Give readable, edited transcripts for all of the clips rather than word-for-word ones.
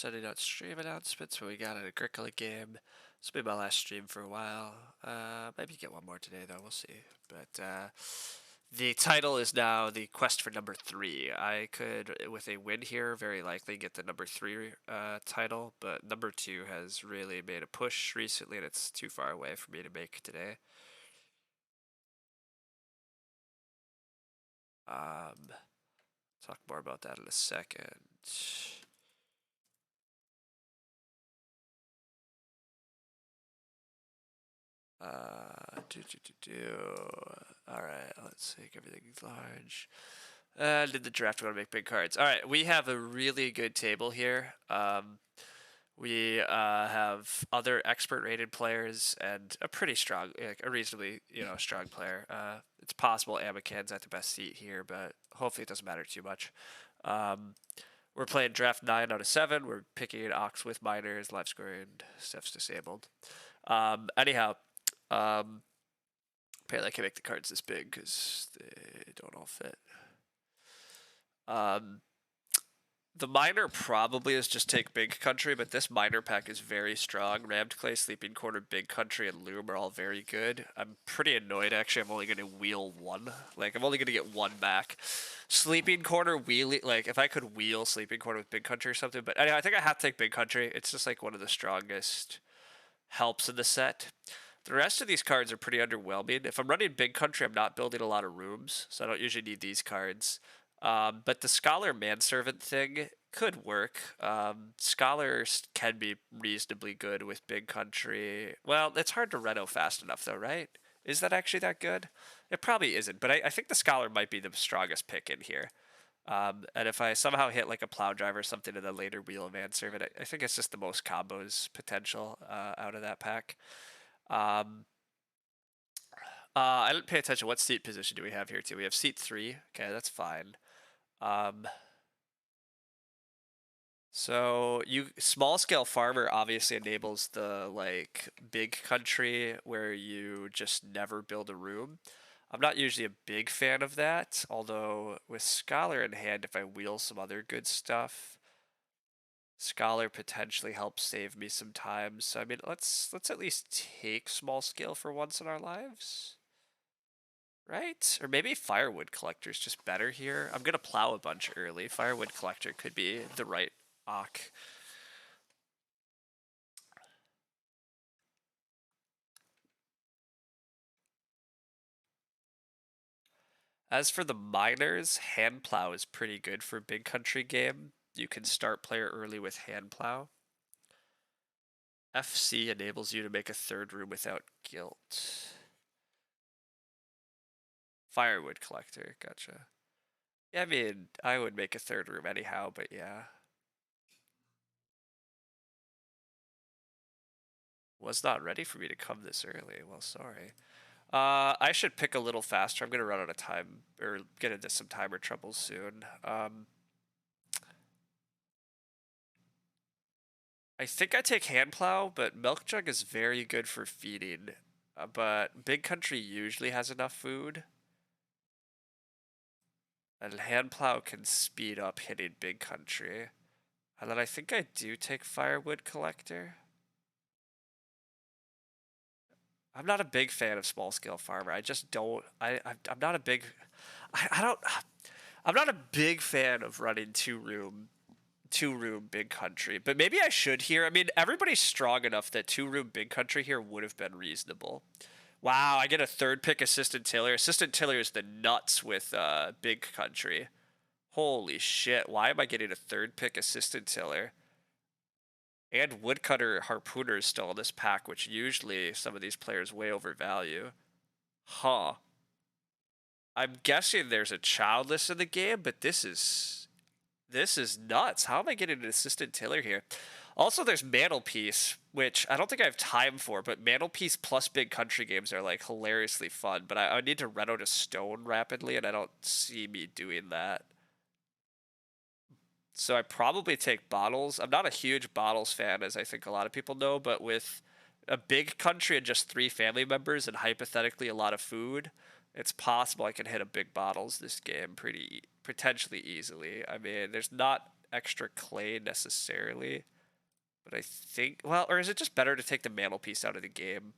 sending out stream announcements when we got an Agricola game. This will be my last stream for a while. Maybe get one more today though, we'll see. But the title is now the quest for number 3. I could, with a win here, very likely get the number 3 title, but number 2 has really made a push recently and it's too far away for me to make today. Talk more about that in a second. Alright, let's make everything large. Did the draft want to make big cards? Alright, we have a really good table here. We have other expert rated players and a pretty strong, like a reasonably, strong player. It's possible Amakan's at the best seat here, but hopefully it doesn't matter too much. We're playing draft 9 out of 7. We're picking an Ox with minors, live scoring, stuff's disabled. Anyhow, apparently I can make the cards this big because they don't all fit. The minor probably is just take big country, but this minor pack is very strong. Rammed Clay, Sleeping Quarter, Big Country, and Loom are all very good. I'm pretty annoyed, actually. I'm only going to wheel one. Like, I'm only going to get one back. Sleeping Quarter, wheelie, like, if I could wheel Sleeping Quarter with Big Country or something. But anyway, I think I have to take Big Country. It's just, like, one of the strongest helps in the set. The rest of these cards are pretty underwhelming. If I'm running Big Country, I'm not building a lot of rooms, so I don't usually need these cards. But the Scholar Manservant thing could work. Scholars can be reasonably good with Big Country. Well, it's hard to reno fast enough, though, right? Is that actually that good? It probably isn't, but I think the Scholar might be the strongest pick in here. And if I somehow hit like a Plow Drive or something in the later Wheel of Manservant, I think it's just the most combos potential out of that pack. I didn't pay attention. What seat position do we have here, too? We have seat 3. Okay, that's fine. So small scale farmer obviously enables the like big country where you just never build a room. I'm not usually a big fan of that, although with Scholar in hand, if I wheel some other good stuff, Scholar potentially helps save me some time. So I mean, let's at least take small scale for once in our lives. Right? Or maybe Firewood Collector is just better here. I'm going to plow a bunch early. Firewood Collector could be the right Ock. As for the miners, Hand Plow is pretty good for big country game. You can start player early with Hand Plow. FC enables you to make a third room without guilt. Firewood Collector, gotcha. Yeah, I mean, I would make a third room anyhow, but yeah. Was not ready for me to come this early. Well, sorry. I should pick a little faster. I'm going to run out of time, or get into some timer troubles soon. I think I take Hand Plow, but Milk Jug is very good for feeding. But Big Country usually has enough food. And Hand Plow can speed up hitting Big Country. And then I think I do take Firewood Collector. I'm not a big fan of small scale farmer. I just don't. I'm not a big. I don't. I'm not a big fan of running two room big country, but maybe I should here. I mean, everybody's strong enough that 2-room big country here would have been reasonable. Wow, I get a third pick Assistant Tiller. Assistant Tiller is the nuts with big country. Holy shit, why am I getting a third pick Assistant Tiller? And Woodcutter Harpooner is still in this pack, which usually some of these players way overvalue. Huh. I'm guessing there's a childless in the game, but this is nuts. How am I getting an Assistant Tiller here? Also, there's Mantelpiece, which I don't think I have time for, but Mantelpiece plus big country games are like hilariously fun, but I need to reno to stone rapidly, and I don't see me doing that. So I probably take Bottles. I'm not a huge Bottles fan, as I think a lot of people know, but with a big country and just 3 family members and hypothetically a lot of food, it's possible I can hit a big Bottles this game potentially easily. I mean, there's not extra clay necessarily. But I think, well, or is it just better to take the mantelpiece out of the game?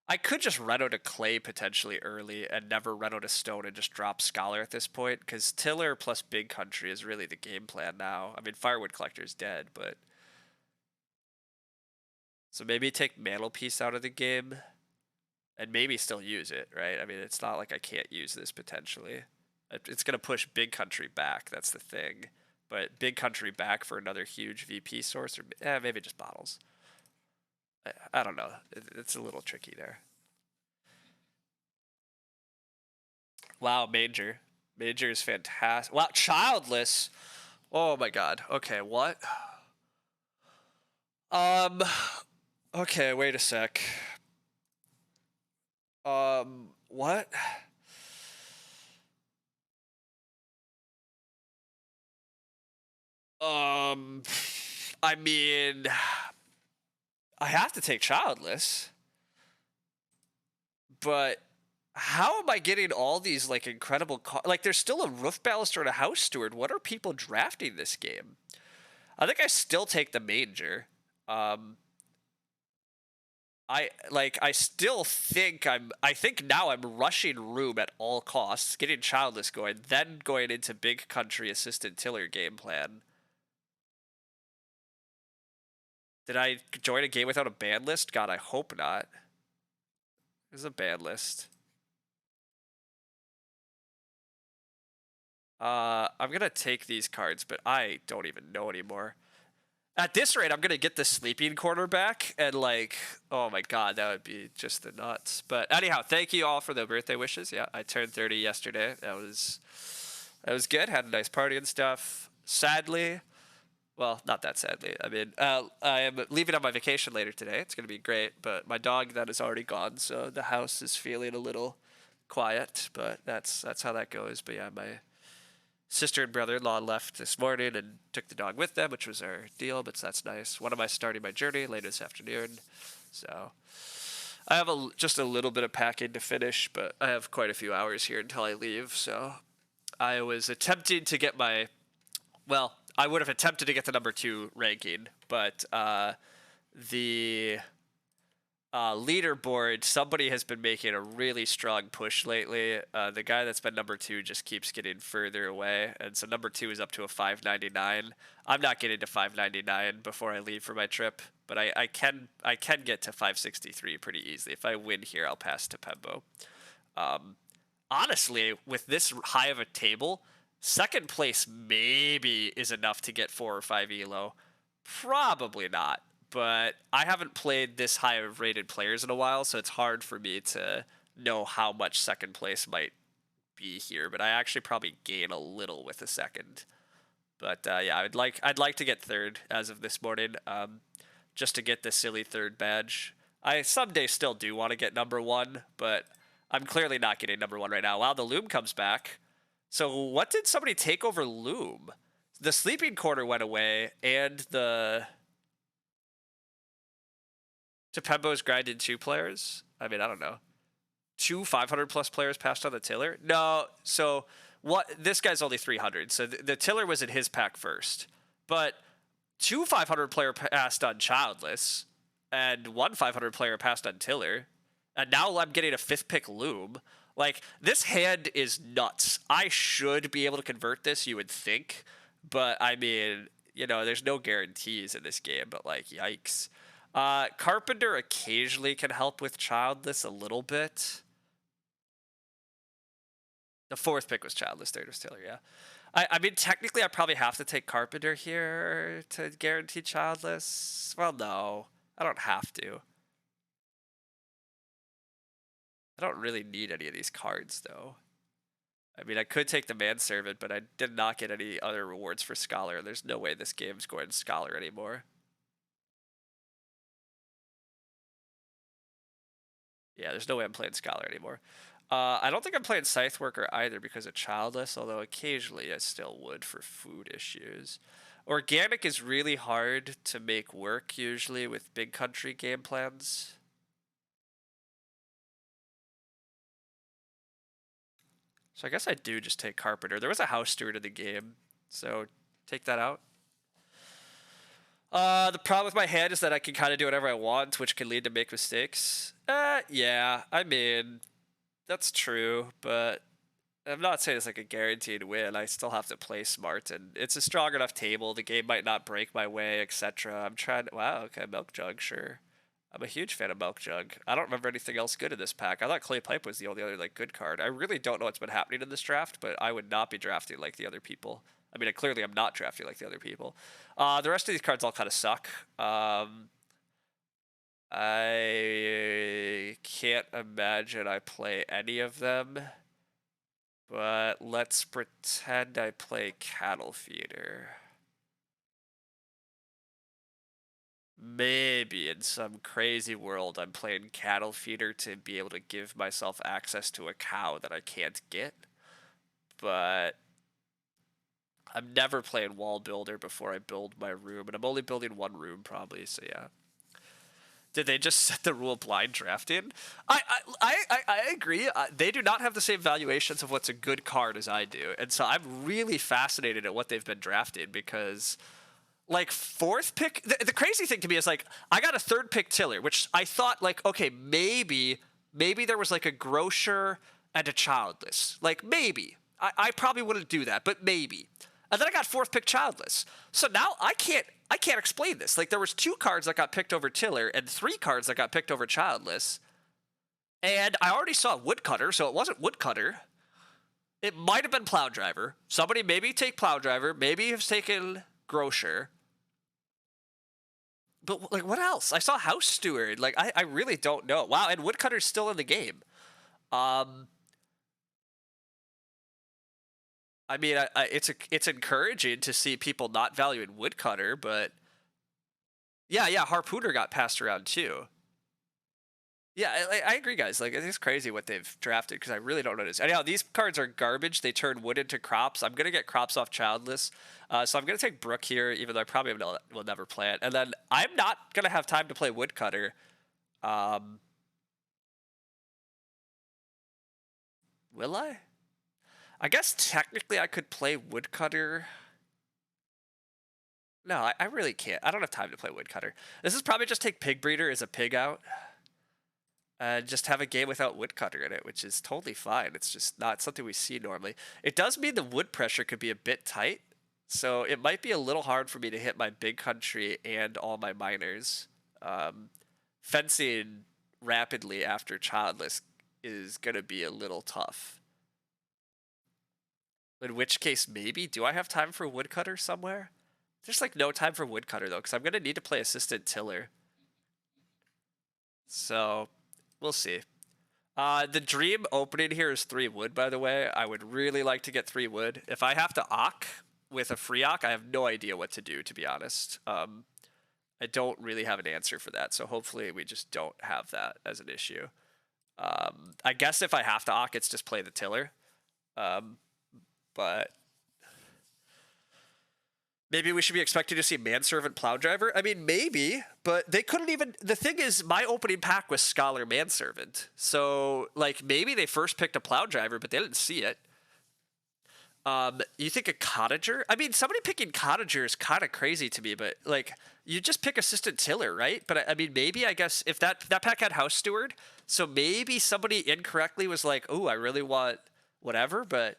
I could just reno to clay potentially early and never reno to stone and just drop scholar at this point, because tiller plus big country is really the game plan now. I mean, firewood collector is dead, but so maybe take mantelpiece out of the game and maybe still use it, right? I mean, it's not like I can't use this potentially. It's going to push big country back. That's the thing. But big country back for another huge VP source, or maybe just bottles. I don't know. It's a little tricky there. Wow, Major. Major is fantastic. Wow, childless. Oh my god. Okay, what? Um. Okay, wait a sec. What? Um. I mean, I have to take childless, but how am I getting all these like incredible like there's still a roof baluster and a house steward. What are people drafting this game? I think I still take the manger. Um I still think I think now I'm rushing room at all costs, getting childless going, then going into big country assistant tiller game plan. Did I join a game without a ban list? God, I hope not. There's a ban list. I'm gonna take these cards, but I don't even know anymore. At this rate, I'm gonna get the sleeping quarterback, and like, oh my god, that would be just the nuts. But anyhow, thank you all for the birthday wishes. Yeah, I turned 30 yesterday. That was good. Had a nice party and stuff. Sadly, well, not that sadly. I mean, I am leaving on my vacation later today. It's gonna be great, but my dog that is already gone, so the house is feeling a little quiet. But that's how that goes. But yeah, my sister and brother-in-law left this morning and took the dog with them, which was our deal, but that's nice. One of my starting my journey later this afternoon, so I have just a little bit of packing to finish, but I have quite a few hours here until I leave. So I was attempting to get I would have attempted to get the number 2 ranking, but the leaderboard, somebody has been making a really strong push lately. The guy that's been number 2 just keeps getting further away, and so number 2 is up to a 599. I'm not getting to 599 before I leave for my trip, but I can get to 563 pretty easily. If I win here, I'll pass to Pembo. Honestly, with this high of a table, second place maybe is enough to get 4 or 5 elo. Probably not, but I haven't played this high of rated players in a while, so it's hard for me to know how much second place might be here. But I actually probably gain a little with a second. But yeah, I'd like to get third as of this morning, just to get the silly third badge. I someday still do want to get number 1, but I'm clearly not getting number 1 right now. Wow, the Loom comes back. So what did somebody take over Loom? The sleeping quarter went away, and the Tepembo's grinded 2 players? I mean, I don't know. 2 500 plus players passed on the tiller? No, so what? This guy's only 300, so the tiller was in his pack first. But 2 500 player passed on childless, and 1 500 player passed on tiller, and now I'm getting a 5th pick Loom. Like, this hand is nuts. I should be able to convert this, you would think, but I mean, there's no guarantees in this game, but like, yikes. Carpenter occasionally can help with childless a little bit. The 4th pick was childless, 3rd was tiller, yeah. I mean, technically, I probably have to take Carpenter here to guarantee childless. Well, no, I don't have to. I don't really need any of these cards, though. I mean, I could take the Manservant, but I did not get any other rewards for Scholar. There's no way this game's going Scholar anymore. Yeah, there's no way I'm playing Scholar anymore. I don't think I'm playing Scythe Worker either because of Childless, although occasionally I still would for food issues. Organic is really hard to make work usually with big country game plans. So I guess I do just take Carpenter. There was a House Steward in the game, so take that out. The problem with my hand is that I can kind of do whatever I want, which can lead to make mistakes. Yeah, I mean, that's true, but I'm not saying it's like a guaranteed win. I still have to play smart, and it's a strong enough table. The game might not break my way, etc. I'm trying. Wow, okay, Milk Jug, sure. I'm a huge fan of Milk Jug. I don't remember anything else good in this pack. I thought Clay Pipe was the only other like good card. I really don't know what's been happening in this draft, but I would not be drafting like the other people. I mean, clearly I'm not drafting like the other people. The rest of these cards all kind of suck. I can't imagine I play any of them. But let's pretend I play Cattle Feeder. Maybe in some crazy world I'm playing Cattle Feeder to be able to give myself access to a cow that I can't get. But I'm never playing Wall Builder before I build my room, and I'm only building one room probably, so yeah. Did they just set the rule blind drafting? I agree. They do not have the same valuations of what's a good card as I do, and so I'm really fascinated at what they've been drafted because, like, fourth pick. The crazy thing to me is like I got a third pick Tiller, which I thought like okay maybe there was like a grocer and a childless, like maybe I probably wouldn't do that, but maybe. And then I got fourth pick childless. So now I can't explain this. Like there was 2 cards that got picked over Tiller and 3 cards that got picked over childless. And I already saw Woodcutter, so it wasn't Woodcutter. It might have been Plow Driver. Somebody maybe take Plow Driver, maybe have taken Grocer. But like what else? I saw House Steward. Like I really don't know. Wow, and Woodcutter's still in the game. I mean, it's encouraging to see people not valuing Woodcutter, but yeah, Harpooner got passed around too. Yeah, I agree, guys. Like, it's crazy what they've drafted because I really don't know this. Anyhow, these cards are garbage. They turn wood into crops. I'm gonna get crops off Childless, so I'm gonna take Brook here, even though I probably will never play it. And then I'm not gonna have time to play Woodcutter. Will I? I guess technically I could play Woodcutter. No, I really can't. I don't have time to play Woodcutter. This is probably just take Pig Breeder as a pig out. Just have a game without Woodcutter in it, which is totally fine. It's just not something we see normally. It does mean the wood pressure could be a bit tight, so it might be a little hard for me to hit my big country and all my miners. Fencing rapidly after childless is going to be a little tough. In which case, maybe. Do I have time for Woodcutter somewhere? There's like no time for Woodcutter though, because I'm going to need to play Assistant Tiller. So, we'll see. The dream opening here is 3 wood, by the way. I would really like to get 3 wood. If I have to Ock with a free Ock, I have no idea what to do, to be honest. I don't really have an answer for that, so hopefully we just don't have that as an issue. I guess if I have to Ock, it's just play the Tiller. But maybe we should be expecting to see Manservant Plow Driver. I mean, maybe, but they couldn't even. The thing is, my opening pack was Scholar Manservant, so like maybe they first picked a Plow Driver, but they didn't see it. You think a Cottager? I mean, somebody picking Cottager is kind of crazy to me, but like you just pick Assistant Tiller, right? But I mean, maybe I guess if that pack had House Steward, so maybe somebody incorrectly was like, "Oh, I really want whatever," but.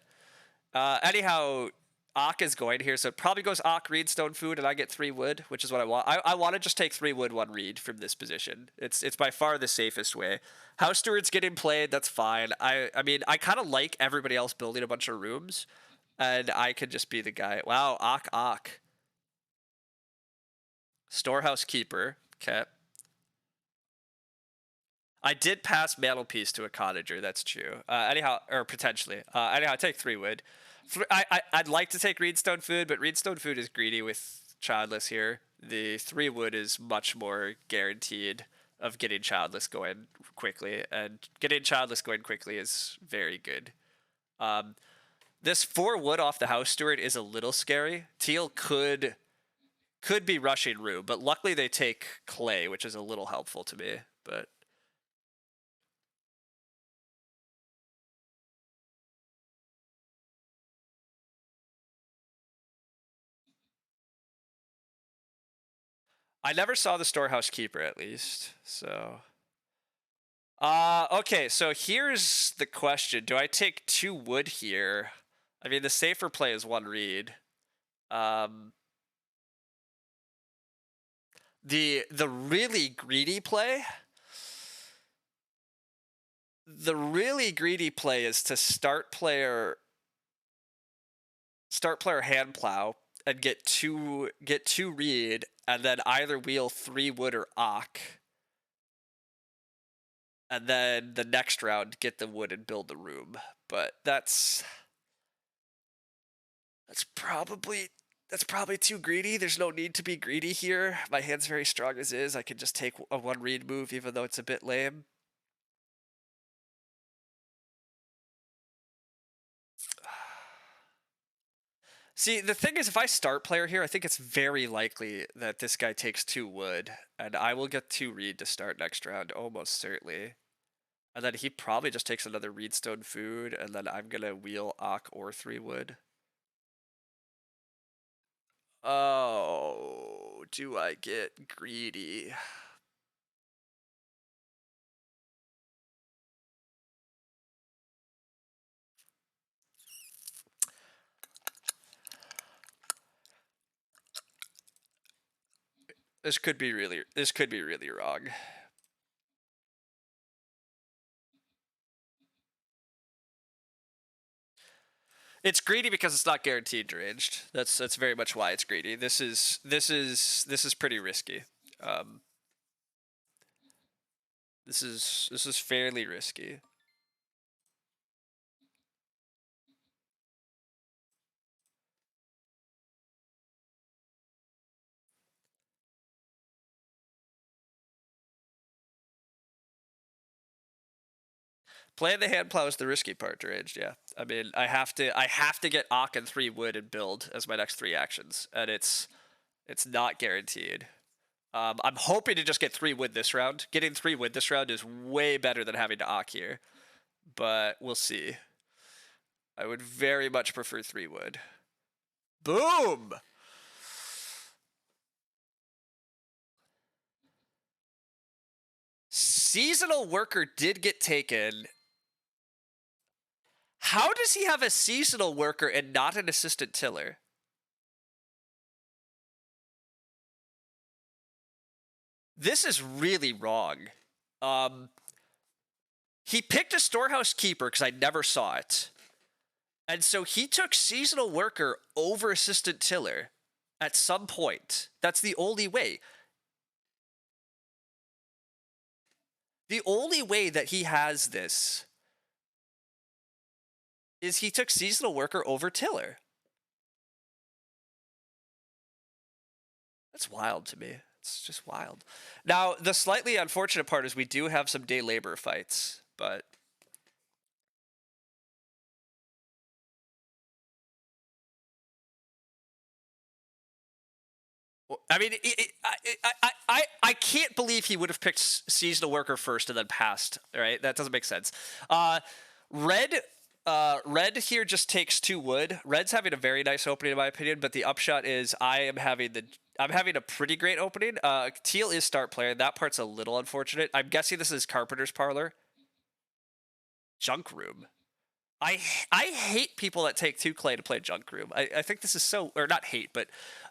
Anyhow, Ock is going here, so it probably goes Ock, Reed, Stone Food, and I get 3 wood, which is what I want. I want to just take 3 wood, 1 Reed from this position. It's by far the safest way. House Steward's getting played, that's fine. I mean, I kind of like everybody else building a bunch of rooms, and I could just be the guy. Wow, Ock. Storehouse Keeper. Okay. I did pass Mantelpiece to a Cottager, that's true. Anyhow, or potentially. Anyhow, I take 3 wood. I'd like to take Reedstone Food, but Reedstone Food is greedy with Childless here. The 3 wood is much more guaranteed of getting Childless going quickly, and getting Childless going quickly is very good. This 4 wood off the House Steward is a little scary. Teal could be rushing Rue, but luckily they take Clay, which is a little helpful to me, but... I never saw the storehouse keeper at least, so. Okay, so here's the question. Do I take 2 wood here? I mean, the safer play is 1 reed. Um, the really greedy play? The really greedy play is to start player hand plow and get two reed and then either wheel 3 wood or ock. And then the next round get the wood and build the room. But that's probably too greedy. There's no need to be greedy here. My hand's very strong as is. I can just take a 1 reed move even though it's a bit lame. See, the thing is, if I start player here, I think it's very likely that this guy takes 2 wood, and I will get 2 reed to start next round, almost certainly. And then he probably just takes another reedstone food, and then I'm gonna wheel ock or 3 wood. Oh, do I get greedy? This could be really wrong. It's greedy because it's not guaranteed ranged. That's very much why it's greedy. This is pretty risky. This is fairly risky. Playing the hand plow is the risky part ranged, yeah. I mean, I have to get ock and 3 wood and build as my next 3 actions, and it's not guaranteed. I'm hoping to just get 3 wood this round. Getting 3 wood this round is way better than having to ock here, but we'll see. I would very much prefer 3 wood. Boom! Seasonal worker did get taken. How does he have a seasonal worker and not an assistant tiller? This is really wrong. He picked a storehouse keeper because I never saw it. And so he took seasonal worker over assistant tiller at some point. That's the only way. The only way that he has this is he took seasonal worker over tiller. That's wild to me. It's just wild. Now, the slightly unfortunate part is we do have some day labor fights, but I mean, I can't believe he would have picked seasonal worker first and then passed. Right? That doesn't make sense. Red here just takes 2 wood. Red's having a very nice opening in my opinion, but the upshot is I'm having a pretty great opening. Teal is start player. That part's a little unfortunate. I'm guessing this is Carpenter's Parlor. Junk Room. I hate people that take 2 clay to play Junk Room. I think this is so, or not hate, but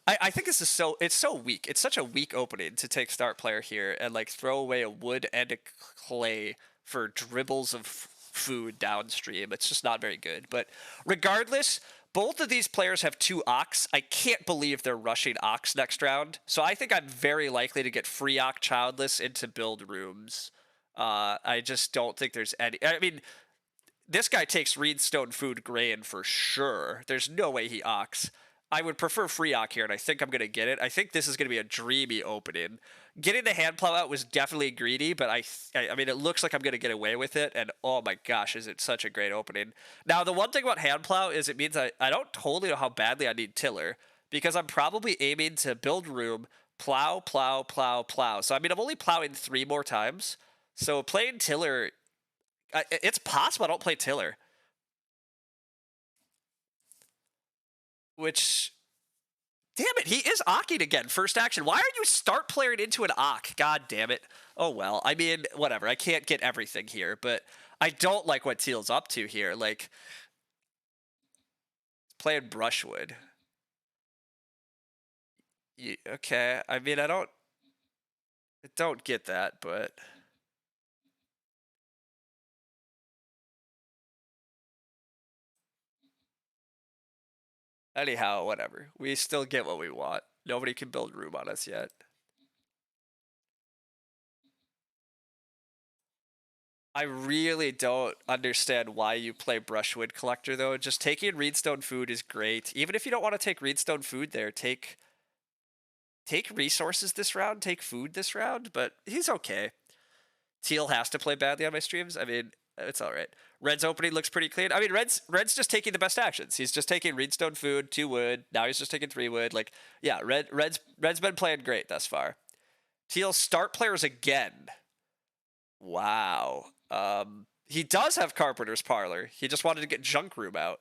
I think this is it's so weak. It's such a weak opening to take start player here and like throw away a wood and a clay for dribbles of food downstream. It's just not very good. But regardless, both of these players have 2 ox. I can't believe they're rushing ox next round. So I think I'm very likely to get free ox childless into build rooms. I just don't think there's any. I mean, this guy takes reedstone food grain for sure. There's no way he ox. I would prefer free ock here, and I think I'm going to get it. I think this is going to be a dreamy opening. Getting the hand plow out was definitely greedy, but I mean, it looks like I'm going to get away with it, and oh my gosh, is it such a great opening. Now, the one thing about hand plow is it means I don't totally know how badly I need tiller, because I'm probably aiming to build room, plow, plow, plow, plow. So, I mean, I'm only plowing 3 more times, so playing tiller, it's possible I don't play tiller. Which Damn it, he is Aki'd again. First action. Why are you start playing into an Ak? God damn it. Oh well. I mean, whatever. I can't get everything here, but I don't like what Teal's up to here. Like, playing Brushwood. Okay. I mean, I don't get that, but anyhow, whatever. We still get what we want. Nobody can build room on us yet. I really don't understand why you play Brushwood Collector, though. Just taking Reedstone Food is great. Even if you don't want to take Reedstone Food there, take resources this round, take food this round, but he's okay. Teal has to play badly on my streams. I mean, it's all right. Red's opening looks pretty clean. I mean, Red's just taking the best actions. He's just taking Reedstone Food, 2 wood. Now he's just taking 3 wood. Like, yeah, Red's been playing great thus far. Teal start players again. Wow. He does have Carpenter's Parlor. He just wanted to get Junk Room out.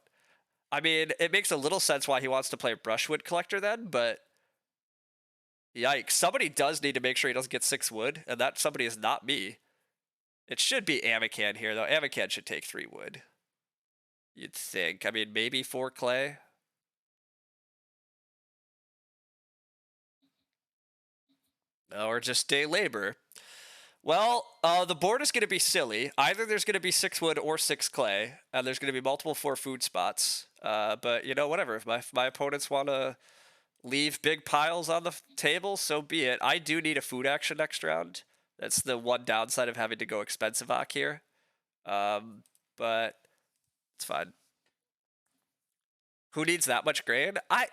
I mean, it makes a little sense why he wants to play Brushwood Collector then, but yikes. Somebody does need to make sure he doesn't get 6 wood, and that somebody is not me. It should be Amacan here, though. Amacan should take 3 wood. You'd think. I mean, maybe 4 clay. Or just day labor. Well, the board is going to be silly. Either there's going to be 6 wood or 6 clay, and there's going to be multiple 4 food spots. But, you know, whatever. If my opponents want to leave big piles on the table, so be it. I do need a food action next round. That's the one downside of having to go expensive Ak here. But it's fine. Who needs that much grain? I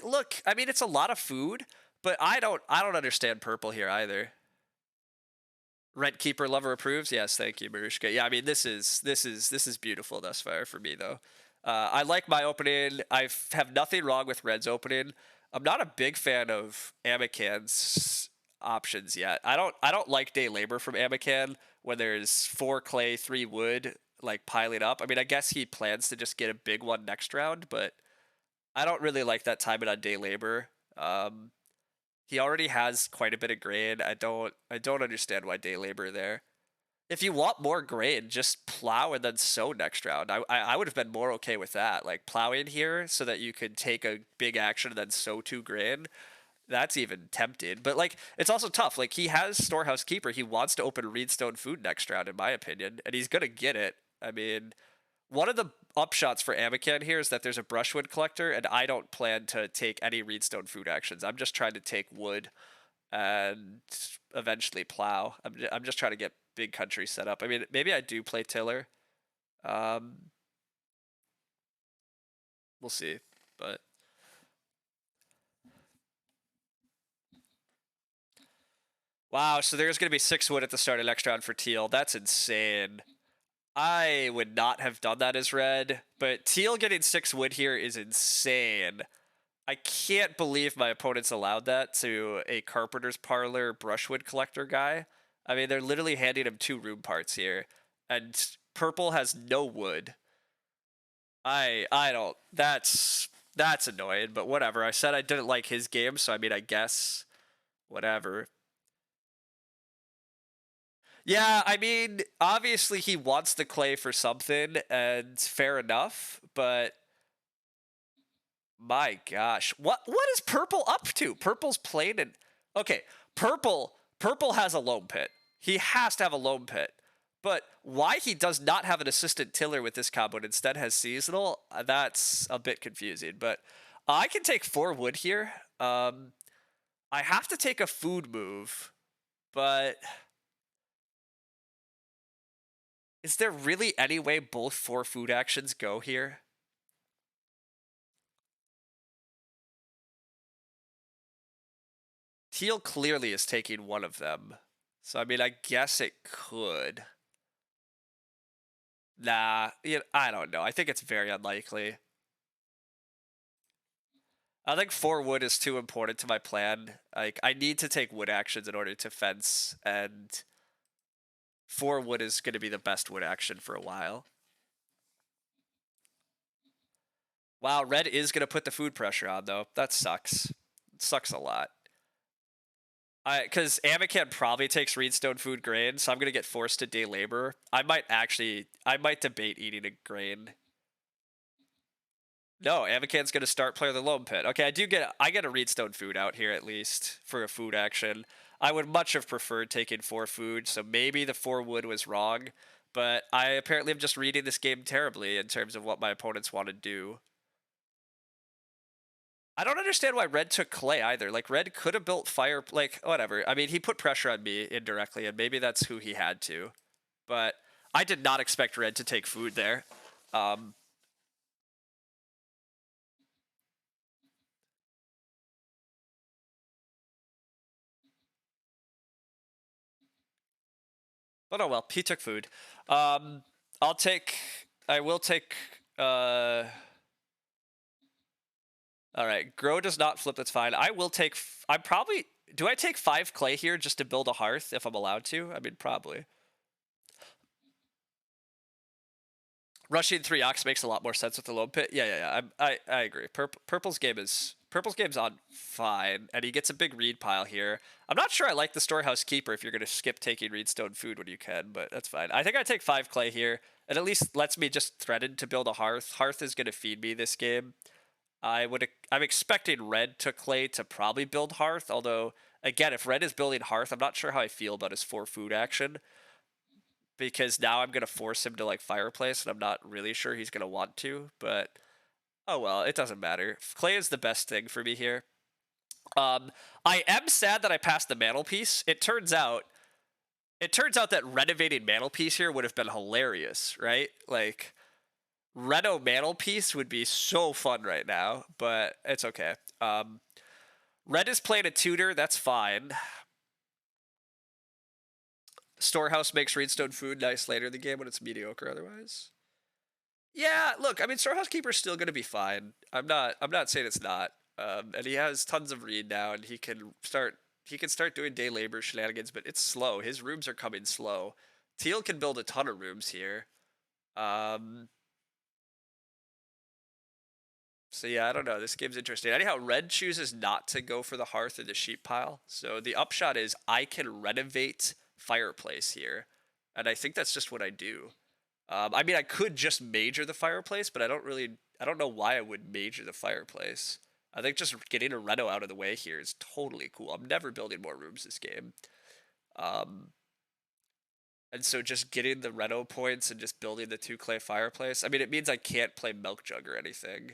mean, it's a lot of food, but I don't understand purple here either. Rent keeper lover approves. Yes, thank you, Marushka. Yeah, I mean, this is beautiful thus far for me though. I like my opening. I have nothing wrong with Red's opening. I'm not a big fan of Amacan's options yet. I don't like day labor from Amacan when there's 4 clay, 3 wood like piling up. I mean, I guess he plans to just get a big one next round, but I don't really like that timing on day labor. He already has quite a bit of grain. I don't understand why day labor there. If you want more grain, just plow and then sow next round. I would have been more okay with that. Like plowing here so that you could take a big action and then sow 2 grain. That's even tempted. But like it's also tough. Like he has Storehouse Keeper. He wants to open Reedstone Food next round, in my opinion, and he's gonna get it. I mean, one of the upshots for Amacan here is that there's a Brushwood Collector, and I don't plan to take any Reedstone Food actions. I'm just trying to take wood and eventually plow. I'm just trying to get big country set up. I mean, maybe I do play Tiller. We'll see, but wow. So there's gonna be 6 wood at the start of next round for Teal. That's insane. I would not have done that as red, but Teal getting 6 wood here is insane. I can't believe my opponents allowed that to a Carpenter's Parlor Brushwood Collector guy. I mean, they're literally handing him 2 room parts here, and purple has no wood. I don't. That's annoying, but whatever. I said I didn't like his game, so I mean, I guess whatever. Yeah, I mean, obviously he wants the clay for something, and fair enough, but my gosh. What is purple up to? Purple's playing and okay, purple has a loam pit. He has to have a loam pit. But why he does not have an assistant tiller with this combo and instead has seasonal, that's a bit confusing. But I can take 4 wood here. I have to take a food move, but is there really any way both 4 food actions go here? Teal clearly is taking one of them. So, I mean, I guess it could. Nah, I don't know. I think it's very unlikely. I think 4 wood is too important to my plan. Like, I need to take wood actions in order to fence, and 4 wood is going to be the best wood action for a while. Wow, red is going to put the food pressure on, though. That sucks. sucks a lot. Because Amacan probably takes Reedstone food grain, so I'm gonna get forced to day labor. I might debate eating a grain. No, Amacan's gonna start player the Loam Pit. Okay, I get a Reedstone food out here at least for a food action. I would much have preferred taking 4 food, so maybe the 4 wood was wrong, but I apparently am just reading this game terribly in terms of what my opponents want to do. I don't understand why Red took clay either. Like, Red could have built fire, like, whatever. I mean, he put pressure on me indirectly, and maybe that's who he had to. But I did not expect Red to take food there. Um, but oh well, he took food. Um, I will take, uh, all right, Grow does not flip, that's fine. Do I take 5 clay here just to build a hearth if I'm allowed to? I mean, probably. Rushing 3 ox makes a lot more sense with the Loam Pit. Yeah. I agree. Purple's game's on fine, and he gets a big reed pile here. I'm not sure I like the Storehouse Keeper if you're gonna skip taking Reedstone food when you can, but that's fine. I think I take 5 clay here. It at least lets me just threaten to build a hearth. Hearth is gonna feed me this game. I'm expecting Red to clay to probably build hearth, although again, if Red is building hearth, I'm not sure how I feel about his 4 food action, because now I'm gonna force him to like fireplace, and I'm not really sure he's gonna want to. But oh well, it doesn't matter. Clay is the best thing for me here. I am sad that I passed the mantelpiece. It turns out that renovating mantelpiece here would have been hilarious, right? Like, Reno mantelpiece would be so fun right now, but it's okay. Red is playing a tutor, that's fine. Storehouse makes Reedstone food nice later in the game when it's mediocre otherwise. Yeah, look, I mean, Storehouse Keeper's still gonna be fine. I'm not saying it's not. And he has tons of reed now, and he can start doing day labor shenanigans, but it's slow. His rooms are coming slow. Teal can build a ton of rooms here. So yeah, I don't know. This game's interesting. Anyhow, Red chooses not to go for the hearth or the sheep pile. So the upshot is I can renovate fireplace here. And I think that's just what I do. I mean, I could just major the fireplace, but I don't know why I would major the fireplace. I think just getting a reno out of the way here is totally cool. I'm never building more rooms this game. And so just getting the reno points and just building the 2 clay fireplace, I mean, it means I can't play Milk Jug or anything.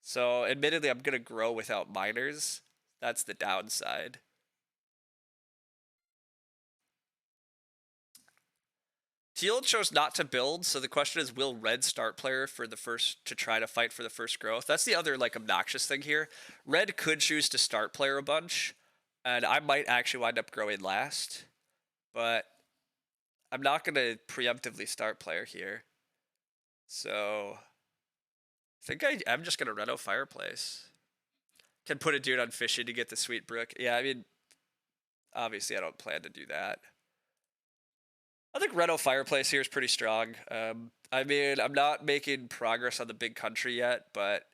So, admittedly, I'm going to grow without miners. That's the downside. Teal chose not to build, so the question is, will Red start player for the first to try to fight for the first growth? That's the other like obnoxious thing here. Red could choose to start player a bunch, and I might actually wind up growing last, but I'm not going to preemptively start player here. So I think I'm just going to reno fireplace. Can put a dude on fishing to get the sweet brook. Yeah, I mean, obviously I don't plan to do that. I think Reno Fireplace here is pretty strong. I mean, I'm not making progress on the big country yet, but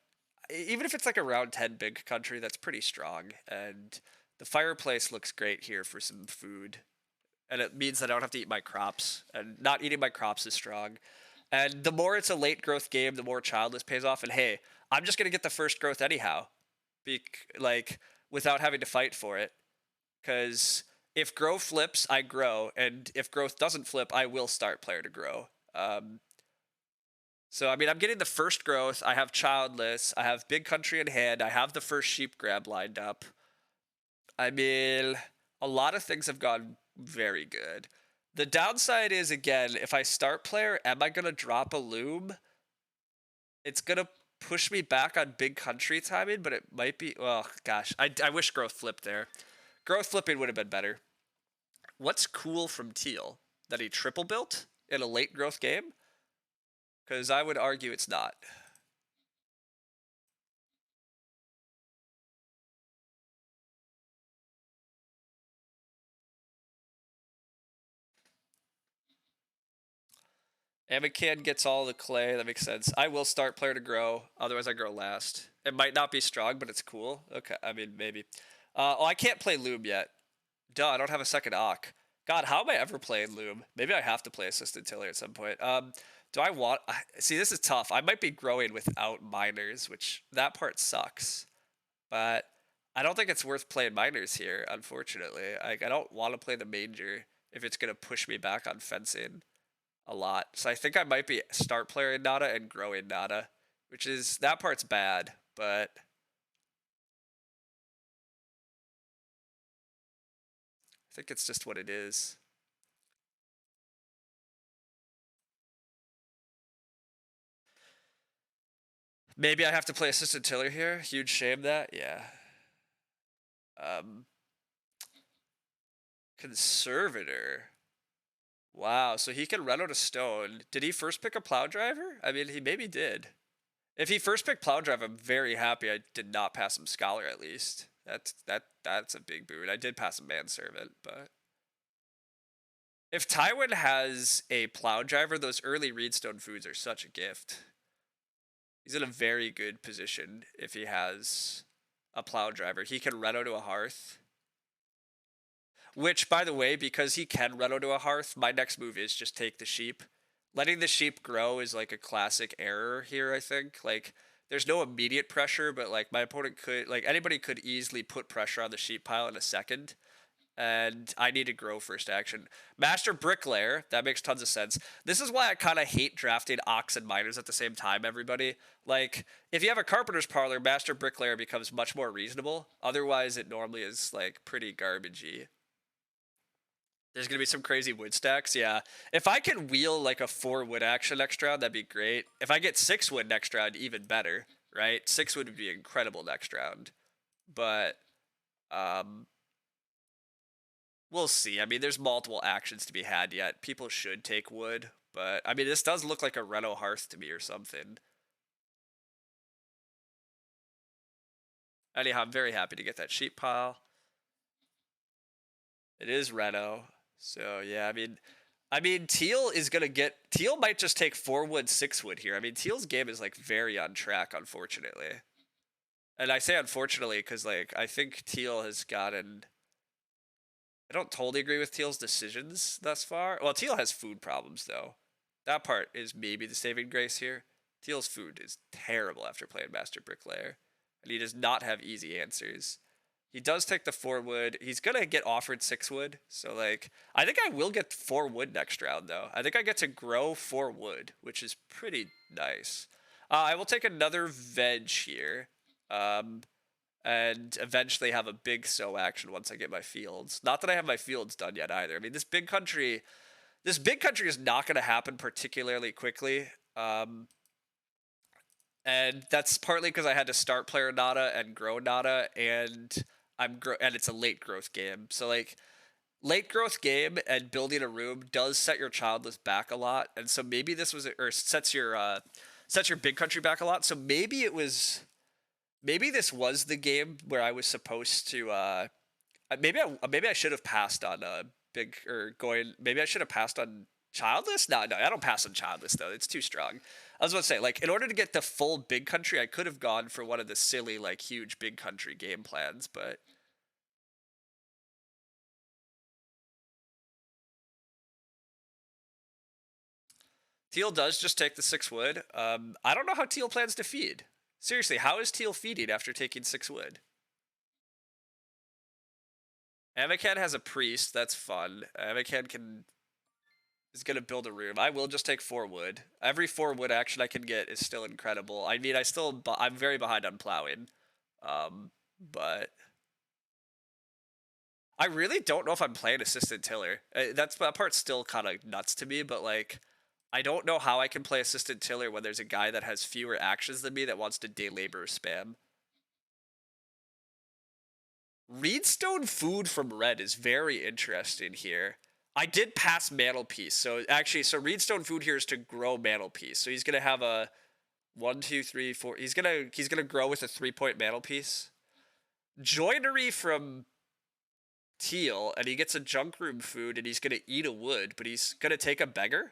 even if it's like a round 10 big country, that's pretty strong. And the fireplace looks great here for some food. And it means that I don't have to eat my crops. And not eating my crops is strong. And the more it's a late growth game, the more childless pays off. And hey, I'm just going to get the first growth anyhow. Like, without having to fight for it. Because if growth flips, I grow, and if growth doesn't flip, I will start player to grow. So I mean, I'm getting the first growth. I have childless. I have big country in hand. I have the first sheep grab lined up. I mean, a lot of things have gone very good. The downside is, again, if I start player, am I gonna drop a loom? It's gonna push me back on big country timing, but it might be. Oh gosh, I wish growth flipped there. Growth flipping would have been better. What's cool from Teal? That he triple built in a late growth game? Because I would argue it's not. Amakan gets all the clay. That makes sense. I will start player to grow. Otherwise, I grow last. It might not be strong, but it's cool. Okay, I mean, maybe. Oh, I can't play Loom yet. Duh, I don't have a second Ock. God, how am I ever playing Loom? Maybe I have to play Assistant Tiller at some point. Do I want... See, this is tough. I might be growing without miners, which that part sucks. But I don't think it's worth playing miners here, unfortunately. I don't want to play the Manger if it's going to push me back on fencing a lot. So I think I might be start player in Nada and grow in Nada, which is... That part's bad, but... I think it's just what it is. Maybe I have to play Assistant Tiller here. Huge shame that. Yeah. Um, Conservator. Wow, so he can run out of stone. Did he first pick a plow driver? I mean, he maybe did. If he first picked plow drive, I'm very happy I did not pass him scholar at least. That's a big boon. I did pass him manservant, but if Tywin has a plow driver, those early reedstone foods are such a gift. He's in a very good position if he has a plow driver. He can run out to a hearth. Which, by the way, because he can run out to a hearth, my next move is just take the sheep. Letting the sheep grow is like a classic error here, I think. Like, there's no immediate pressure, but like my opponent could, like anybody could easily put pressure on the sheep pile in a second. And I need to grow first action. Master Bricklayer, that makes tons of sense. This is why I kind of hate drafting Ox and Miners at the same time, everybody. Like, if you have a Carpenter's Parlor, Master Bricklayer becomes much more reasonable. Otherwise, it normally is, like, pretty garbagey. There's going to be some crazy wood stacks, yeah. If I can wheel, like, a 4 wood action next round, that'd be great. If I get 6 wood next round, even better, right? 6 wood would be incredible next round. But, we'll see. I mean, there's multiple actions to be had yet. People should take wood, but, I mean, this does look like a Reno Hearth to me or something. Anyhow, I'm very happy to get that sheep pile. It is Reno. So, yeah, I mean, Teal is gonna get... Teal might just take 4 wood, 6 wood here. I mean, Teal's game is, like, very on track, unfortunately. And I say unfortunately because, like, I think Teal has gotten... I don't totally agree with Teal's decisions thus far. Well, Teal has food problems, though. That part is maybe the saving grace here. Teal's food is terrible after playing Master Bricklayer. And he does not have easy answers. He does take the 4 wood. He's going to get offered 6 wood. So, like, I think I will get 4 wood next round, though. I think I get to grow 4 wood, which is pretty nice. I will take another veg here. And eventually have a big sow action once I get my fields. Not that I have my fields done yet either. I mean, this big country is not going to happen particularly quickly. And that's partly because I had to start player Nada and grow Nada, and and it's a late growth game. So like late growth game and building a room does set your childless back a lot, and so maybe this was or sets your big country back a lot. So maybe this was the game where I was supposed to maybe I should have passed on big or going. Maybe I should have passed on childless. No, I don't pass on childless though. It's too strong. I was about to say, like, in order to get the full big country, I could have gone for one of the silly, like, huge big country game plans, but Teal does just take the 6 wood. I don't know how Teal plans to feed. Seriously, how is Teal feeding after taking 6 wood? Amakan has a priest. That's fun. Amakan is going to build a room. I will just take 4 wood. Every 4 wood action I can get is still incredible. I mean, I'm very behind on plowing. But I really don't know if I'm playing Assistant Tiller. That part's still kind of nuts to me, but, like, I don't know how I can play Assistant Tiller when there's a guy that has fewer actions than me that wants to day labor spam. Reedstone food from red is very interesting here. I did pass Mantelpiece, so actually, so Reedstone food here is to grow Mantelpiece. So he's gonna have a 1, 2, 3, 4. He's gonna grow with a 3-point Mantelpiece. Joinery from Teal, and he gets a junk room food, and he's gonna eat a wood, but he's gonna take a beggar.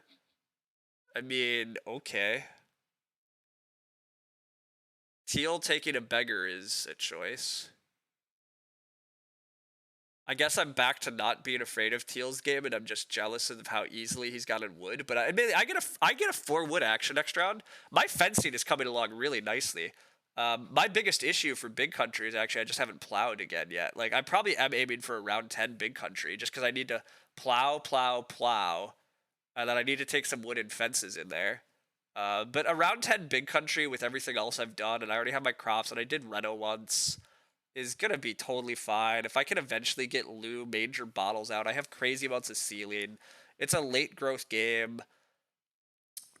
I mean, okay. Teal taking a beggar is a choice. I guess I'm back to not being afraid of Teal's game, and I'm just jealous of how easily he's gotten wood. But I mean, I get a 4 wood action next round. My fencing is coming along really nicely. My biggest issue for big country is actually I just haven't plowed again yet. Like I probably am aiming for a round 10 big country just because I need to plow, plow, plow, and then I need to take some wooden fences in there. But around 10 big country with everything else I've done, and I already have my crops, and I did Reno once, is gonna be totally fine. If I can eventually get Lou major bottles out, I have crazy amounts of ceiling. It's a late growth game.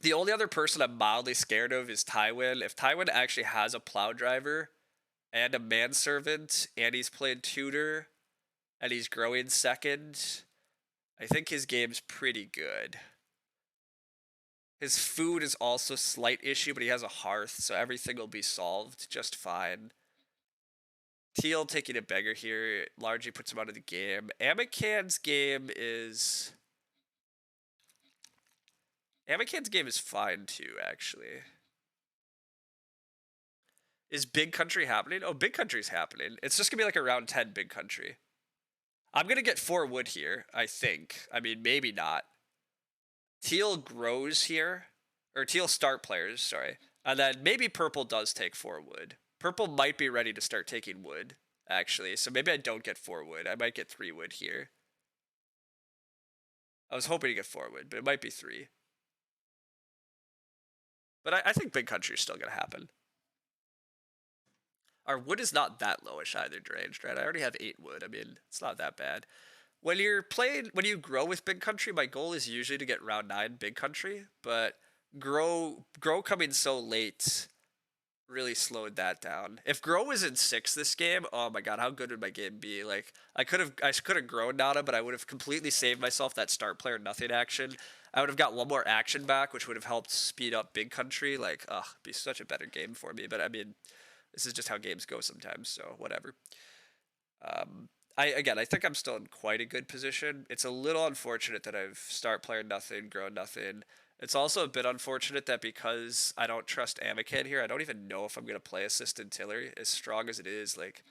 The only other person I'm mildly scared of is Tywin. If Tywin actually has a plow driver and a manservant, and he's playing tutor, and he's growing second, I think his game's pretty good. His food is also a slight issue, but he has a hearth, so everything will be solved just fine. Teal taking a beggar here largely puts him out of the game. Amakan's game is... Amakan's game is fine too, actually. Is Big Country happening? Oh, Big Country's happening. It's just gonna be like a round 10 Big Country. I'm gonna get 4 wood here, I think. I mean, maybe not. Teal grows here. Or Teal start players, sorry. And then maybe Purple does take 4 wood. Purple might be ready to start taking wood, actually. So maybe I don't get 4 wood. I might get 3 wood here. I was hoping to get 4 wood, but it might be 3. But I think Big Country is still going to happen. Our wood is not that lowish either, Deranged, right? I already have 8 wood. I mean, it's not that bad. When you grow with Big Country, my goal is usually to get round 9 Big Country, but grow coming so late really slowed that down. If grow was in 6 this game, oh my god, how good would my game be? Like I could have grown Nana, but I would have completely saved myself that start player nothing action. I would have got 1 more action back, which would have helped speed up Big Country. Like, it'd be such a better game for me. But I mean, this is just how games go sometimes, so whatever. I think I'm still in quite a good position. It's a little unfortunate that I've start player nothing, grow nothing. It's also a bit unfortunate that because I don't trust Amakan here, I don't even know if I'm gonna play Assistant Tiller as strong as it is. Like,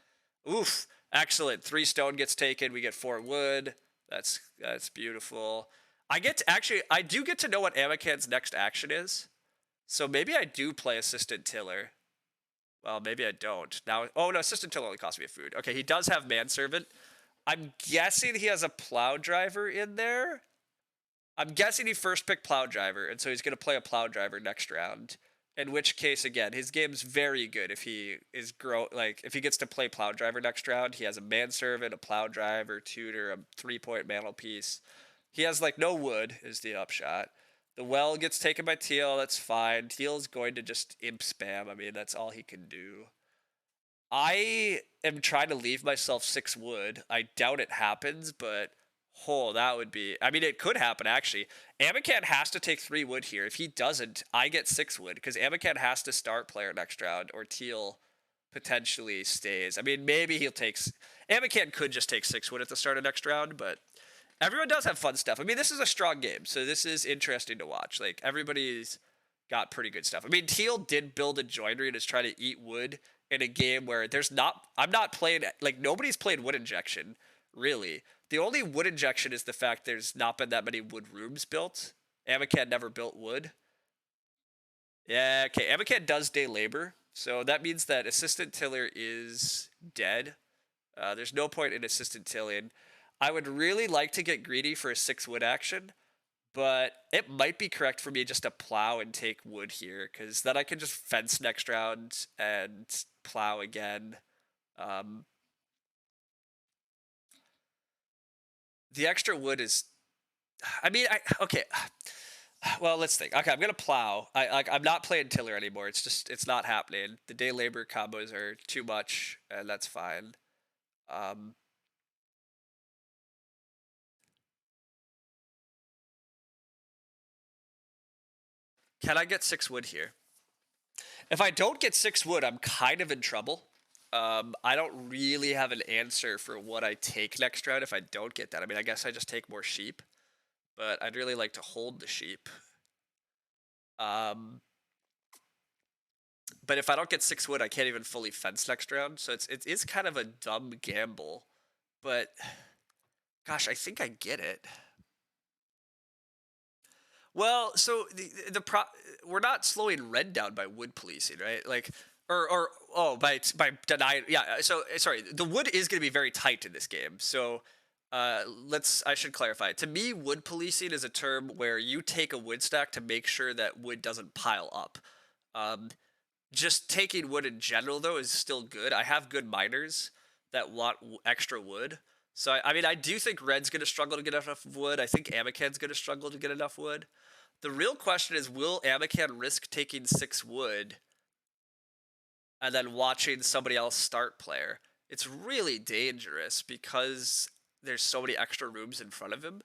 oof, excellent. 3 stone gets taken. We get 4 wood. That's beautiful. I do get to know what Amakan's next action is, so maybe I do play Assistant Tiller. Well, maybe I don't. Now, oh no, Assistant Tiller only costs me a food. Okay, he does have Manservant. I'm guessing he has a Plow Driver in there. I'm guessing he first picked Plow Driver, and so he's going to play a Plow Driver next round. In which case, again, his game's very good if he if he gets to play Plow Driver next round. He has a Manservant, a Plow Driver, Tutor, a 3-point Mantelpiece. He has like no wood is the upshot. The well gets taken by Teal. That's fine. Teal's going to just imp spam. I mean, that's all he can do. I am trying to leave myself 6 wood. I doubt it happens, but that would be. I mean, it could happen actually. Amakan has to take 3 wood here. If he doesn't, I get 6 wood because Amakan has to start player next round, or Teal potentially stays. I mean, maybe he'll take. Amakan could just take 6 wood at the start of next round, but everyone does have fun stuff. I mean, this is a strong game, so this is interesting to watch. Like, everybody's got pretty good stuff. I mean, Teal did build a joinery and is trying to eat wood in a game where I'm not playing, like, nobody's played wood injection, really. The only wood injection is the fact there's not been that many wood rooms built. Amakan never built wood. Yeah, okay, Amakan does day labor, so that means that Assistant Tiller is dead. There's no point in Assistant Tilling. I would really like to get greedy for a 6 wood action, but it might be correct for me just to plow and take wood here, because then I can just fence next round and plow again. The extra wood is... I mean, okay. Well, let's think. Okay, I'm gonna plow. I'm not playing tiller anymore. It's not happening. The day labor combos are too much, and that's fine. Can I get 6 wood here? If I don't get 6 wood, I'm kind of in trouble. I don't really have an answer for what I take next round if I don't get that. I mean, I guess I just take more sheep, but I'd really like to hold the sheep. Um, but if I don't get 6 wood, I can't even fully fence next round. So it is kind of a dumb gamble. But gosh, I think I get it. Well, so we're not slowing red down by wood policing, right? Like, or oh, by denying. Yeah. So sorry, the wood is going to be very tight in this game. So I should clarify. To me, wood policing is a term where you take a wood stack to make sure that wood doesn't pile up. Um, just taking wood in general though is still good. I have good miners that want extra wood. So I mean, I do think red's going to struggle to get enough wood. I think Amakan's going to struggle to get enough wood. The real question is, will Amakan risk taking 6 wood and then watching somebody else start player? It's really dangerous because there's so many extra rooms in front of him.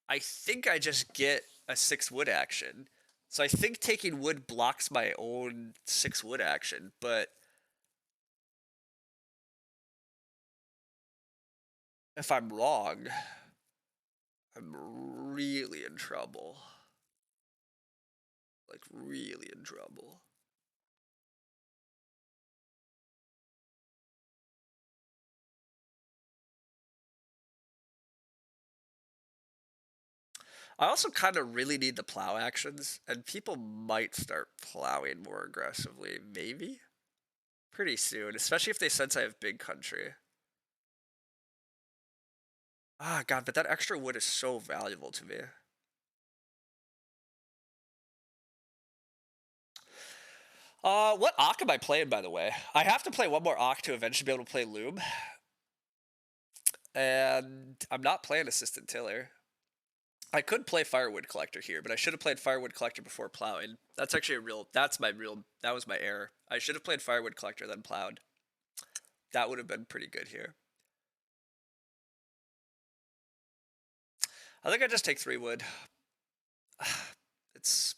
I think I just get a 6 wood action. So I think taking wood blocks my own 6 wood action, but if I'm wrong, I'm really in trouble. Like, really in trouble. I also kind of really need the plow actions, and people might start plowing more aggressively, maybe? Pretty soon, especially if they sense I have big country. Ah, God, but that extra wood is so valuable to me. What Ock am I playing, by the way? I have to play one more Ock to eventually be able to play Loom, and I'm not playing Assistant Tiller. I could play Firewood Collector here, but I should have played Firewood Collector before plowing. That's actually that was my error. I should have played Firewood Collector, then plowed. That would have been pretty good here. I think I just take 3 wood. It's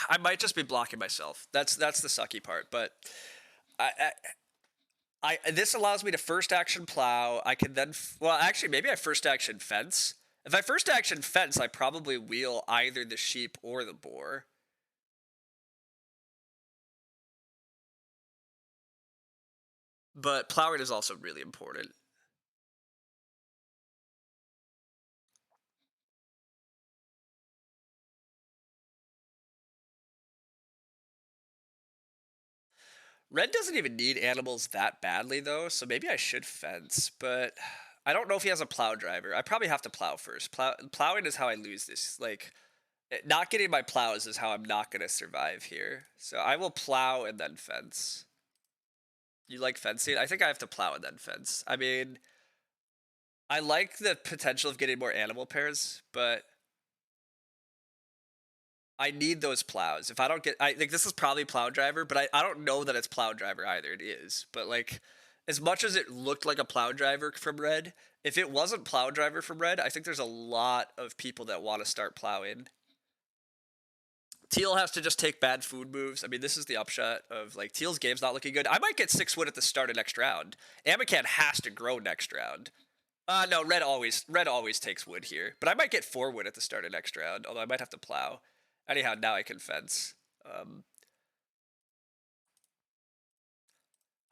I might just be blocking myself. That's the sucky part. But I, this allows me to first action plow. I can then well actually maybe I first action fence. If I first action fence, I probably wheel either the sheep or the boar. But plowing is also really important. Red doesn't even need animals that badly though, so maybe I should fence. But I don't know if he has a plow driver. I probably have to plow first. Plowing is how I lose this. Like not getting my plows is how I'm not going to survive here. So I will plow and then fence. You like fencing? I think I have to plow and then fence. I mean, I like the potential of getting more animal pairs, but I need those plows. If I don't get, I think this is probably plow driver, but I don't know that it's plow driver either. It is, but like, as much as it looked like a plow driver from red, if it wasn't plow driver from red, I think there's a lot of people that want to start plowing. Teal has to just take bad food moves. I mean, this is the upshot of like Teal's game's not looking good. I might get 6 wood at the start of next round. Amakan has to grow next round. No, red always takes wood here, but I might get 4 wood at the start of next round. Although I might have to plow. Anyhow, now I can fence.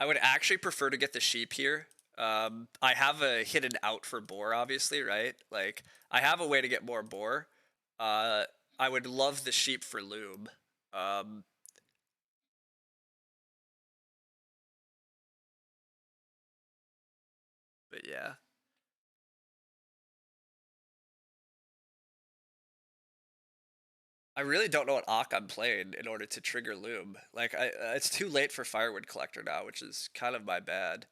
I would actually prefer to get the sheep here. I have a hidden out for boar, obviously, right? Like I have a way to get more boar. Uh, I would love the sheep for loom. Um, but yeah. I really don't know what Ock I'm playing in order to trigger Loom. Like, it's too late for Firewood Collector now, which is kind of my bad.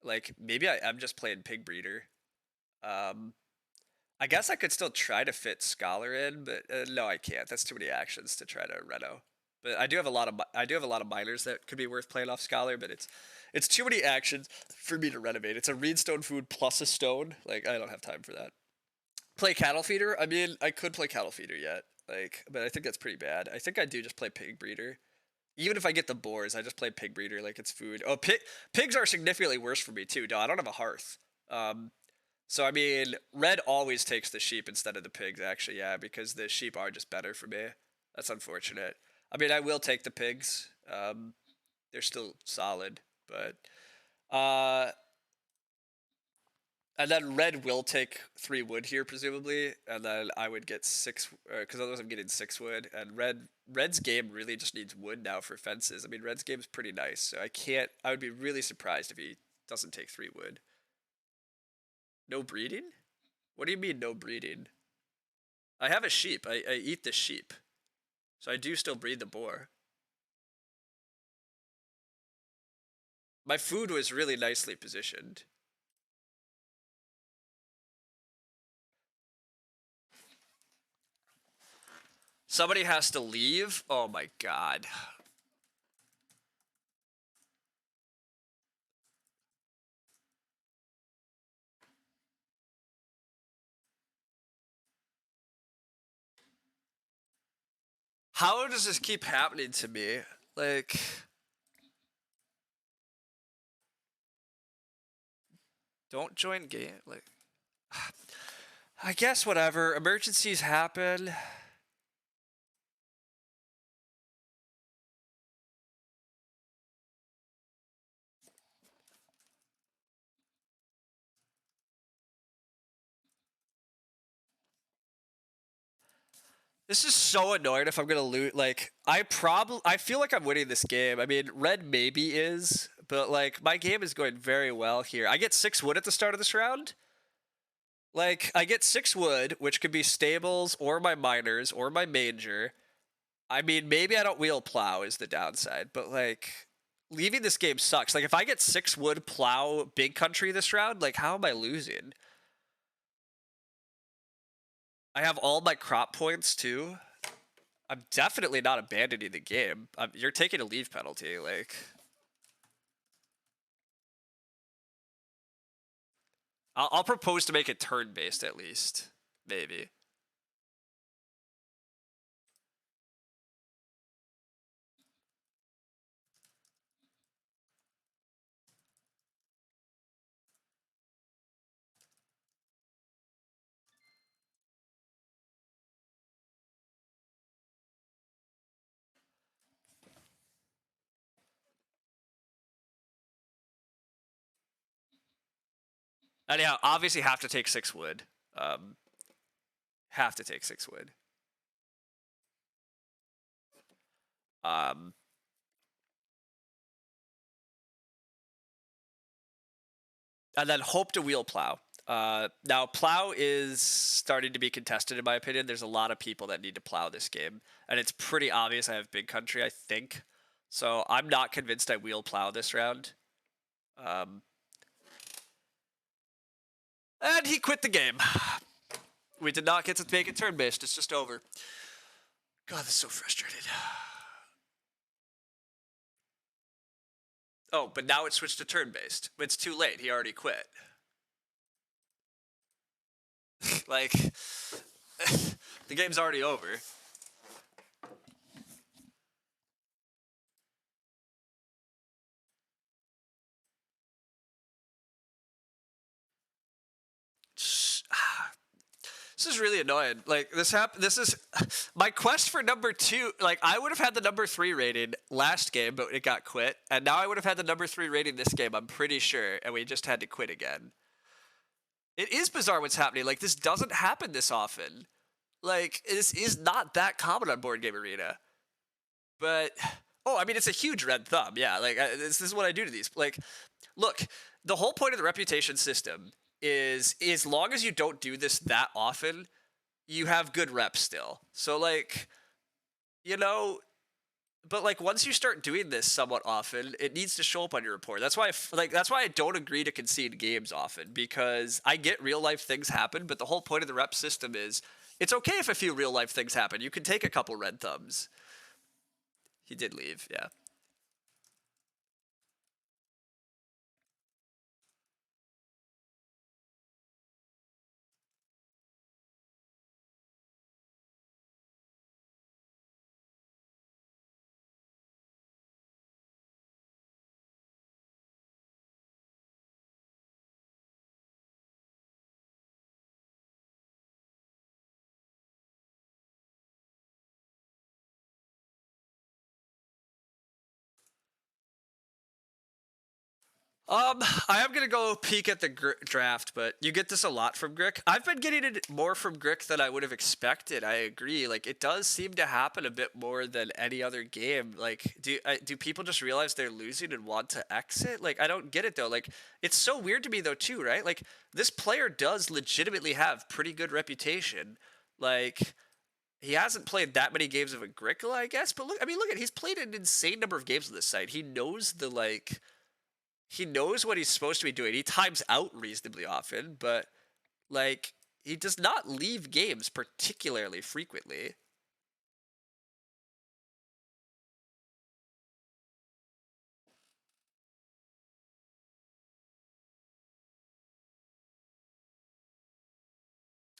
Like, maybe I'm just playing Pig Breeder. Um, I guess I could still try to fit Scholar in, but no, I can't. That's too many actions to try to Reno. But I do have a lot of miners that could be worth playing off Scholar, but it's too many actions for me to renovate. It's a Reedstone food plus a stone. Like, I don't have time for that. Play Cattle Feeder? I mean, I could play Cattle Feeder yet. Like, but I think that's pretty bad. I think I do just play Pig Breeder. Even if I get the boars, I just play Pig Breeder like it's food. Oh, pigs are significantly worse for me too. No, I don't have a hearth. Um, So I mean, red always takes the sheep instead of the pigs, actually, yeah, because the sheep are just better for me. That's unfortunate. I mean, I will take the pigs. They're still solid, but uh, and then red will take 3 wood here, presumably, and then I would get six, because otherwise I'm getting 6 wood. And red's game really just needs wood now for fences. I mean, red's game is pretty nice, so I can't. I would be really surprised if he doesn't take 3 wood. No breeding? What do you mean no breeding? I have a sheep. I eat the sheep, so I do still breed the boar. My food was really nicely positioned. Somebody has to leave? Oh my god. How does this keep happening to me? Like, don't join game. Like, I guess whatever. Emergencies happen. This is so annoying if I'm gonna lose. Like, I feel like I'm winning this game. I mean, red maybe is, but like my game is going very well here. I get 6 wood at the start of this round. Like, I get 6 wood, which could be stables or my miners or my manger. I mean, maybe I don't wheel plow is the downside, but like leaving this game sucks. Like, if I get 6 wood plow big country this round, like how am I losing? I have all my crop points too. I'm definitely not abandoning the game. You're taking a leave penalty. Like, I'll propose to make it turn based at least, maybe. Anyhow, obviously have to take 6 wood. Um, have to take 6 wood. Um, and then hope to wheel plow. Now, plow is starting to be contested, in my opinion. There's a lot of people that need to plow this game, and it's pretty obvious I have big country, I think. So I'm not convinced I wheel plow this round. Um, and he quit the game. We did not get to make it turn-based. It's just over. God, that's so frustrated. Oh, but now it switched to turn-based. It's too late. He already quit. Like, the game's already over. This is really annoying. Like, this is my quest for number 2. Like, I would have had the number 3 rating last game, but it got quit. And now I would have had the number 3 rating this game, I'm pretty sure, and we just had to quit again. It is bizarre what's happening. Like, this doesn't happen this often. Like, this is not that common on Board Game Arena. But oh, I mean, it's a huge red thumb. Yeah, like this is what I do to these. Like, look, the whole point of the reputation system is as long as you don't do this that often, you have good reps still. So like, you know, but like once you start doing this somewhat often, it needs to show up on your report. That's why that's why I don't agree to concede games often, because I get real life things happen, but the whole point of the rep system is it's okay if a few real life things happen. You can take a couple red thumbs. He did leave, yeah. I am gonna go peek at the draft, but you get this a lot from Grick. I've been getting it more from Grick than I would have expected. I agree. Like it does seem to happen a bit more than any other game. Like, do people just realize they're losing and want to exit? Like, I don't get it though. Like, it's so weird to me though too, right? Like, this player does legitimately have pretty good reputation. Like, he hasn't played that many games of Agricola, I guess. But look, I mean, look at he's played an insane number of games on this site. He knows the like he knows what he's supposed to be doing. He times out reasonably often, but like he does not leave games particularly frequently.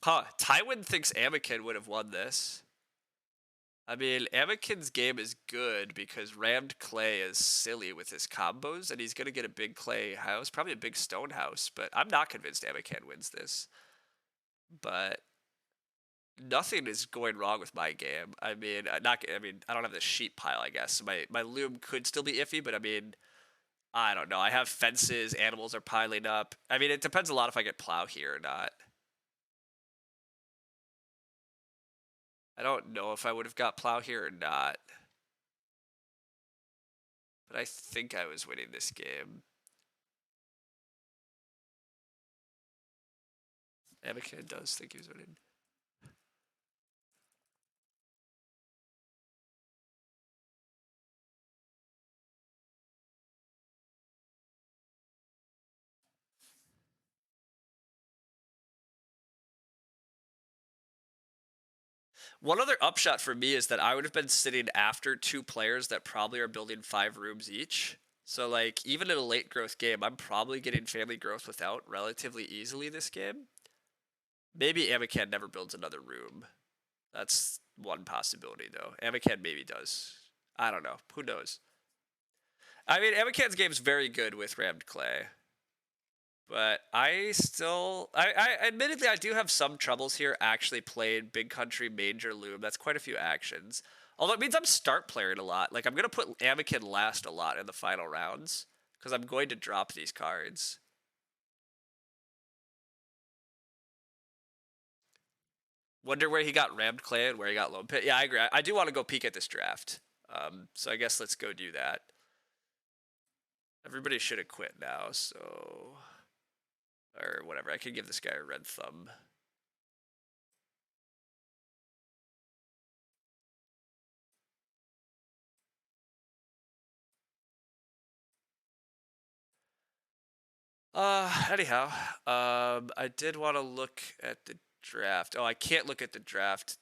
Huh, Tywin thinks Anakin would have won this. I mean, Anakin's game is good because Rammed Clay is silly with his combos, and he's going to get a big clay house, probably a big stone house, but I'm not convinced Anakin wins this. But nothing is going wrong with my game. I mean, not. I mean, I don't have the sheep pile. I guess so my loom could still be iffy, but I mean, I don't know. I have fences. Animals are piling up. I mean, it depends a lot if I get plow here or not. I don't know if I would have got plow here or not, but I think I was winning this game. Anakin does think he was winning. One other upshot for me is that I would have been sitting after two players that probably are building 5 rooms each. So, like, even in a late growth game, I'm probably getting family growth without relatively easily this game. Maybe Amakan never builds another room. That's one possibility, though. Amakan maybe does. I don't know. Who knows? I mean, Amakan's game's very good with rammed clay. But I admittedly, I do have some troubles here actually playing Big Country Major Loom. That's quite a few actions. Although it means I'm start playing a lot. Like, I'm going to put Amakin last a lot in the final rounds. Because I'm going to drop these cards. Wonder where he got rammed clay and where he got lone pit. Yeah, I agree. I do want to go peek at this draft. So I guess let's go do that. Everybody should have quit now, so... Or whatever. I could give this guy a red thumb. Anyhow, I did want to look at the draft. Oh, I can't look at the draft.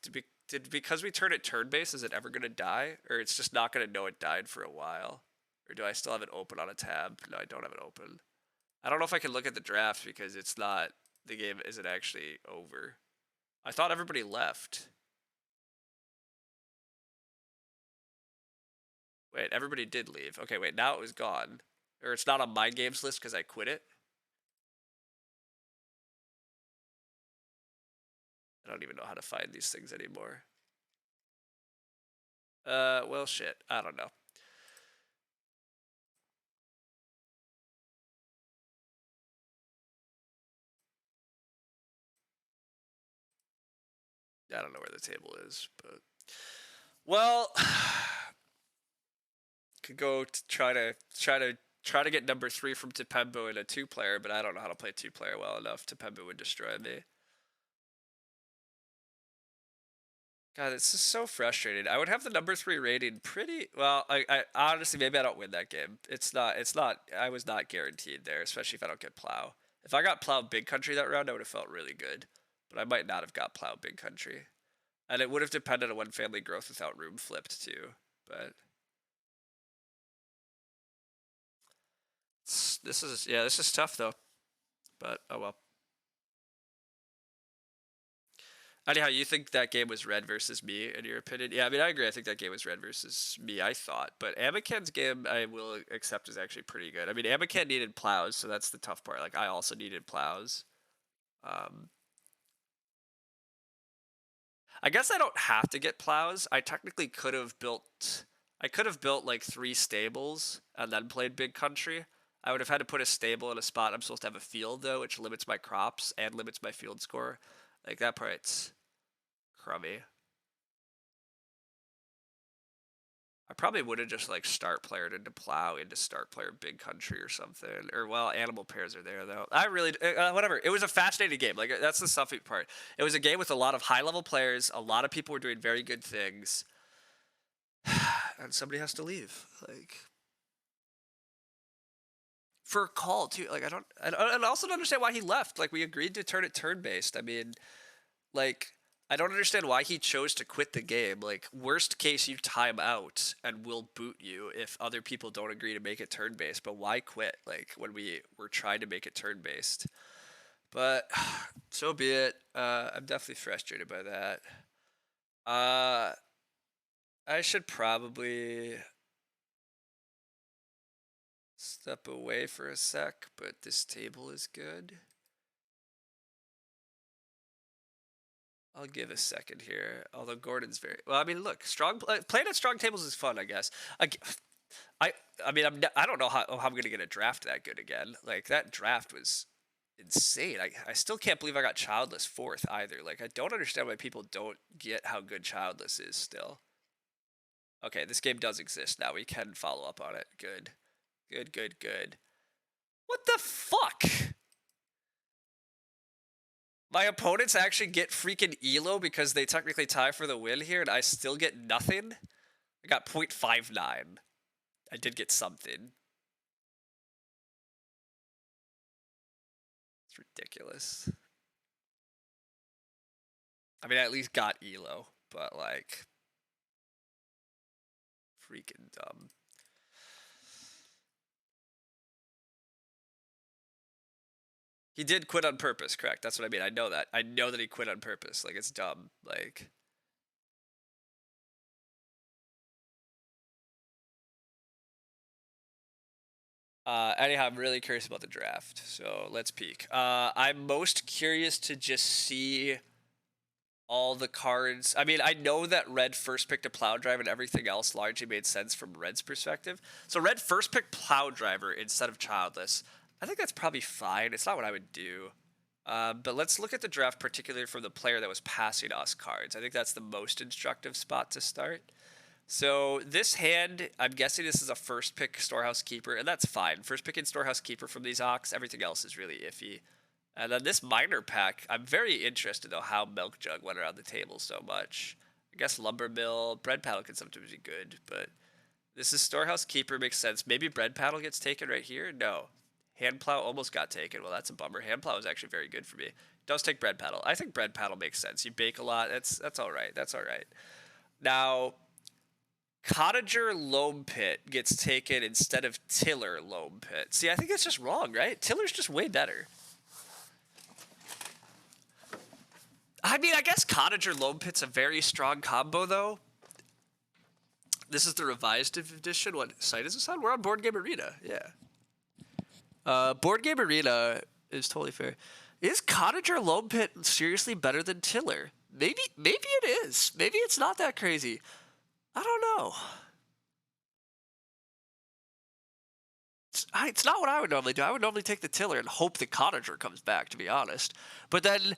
Because we turn it turn-based, is it ever going to die? Or it's just not going to know it died for a while? Or do I still have it open on a tab? No, I don't have it open. I don't know if I can look at the draft because it's not, the game isn't actually over. I thought everybody left. Wait, everybody did leave. Okay, wait, now it was gone. Or it's not on my games list because I quit it. I don't even know how to find these things anymore. Well, shit. I don't know. I don't know where the table is, but well, could go to try to get number 3 from Tepembo in a 2-player, but I don't know how to play 2-player well enough. Tepembo would destroy me. God, it's just so frustrating. I would have the number 3 rating pretty well. I honestly maybe I don't win that game. It's not. I was not guaranteed there, especially if I don't get plow. If I got plow big country that round, I would have felt really good, but I might not have got plow big country. And it would have depended on when family growth without room flipped too. But this is tough though. But oh well. Anyhow, you think that game was red versus me, in your opinion? Yeah, I mean, I agree. I think that game was red versus me, I thought. But Amakan's game, I will accept, is actually pretty good. I mean, Amakan needed plows, so that's the tough part. Like, I also needed plows. Um, I guess I don't have to get plows. I technically could have built... I could have built, like, 3 stables and then played Big Country. I would have had to put a stable in a spot I'm supposed to have a field though, which limits my crops and limits my field score. Like that part's crummy. I probably would have just like start playered into plow into start player big country or something. Or well, animal pairs are there though. I really whatever. It was a fascinating game. Like that's the suffering part. It was a game with a lot of high level players. A lot of people were doing very good things, and somebody has to leave. Like for a call too. Like I also don't understand why he left. Like we agreed to turn it turn based. I mean, like I don't understand why he chose to quit the game. Like worst case, you time out and we'll boot you if other people don't agree to make it turn based. But why quit? Like when we were trying to make it turn based. But so be it. I'm definitely frustrated by that. I should probably step away for a sec, but this table is good. I'll give a second here. Although Gordon's very well. I mean, look, playing at strong tables is fun, I guess. I, I mean, I don't know how I'm gonna get a draft that good again. Like that draft was insane. I still can't believe I got Childless fourth either. Like I don't understand why people don't get how good Childless is still. Okay, this game does exist now. We can follow up on it. Good, good, good, good. What the fuck? My opponents actually get freaking ELO because they technically tie for the win here, and I still get nothing? I got 0.59. I did get something. It's ridiculous. I mean, I at least got ELO, but like... freaking dumb. He did quit on purpose, correct? That's what I mean. I know that. I know that he quit on purpose. Like, it's dumb. Like... anyhow, I'm really curious about the draft, so let's peek. I'm most curious to just see all the cards. I mean, I know that Red first picked a Plow Drive and everything else largely made sense from Red's perspective. So Red first picked Plow Driver instead of Childless. I think that's probably fine. It's not what I would do. But let's look at the draft particularly from the player that was passing us cards. I think that's the most instructive spot to start. So this hand, I'm guessing this is a first pick Storehouse Keeper, and that's fine. First pick in Storehouse Keeper from these Ox. Everything else is really iffy. And then this minor pack, I'm very interested though how Milk Jug went around the table so much. I guess Lumber Mill, Bread Paddle can sometimes be good, but this is Storehouse Keeper, makes sense. Maybe Bread Paddle gets taken right here? No. Hand Plow almost got taken. Well, that's a bummer. Hand Plow is actually very good for me. It does take Bread Paddle. I think Bread Paddle makes sense. You bake a lot. That's all right. That's all right. Now, Cottager Loam Pit gets taken instead of Tiller Loam Pit. See, I think that's just wrong, right? Tiller's just way better. I mean, I guess Cottager Loam Pit's a very strong combo, though. This is the revised edition. What site is this on? We're on Board Game Arena. Yeah. Board Game Arena is totally fair. Is Cottager Loam Pit seriously better than Tiller? Maybe it is. Maybe it's not that crazy. I don't know. It's not what I would normally do. I would normally take the Tiller and hope the Cottager comes back, to be honest. But then,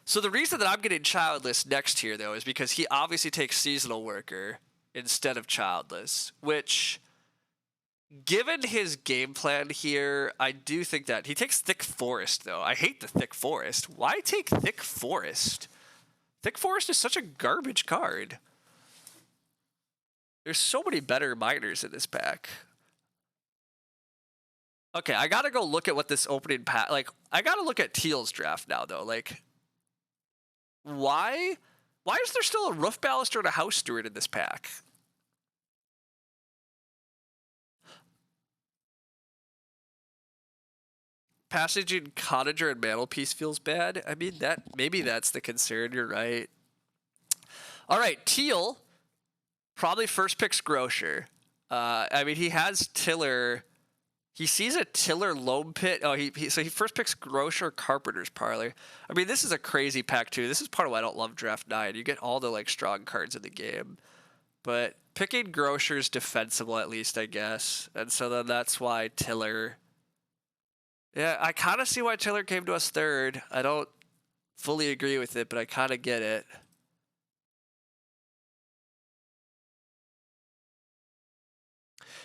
so the reason that I'm getting Childless next here, though, is because he obviously takes Seasonal Worker instead of Childless, which, given his game plan here, I do think that he takes Thick Forest, though. I hate the Thick Forest. Why take Thick Forest? Thick Forest is such a garbage card. There's so many better miners in this pack. Okay, I gotta go look at what this opening pack... Like, I gotta look at Teal's draft now, though. Like, why is there still a Roof Baluster and a House Steward in this pack? Passage in Cottager and Mantelpiece feels bad. I mean, maybe that's the concern. You're right. All right, Teal probably first picks Grocer. I mean, he has Tiller. He sees a Tiller Loam Pit. Oh, so he first picks Grocer Carpenter's Parlor. I mean, this is a crazy pack too. This is part of why I don't love Draft 9. You get all the like strong cards in the game, but picking Grocer's defensible at least, I guess. And so then that's why Tiller Yeah, I kind of see why Tiller came to us third. I don't fully agree with it, but I kind of get it.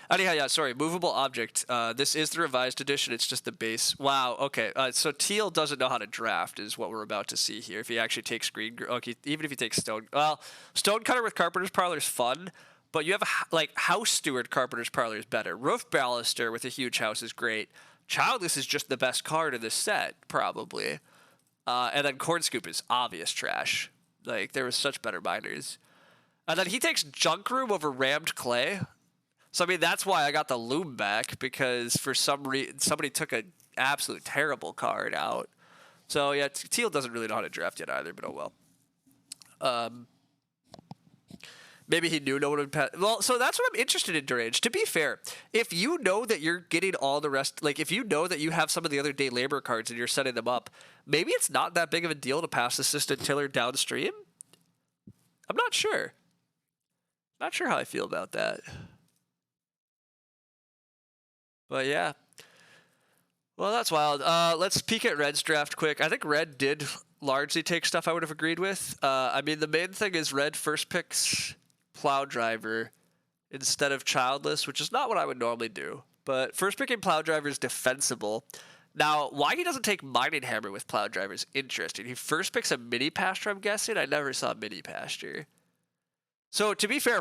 Anyhow, yeah, sorry. Movable object. This is the revised edition. It's just the base. Wow. Okay. So Teal doesn't know how to draft, is what we're about to see here. If he actually takes green, okay, even if he takes stone. Well, Stonecutter with Carpenter's Parlor is fun, but you have like House Steward Carpenter's Parlor is better. Roof Baluster with a huge house is great. Childless is just the best card in this set, probably. And then Corn Scoop is obvious trash. Like there was such better miners. And then he takes Junk Room over Rammed Clay. So I mean that's why I got the Loom back, because for some reason somebody took an absolute terrible card out. So yeah, Teal doesn't really know how to draft yet either, but oh well. Maybe he knew no one would pass. Well, so that's what I'm interested in, Durange. To be fair, if you know that you're getting all the rest, like if you know that you have some of the other day labor cards and you're setting them up, maybe it's not that big of a deal to pass Assistant Tiller downstream. I'm not sure. Not sure how I feel about that. But yeah. Well, that's wild. Let's peek at Red's draft quick. I think Red did largely take stuff I would have agreed with. I mean, the main thing is Red first picks Plow Driver instead of Childless, which is not what I would normally do. But first picking Plow Driver is defensible. Now, why he doesn't take Mining Hammer with Plow Driver is interesting. He first picks a Mini Pasture, I'm guessing. I never saw Mini Pasture. So to be fair,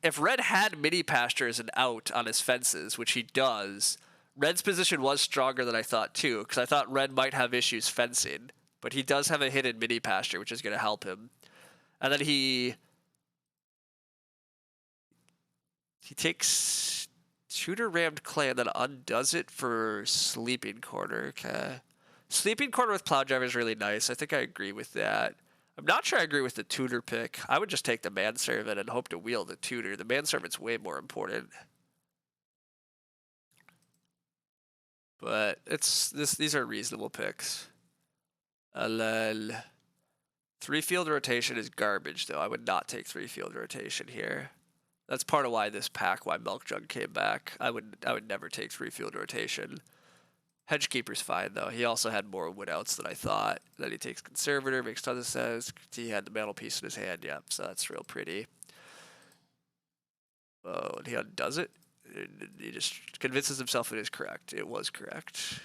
if Red had Mini Pasture as an out on his fences, which he does, Red's position was stronger than I thought too, because I thought Red might have issues fencing, but he does have a hidden Mini Pasture, which is going to help him. And then he takes Tutor Rammed Clay and then undoes it for Sleeping Corner. Okay. Sleeping Corner with Plow Driver is really nice. I think I agree with that. I'm not sure I agree with the Tutor pick. I would just take the Manservant and hope to wield the Tutor. The Manservant's way more important. But these are reasonable picks. And then 3-field rotation is garbage, though. I would not take 3-field rotation here. That's part of why this pack, why Milk Jug came back. I would never take 3-field rotation. Hedgekeeper's fine, though. He also had more wood outs than I thought. Then he takes Conservator, makes tons of sense. He had the mantelpiece in his hand, yeah, so that's real pretty. Oh, and he undoes it. He just convinces himself it is correct. It was correct.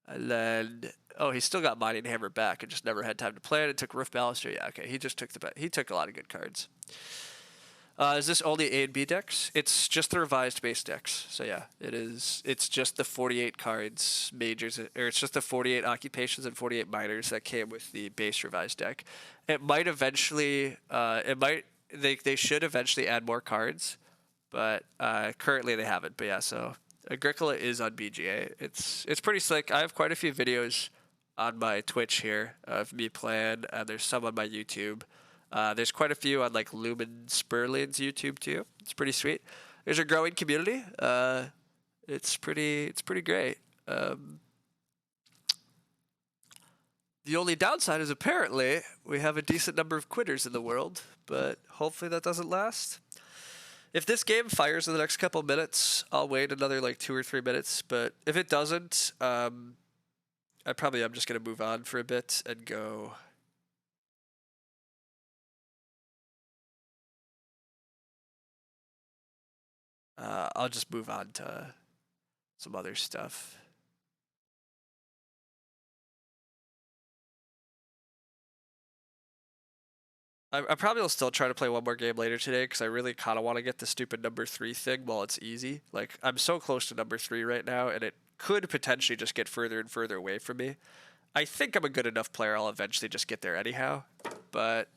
And then, oh, he still got Mining Hammer back and just never had time to play it. It took Roof Baluster. Yeah, okay. He just took he took a lot of good cards. Is this only A and B decks? It's just the revised base decks. So yeah, it is. It's just the 48 cards, majors, or it's just the 48 occupations and 48 minors that came with the base revised deck. It might eventually, they should eventually add more cards, but currently they haven't. But yeah, so Agricola is on BGA. It's pretty slick. I have quite a few videos on my Twitch here of me playing, and there's some on my YouTube. There's quite a few on like Lumen Sperlin's YouTube too. It's pretty sweet. There's a growing community. It's pretty great. The only downside is apparently we have a decent number of quitters in the world, but hopefully that doesn't last. If this game fires in the next couple minutes, I'll wait another like 2 or 3 minutes. But if it doesn't, I probably am just gonna move on for a bit and go. I'll just move on to some other stuff. I probably will still try to play one more game later today because I really kind of want to get the stupid number 3 thing while it's easy. Like, I'm so close to number 3 right now, and it could potentially just get further and further away from me. I think I'm a good enough player. I'll eventually just get there anyhow. But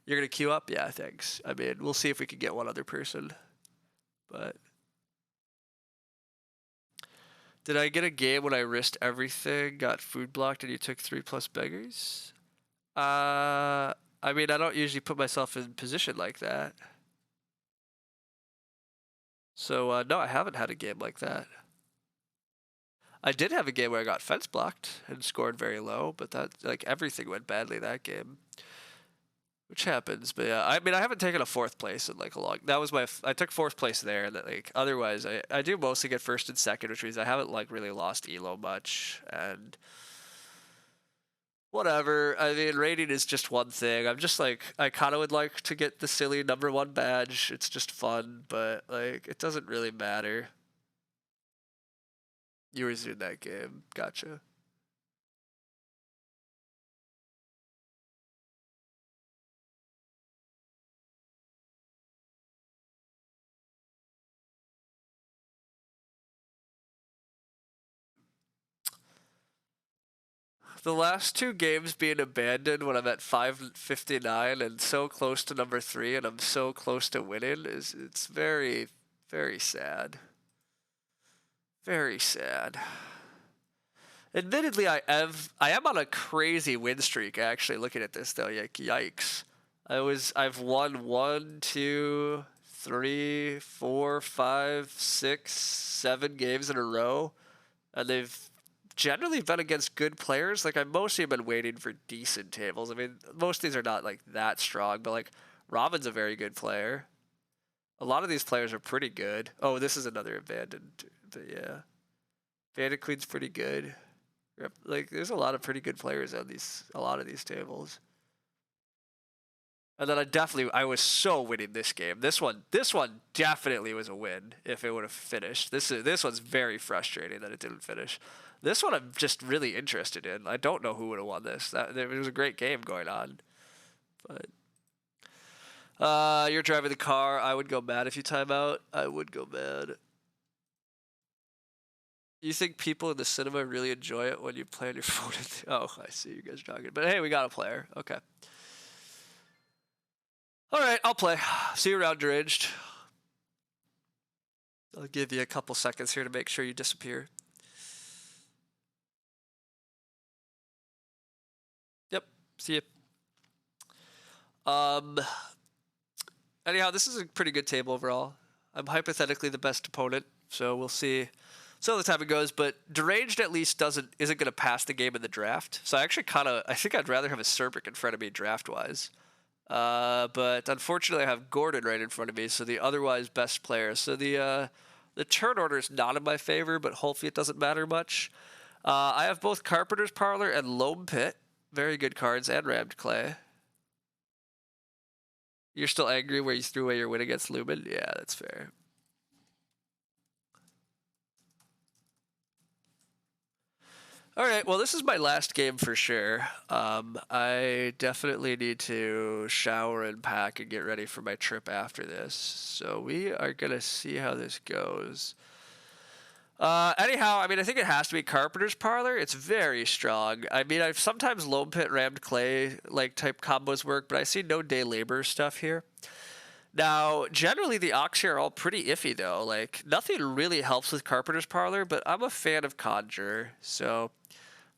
you're going to queue up? Yeah, thanks. I mean, we'll see if we can get one other person. But did I get a game when I risked everything, got food blocked, and you took 3+ beggars? I mean, I don't usually put myself in a position like that. So, no, I haven't had a game like that. I did have a game where I got fence blocked and scored very low, but that, like, everything went badly that game. which happens. But yeah, I mean, I haven't taken a fourth place in like a long. That was I took fourth place there, and like otherwise, I do mostly get first and second, which means I haven't like really lost elo much, and whatever. I mean, rating is just one thing. I'm just like, I kind of would like to get the silly #1 badge. It's just fun, but like, it doesn't really matter. You were in that game. Gotcha. The last two games being abandoned when I'm at 559 and so close to #3 and I'm so close to winning it's very, very sad. Very sad. Admittedly, I am on a crazy win streak actually. Looking at this though, yikes! I've won 1, 2, 3, 4, 5, 6, 7 games in a row, and they've generally been against good players. Like, I've mostly been waiting for decent tables. I mean, most of these are not like that strong, but like Robin's a very good player. A lot of these players are pretty good. Oh, this is another abandoned, but yeah, Bandit Queen's pretty good. Like, there's a lot of pretty good players on a lot of these tables. And then I was so winning this game. This one definitely was a win if it would have finished. This one's very frustrating that it didn't finish. This one I'm just really interested in. I don't know who would have won this. It was a great game going on, but you're driving the car. I would go mad if you time out. I would go mad. You think people in the cinema really enjoy it when you play on your phone? Oh, I see you guys talking. But hey, we got a player. Okay. All right, I'll play. See you around, Deranged. I'll give you a couple seconds here to make sure you disappear. Yep, see you. Anyhow, this is a pretty good table overall. I'm hypothetically the best opponent, so we'll see. So the time it goes, but Deranged at least isn't going to pass the game in the draft. So I think I'd rather have a Cerbic in front of me draft-wise. But unfortunately, I have Gordon right in front of me, so the otherwise best player. So the turn order is not in my favor, but hopefully it doesn't matter much. I have both Carpenter's Parlor and Loam Pit. Very good cards, and Rammed Clay. You're still angry where you threw away your win against Lumen? Yeah, that's fair. All right, well, this is my last game for sure. I definitely need to shower and pack and get ready for my trip after this. So we are going to see how this goes. Anyhow, I mean, I think it has to be Carpenter's Parlor. It's very strong. I mean, I've sometimes Loam Pit, Rammed Clay like type combos work, but I see no day labor stuff here. Now, generally, the Ox here are all pretty iffy, though. Like, nothing really helps with Carpenter's Parlor, but I'm a fan of Conjure, so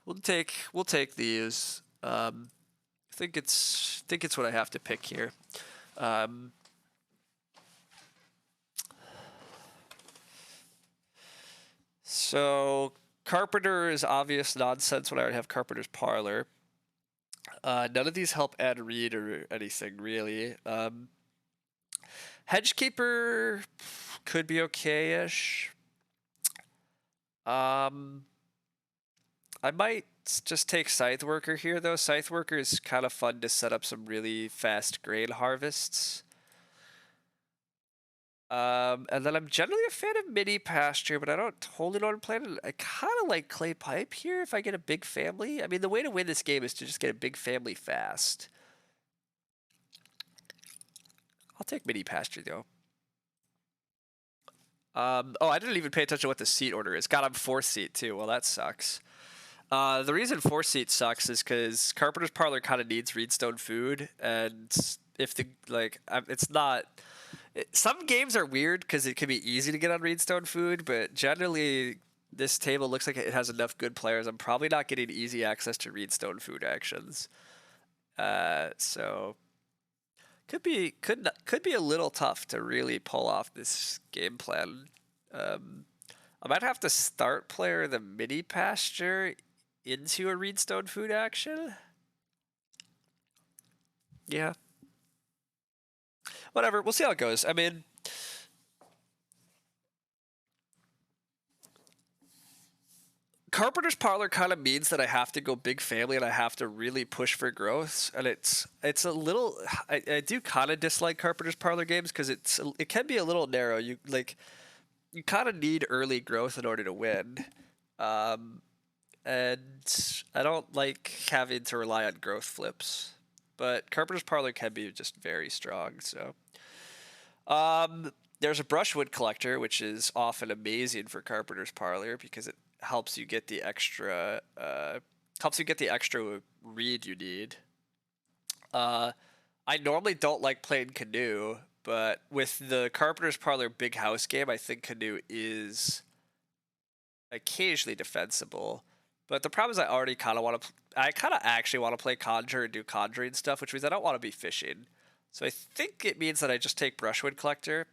we'll take these. I think it's what I have to pick here. So Carpenter is obvious nonsense when I already have Carpenter's Parlor. None of these help add read or anything really. Hedgekeeper could be okay-ish. I might just take Scythe Worker here, though. Scythe Worker is kind of fun to set up some really fast grain harvests. And then I'm generally a fan of Mini Pasture, but I don't totally know what I'm playing. I kind of like Clay Pipe here if I get a big family. I mean, the way to win this game is to just get a big family fast. I'll take Mini Pasture, though. Oh, I didn't even pay attention to what the seat order is. God, I'm 4th seat, too. Well, that sucks. The reason 4th seat sucks is because Carpenter's Parlor kind of needs Reedstone food, and if it's not... Some games are weird because it can be easy to get on Reedstone food, but generally this table looks like it has enough good players. I'm probably not getting easy access to Reedstone food actions. So could be a little tough to really pull off this game plan. I might have to start player the Mini Pasture into a Reedstone food action. Yeah. whatever. We'll see how it goes. I mean, Carpenter's Parlor kind of means that I have to go big family and I have to really push for growth, and it's a little. I do kind of dislike Carpenter's Parlor games because it can be a little narrow. You kind of need early growth in order to win, um, and I don't like having to rely on growth flips. But Carpenter's Parlor can be just very strong. So there's a brushwood collector, which is often amazing for Carpenter's Parlor because it helps you get the extra reed you need. Uh, I normally don't like playing canoe, but with the Carpenter's Parlor Big House game, I think canoe is occasionally defensible. But the problem is I already kind of want to. I kind of actually want to play conjure and do conjuring stuff, which means I don't want to be fishing. So I think it means that I just take brushwood collector.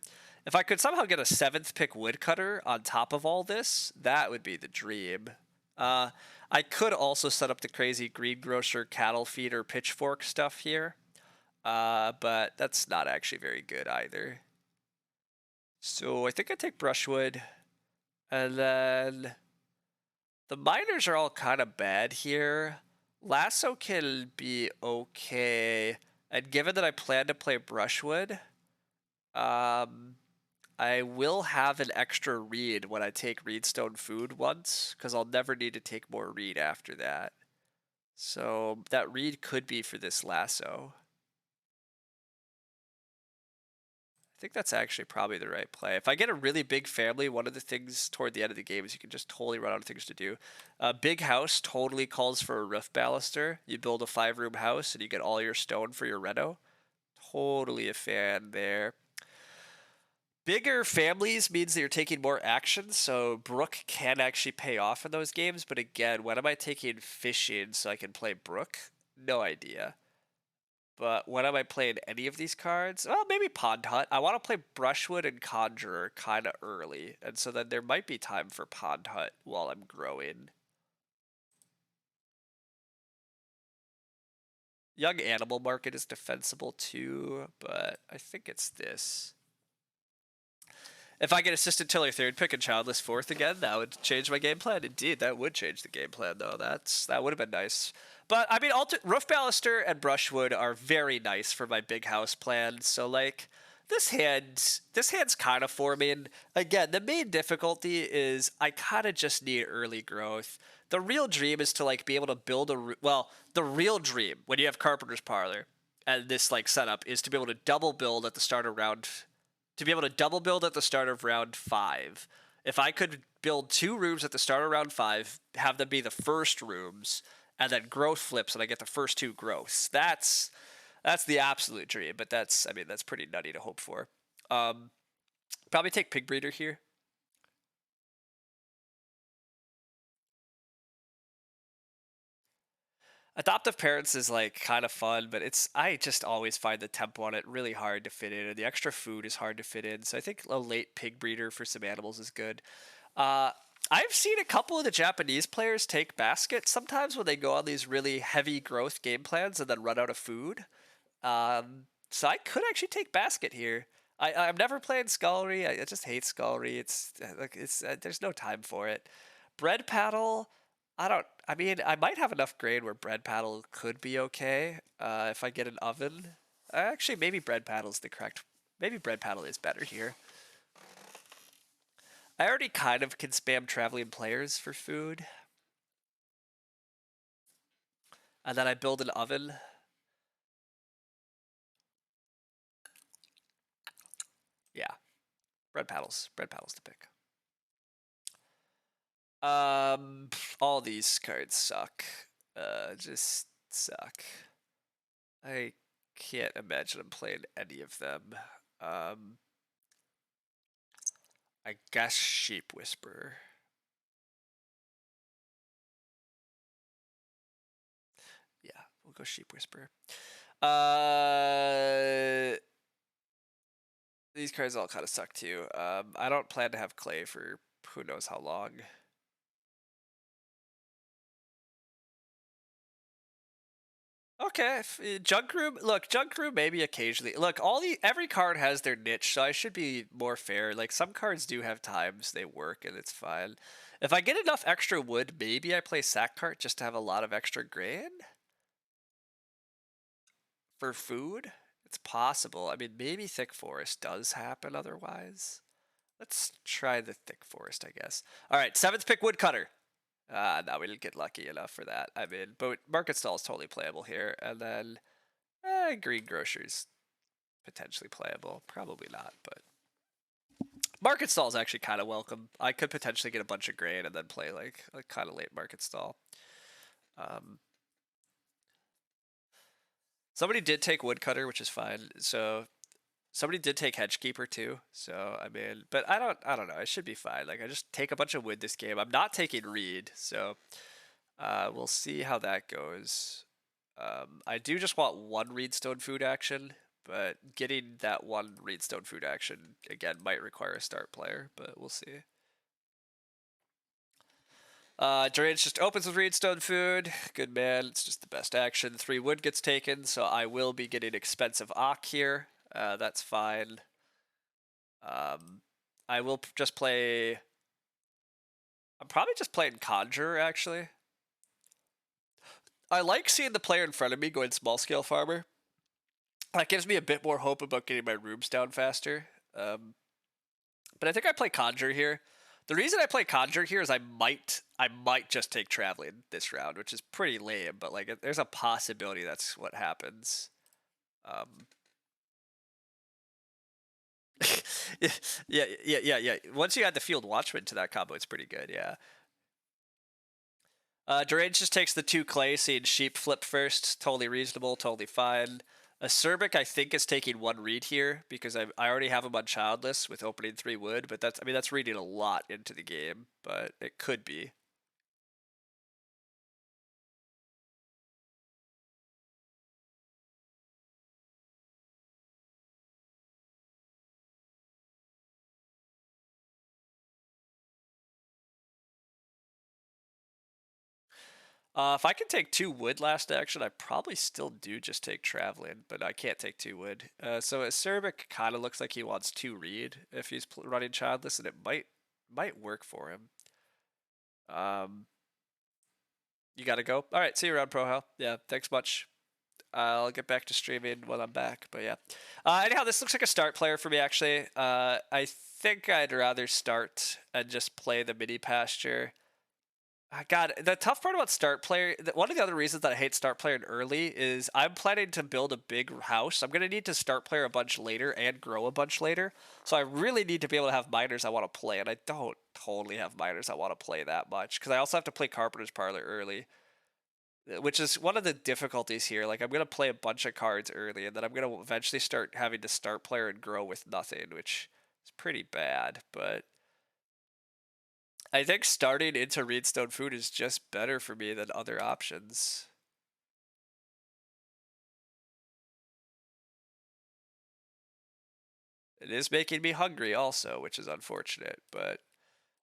If I could somehow get a seventh pick woodcutter on top of all this, that would be the dream. Uh, I could also set up the crazy greengrocer cattle feeder pitchfork stuff here, but that's not actually very good either. So I think I take brushwood, and then the miners are all kind of bad here. Lasso can be okay, and given that I plan to play brushwood, um, I will have an extra reed when I take reedstone food once, because I'll never need to take more reed after that. So that reed could be for this lasso. I think that's actually probably the right play. If I get a really big family, one of the things toward the end of the game is you can just totally run out of things to do. Big house totally calls for a roof baluster. You build a 5-room house and you get all your stone for your reno. Totally a fan there. Bigger families means that you're taking more action, so Brook can actually pay off in those games. But again, when am I taking fishing so I can play Brook? No idea. But when am I playing any of these cards? Well, maybe Pond Hut. I want to play Brushwood and Conjurer kind of early, and so then there might be time for Pond Hut while I'm growing. Young Animal Market is defensible too, but I think it's this. If I get Assistant Tiller third pick and Childless fourth again, that would change my game plan. Indeed, that would change the game plan, though. That would have been nice. But I mean, Roof Baluster and Brushwood are very nice for my big house plan. So like, this hand's kind of for me. And again, the main difficulty is I kind of just need early growth. The real dream is to like be able to build the real dream when you have Carpenter's Parlor and this like setup is to be able to double build at the start of round to be able to double build at the start of round 5. If I could build 2 rooms at the start of round 5, have them be the first rooms, and then growth flips, and I get the first 2 growths. That's the absolute dream. But that's pretty nutty to hope for. Probably take Pig Breeder here. Adoptive Parents is like kind of fun, but I just always find the tempo on it really hard to fit in, and the extra food is hard to fit in. So I think a late Pig Breeder for some animals is good. Uh, I've seen a couple of the Japanese players take basket sometimes when they go on these really heavy growth game plans and then run out of food. So I could actually take basket here. I'm never playing Scullery. I just hate Scullery. It's like there's no time for it. Bread paddle. I don't. I mean, I might have enough grain where bread paddle could be okay. If I get an oven. Actually, maybe bread paddle's the correct. Maybe bread paddle is better here. I already kind of can spam traveling players for food. And then I build an oven. Yeah. Bread paddles. Bread paddles to pick. All these cards suck. Just suck. I can't imagine I'm playing any of them. I guess Sheep Whisperer. Yeah, we'll go Sheep Whisperer. These cards all kind of suck too. I don't plan to have Clay for who knows how long. Okay, junk room. Look, junk room maybe occasionally. Look, every card has their niche, so I should be more fair. Like some cards do have times they work, and it's fine. If I get enough extra wood, maybe I play sack cart just to have a lot of extra grain for food. It's possible. I mean, maybe thick forest does happen otherwise. Let's try the thick forest, I guess. All right, seventh pick woodcutter. No, we didn't get lucky enough for that. I mean, but market stall is totally playable here, and then green grocers potentially playable. Probably not, but market stall is actually kind of welcome. I could potentially get a bunch of grain and then play like a kind of late market stall. Um, Somebody did take woodcutter, which is fine. So somebody did take hedgekeeper too. So I mean, but I don't know. I should be fine. Like I just take a bunch of wood this game. I'm not taking reed, so we'll see how that goes. I do just want one reedstone food action, but getting that one reedstone food action again might require a start player, but we'll see. Durance just opens with reedstone food. Good man. It's just the best action. 3 wood gets taken, so I will be getting expensive Ock here. That's fine. I will just play. I'm probably just playing Conjure actually. I like seeing the player in front of me going small scale farmer. That gives me a bit more hope about getting my rooms down faster. But I think I play Conjure here. The reason I play Conjure here is I might just take Traveling this round, which is pretty lame, but like there's a possibility that's what happens. Yeah. Once you add the Field Watchman to that combo, it's pretty good, yeah. Derange just takes the 2 clay, seeing sheep flip first. Totally reasonable, totally fine. Acerbic, I think, is taking 1 read here because I already have him on Childless with opening 3 wood, but that's reading a lot into the game, but it could be. If I can take 2 wood last action, I probably still do just take Traveling, but I can't take 2 wood. So Acerbic kind of looks like he wants 2 read if he's running Childless, and it might work for him. You gotta go. All right, see you around, ProHal. Yeah, thanks much. I'll get back to streaming when I'm back, but yeah. Anyhow, this looks like a start player for me, actually. I think I'd rather start and just play the mini pasture. God, the tough part about start player, one of the other reasons that I hate start player early is I'm planning to build a big house. I'm going to need to start player a bunch later and grow a bunch later. So I really need to be able to have miners I want to play, and I don't totally have miners I want to play that much because I also have to play Carpenter's Parlor early, which is one of the difficulties here. Like I'm going to play a bunch of cards early, and then I'm going to eventually start having to start player and grow with nothing, which is pretty bad, but I think starting into Reedstone Food is just better for me than other options. It is making me hungry also, which is unfortunate, but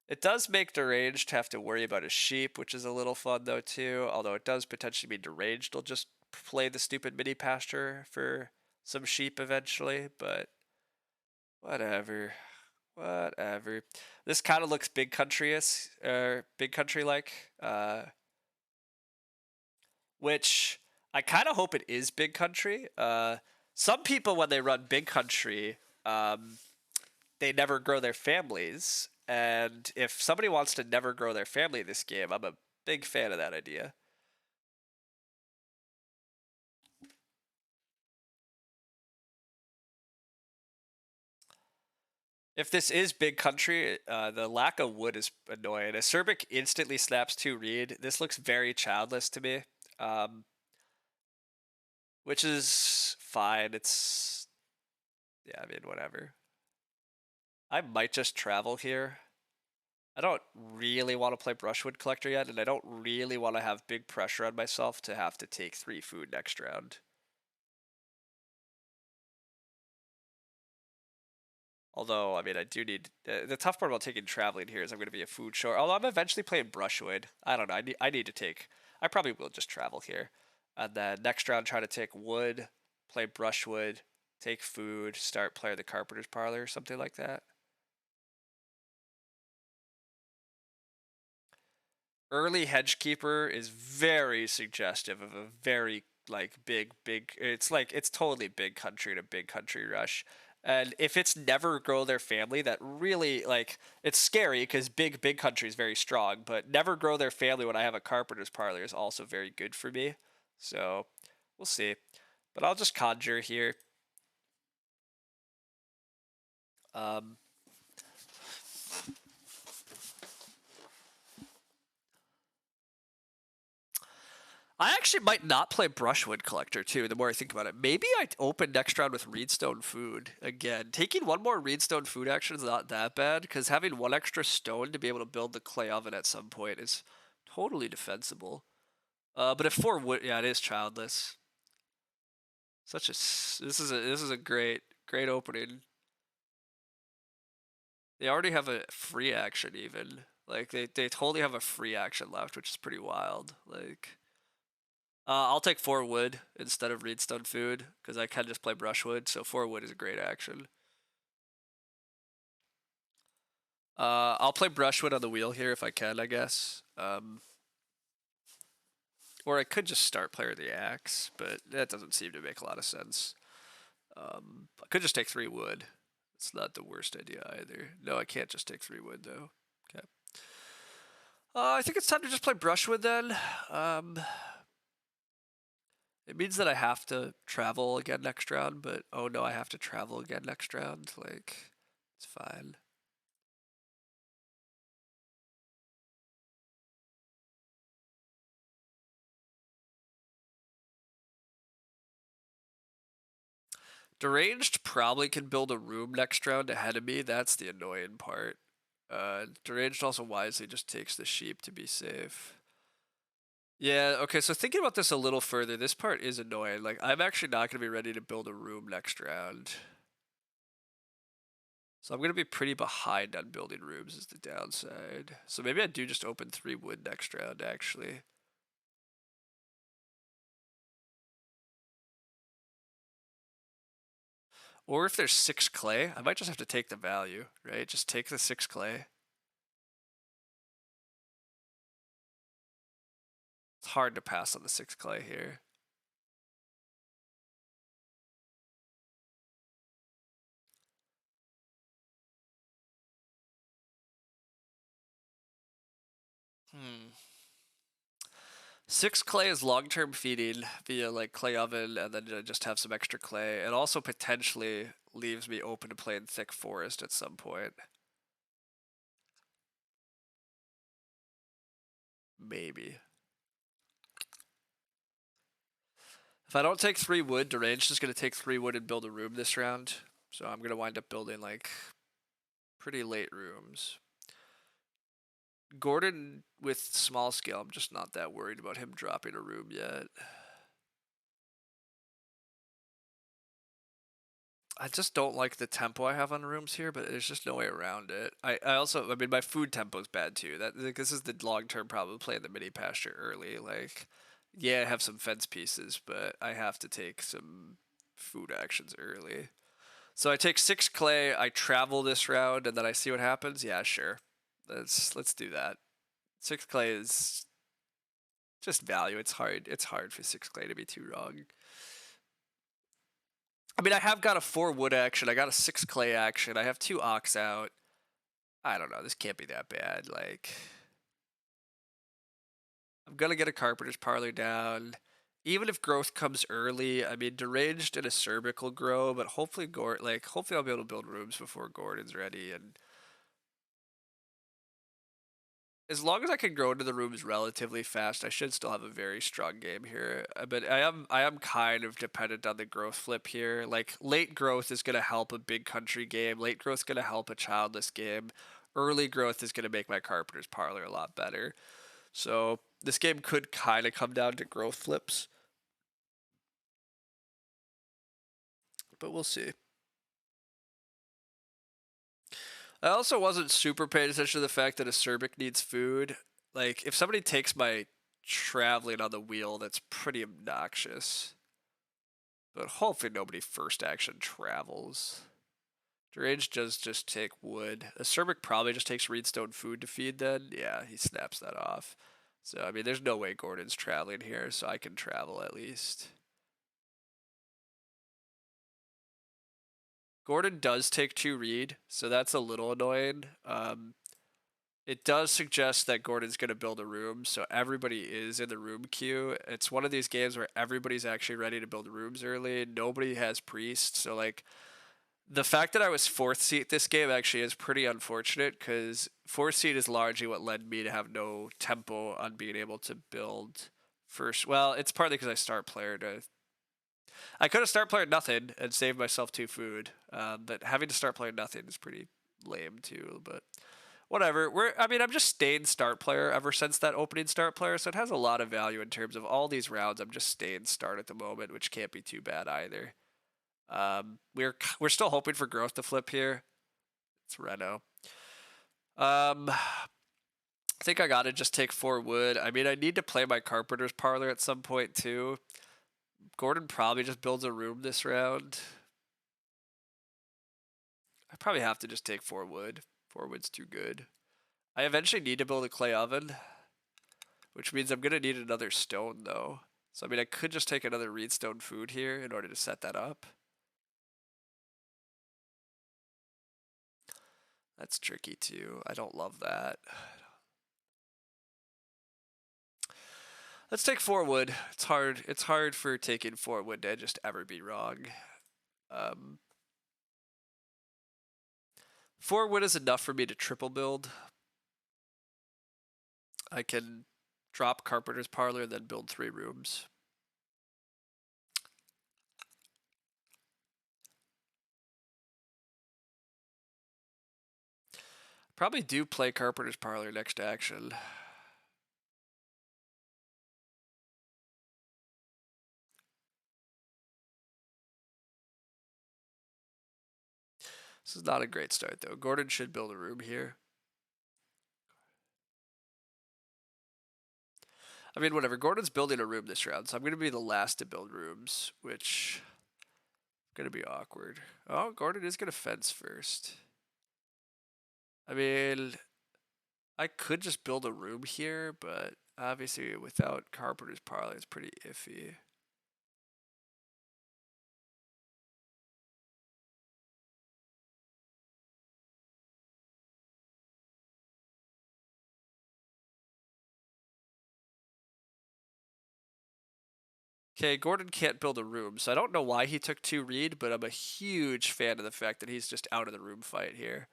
it does make Deranged have to worry about his sheep, which is a little fun though too, although it does potentially mean Deranged will just play the stupid mini pasture for some sheep eventually, but whatever. Whatever. This kind of looks big country-ish, big country like. Which I kind of hope it is big country. Some people, when they run big country, they never grow their families. And if somebody wants to never grow their family in this game, I'm a big fan of that idea. If this is big country, the lack of wood is annoying. Acerbic instantly snaps 2 reed. This looks very childless to me, which is fine. It's, yeah, I mean, whatever. I might just travel here. I don't really want to play Brushwood Collector yet, and I don't really want to have big pressure on myself to have to take 3 food next round. Although, I mean, I do need... the tough part about taking Traveling here is I'm going to be a food short. Although I'm eventually playing Brushwood. I don't know. I need to take... I probably will just travel here. And then next round, try to take wood, play brushwood, take food, start playing the carpenter's parlor, something like that. Early hedgekeeper is very suggestive of a very like big. It's like it's totally big country and a big country rush. And if it's never grow their family, that really like it's scary because big country is very strong. But never grow their family when I have a carpenter's parlor is also very good for me. So we'll see. But I'll just conjure here. Um, I actually might not play Brushwood Collector too, the more I think about it. Maybe I open next round with Reedstone Food again. Taking one more Reedstone Food action is not that bad, because having one extra stone to be able to build the clay oven at some point is totally defensible. But if 4 wood, yeah, it is childless. This is a great opening. They already have a free action even. Like they totally have a free action left, which is pretty wild. Like I'll take 4 wood instead of Reedstone Food because I can just play Brushwood, so 4 wood is a great action. I'll play Brushwood on the wheel here if I can, I guess. Or I could just start player the axe, but that doesn't seem to make a lot of sense. I could just take 3 wood. It's not the worst idea either. No, I can't just take 3 wood though. Okay. I think it's time to just play Brushwood then. It means that I have to travel again next round, but oh no, I have to travel again next round. Like, it's fine. Deranged probably can build a room next round ahead of me. That's the annoying part. Deranged also wisely just takes the sheep to be safe. Yeah, okay, so thinking about this a little further, this part is annoying. Like, I'm actually not going to be ready to build a room next round. So I'm going to be pretty behind on building rooms is the downside. So maybe I do just open 3 wood next round, actually. Or if there's 6 clay, I might just have to take the value, right? Just take the 6 clay. It's hard to pass on the 6 clay here. Hmm. 6 clay is long-term feeding via like clay oven, and then I just have some extra clay. It also potentially leaves me open to playing thick forest at some point. Maybe. If I don't take 3 wood, Deranged is going to take 3 wood and build a room this round. So I'm going to wind up building like pretty late rooms. Gordon with small scale, I'm just not that worried about him dropping a room yet. I just don't like the tempo I have on rooms here, but there's just no way around it. I mean, my food tempo is bad too. That like, this is the long term problem of playing the mini pasture early. Like, yeah, I have some fence pieces, but I have to take some food actions early. So I take 6 clay. I travel this round, and then I see what happens. Yeah, sure. Let's do that. 6 clay is just value. It's hard. It's hard for 6 clay to be too wrong. I mean, I have got a 4 wood action. I got a 6 clay action. I have 2 ox out. I don't know. This can't be that bad. Like, I'm gonna get a carpenter's parlor down. Even if growth comes early, I mean, deranged and acerbic will grow, but hopefully, hopefully I'll be able to build rooms before Gordon's ready. And as long as I can grow into the rooms relatively fast, I should still have a very strong game here. But I am kind of dependent on the growth flip here. Like late growth is gonna help a big country game. Late growth is gonna help a childless game. Early growth is gonna make my carpenter's parlor a lot better. So this game could kind of come down to growth flips, but we'll see. I also wasn't super paying attention to the fact that Acerbic needs food. Like, if somebody takes my traveling on the wheel that's pretty obnoxious. But hopefully nobody first action travels. Deranged does just take wood. Acerbic probably just takes Reedstone food to feed then. Yeah, he snaps that off. So, I mean, there's no way Gordon's traveling here, so I can travel at least. Gordon does take 2 reed, so that's a little annoying. It does suggest that Gordon's going to build a room, so everybody is in the room queue. It's one of these games where everybody's actually ready to build rooms early. Nobody has priest, so like the fact that I was 4th seat this game actually is pretty unfortunate because 4th seat is largely what led me to have no tempo on being able to build first. Well, it's partly because I start player to. I could have start player nothing and saved myself 2 food, but having to start player nothing is pretty lame too. But whatever. I'm just staying start player ever since that opening start player, so it has a lot of value in terms of all these rounds. I'm just staying start at the moment, which can't be too bad either. We're still hoping for growth to flip here. It's Reno. I think I gotta just take 4 wood. I mean, I need to play my carpenter's parlor at some point too. Gordon probably just builds a room this round. I probably have to just take 4 wood. 4 wood's too good. I eventually need to build a clay oven, which means I'm gonna need another stone though. So I mean, I could just take another reedstone food here in order to set that up. That's tricky too. I don't love that. Let's take 4 wood. It's hard. It's hard for taking 4 wood to just ever be wrong. 4 wood is enough for me to triple build. I can drop carpenter's parlor and then build 3 rooms. Probably do play carpenter's parlor next action. This is not a great start though. Gordon should build a room here. I mean, whatever. Gordon's building a room this round, so I'm going to be the last to build rooms, which is going to be awkward. Oh, Gordon is going to fence first. I mean, I could just build a room here, but obviously without carpenter's parlor, it's pretty iffy. Okay, Gordon can't build a room, so I don't know why he took 2 reed, but I'm a huge fan of the fact that he's just out of the room fight here.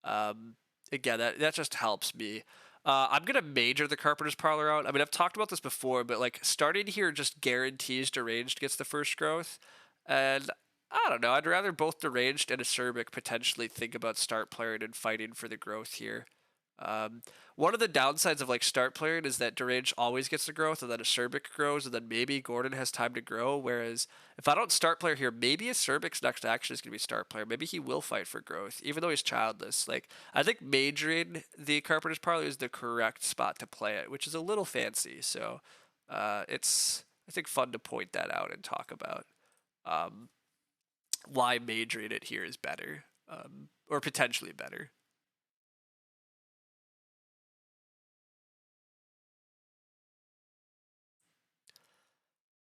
Again, that just helps me. I'm gonna major the carpenter's parlor out. I mean, I've talked about this before, but like starting here just guarantees deranged gets the first growth, and I don't know. I'd rather both deranged and acerbic potentially think about start playing and fighting for the growth here. One of the downsides of like start playing is that deranged always gets the growth, and then acerbic grows, and then maybe Gordon has time to grow. Whereas if I don't start player here, maybe acerbic's next action is gonna be start player. Maybe he will fight for growth, even though he's childless. Like I think majoring the carpenter's parlor is the correct spot to play it, which is a little fancy. So it's I think fun to point that out and talk about why majoring it here is better, or potentially better.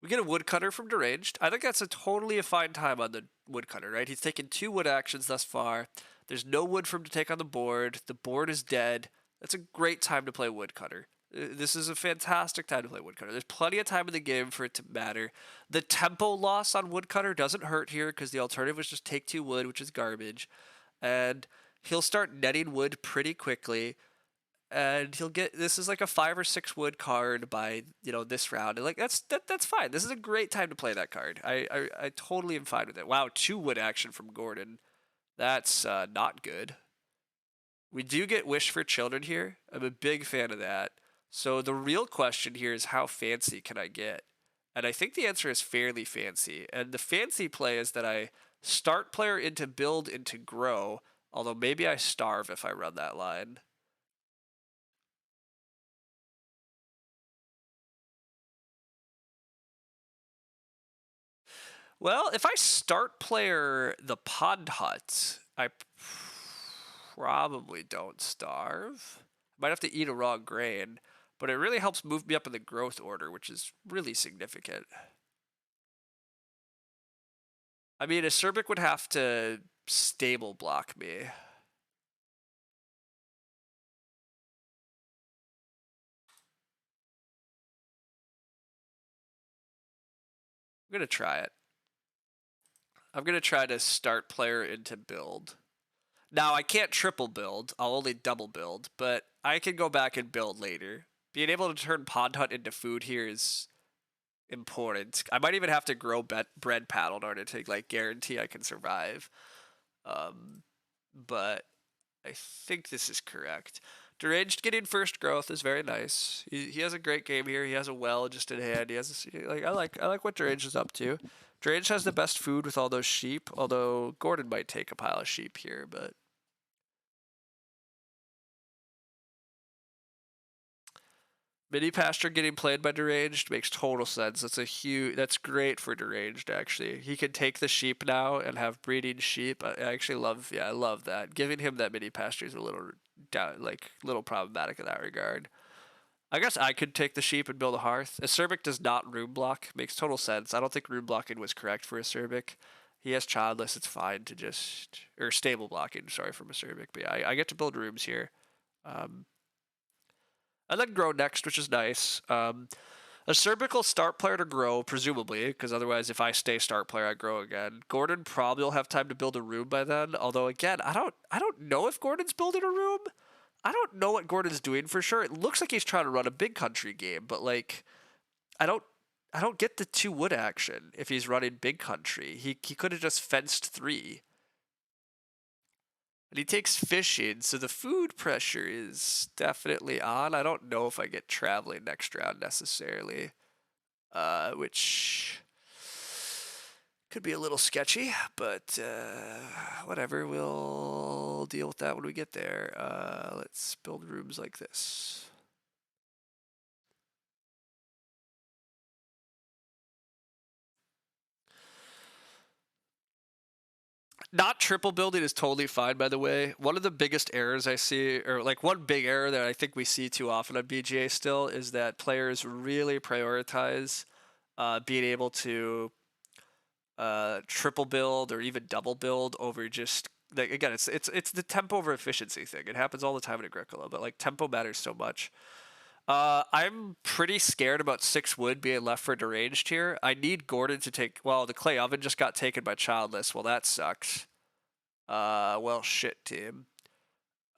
We get a woodcutter from deranged. I think that's a totally a fine time on the woodcutter, right? He's taken 2 wood actions thus far. There's no wood for him to take on the board. The board is dead. That's a great time to play woodcutter. This is a fantastic time to play woodcutter. There's plenty of time in the game for it to matter. The tempo loss on woodcutter doesn't hurt here because the alternative was just take 2 wood, which is garbage. And he'll start netting wood pretty quickly, and he'll get this is like a 5 or 6 wood card by this round, and like that's fine. This is a great time to play that card. I totally am fine with it. Wow, 2 wood action from Gordon. That's not good. We do get Wish for Children here. I'm a big fan of that. So the real question here is how fancy can I get? And I think the answer is fairly fancy. And the fancy play is that I start player into build into grow, although maybe I starve if I run that line. Well, if I start player the pond hut, I probably don't starve. Might have to eat a raw grain, but it really helps move me up in the growth order, which is really significant. I mean, a Cerbic would have to stable block me. I'm gonna try it. I'm gonna try to start player into build. Now, I can't triple build, I'll only double build, but I can go back and build later. Being able to turn Pond Hut into food here is important. I might even have to grow bread paddle in order to like guarantee I can survive. Um, but I think this is correct. Deranged getting first growth is very nice. He has a great game here. He has a well just in hand. He has I like what Deranged is up to. Deranged has the best food with all those sheep, although Gordon might take a pile of sheep here, but mini pasture getting played by Deranged makes total sense. That's great for Deranged actually. He can take the sheep now and have breeding sheep. I love that. Giving him that mini pasture is a little little problematic in that regard. I guess I could take the sheep and build a hearth. Acerbic does not room block. Makes total sense. I don't think room blocking was correct for Acerbic. He has childless. It's fine to just or stable blocking. Sorry from Acerbic, but yeah, I get to build rooms here. Um, and then grow next, which is nice. A Cervical start player to grow, presumably, because otherwise, if I stay start player, I grow again. Gordon probably will have time to build a room by then. Although, again, I don't know if Gordon's building a room. I don't know what Gordon's doing for sure. It looks like he's trying to run a big country game, but like, I don't, I don't get the 2 wood action if he's running big country. He could have just fenced 3. And he takes fishing, so the food pressure is definitely on. I don't know if I get traveling next round necessarily, which could be a little sketchy, but whatever. We'll deal with that when we get there. Let's build rooms like this. Not triple building is totally fine, by the way. One of the biggest errors I see, or like one big error that I think we see too often on BGA still, is that players really prioritize being able to triple build or even double build over just like again, it's the tempo over efficiency thing. It happens all the time in Agricola, but like tempo matters so much. I'm pretty scared about 6 wood being left for deranged here. I need Gordon to take. Well, the clay oven just got taken by childless. Well, that sucks. Well, shit, team.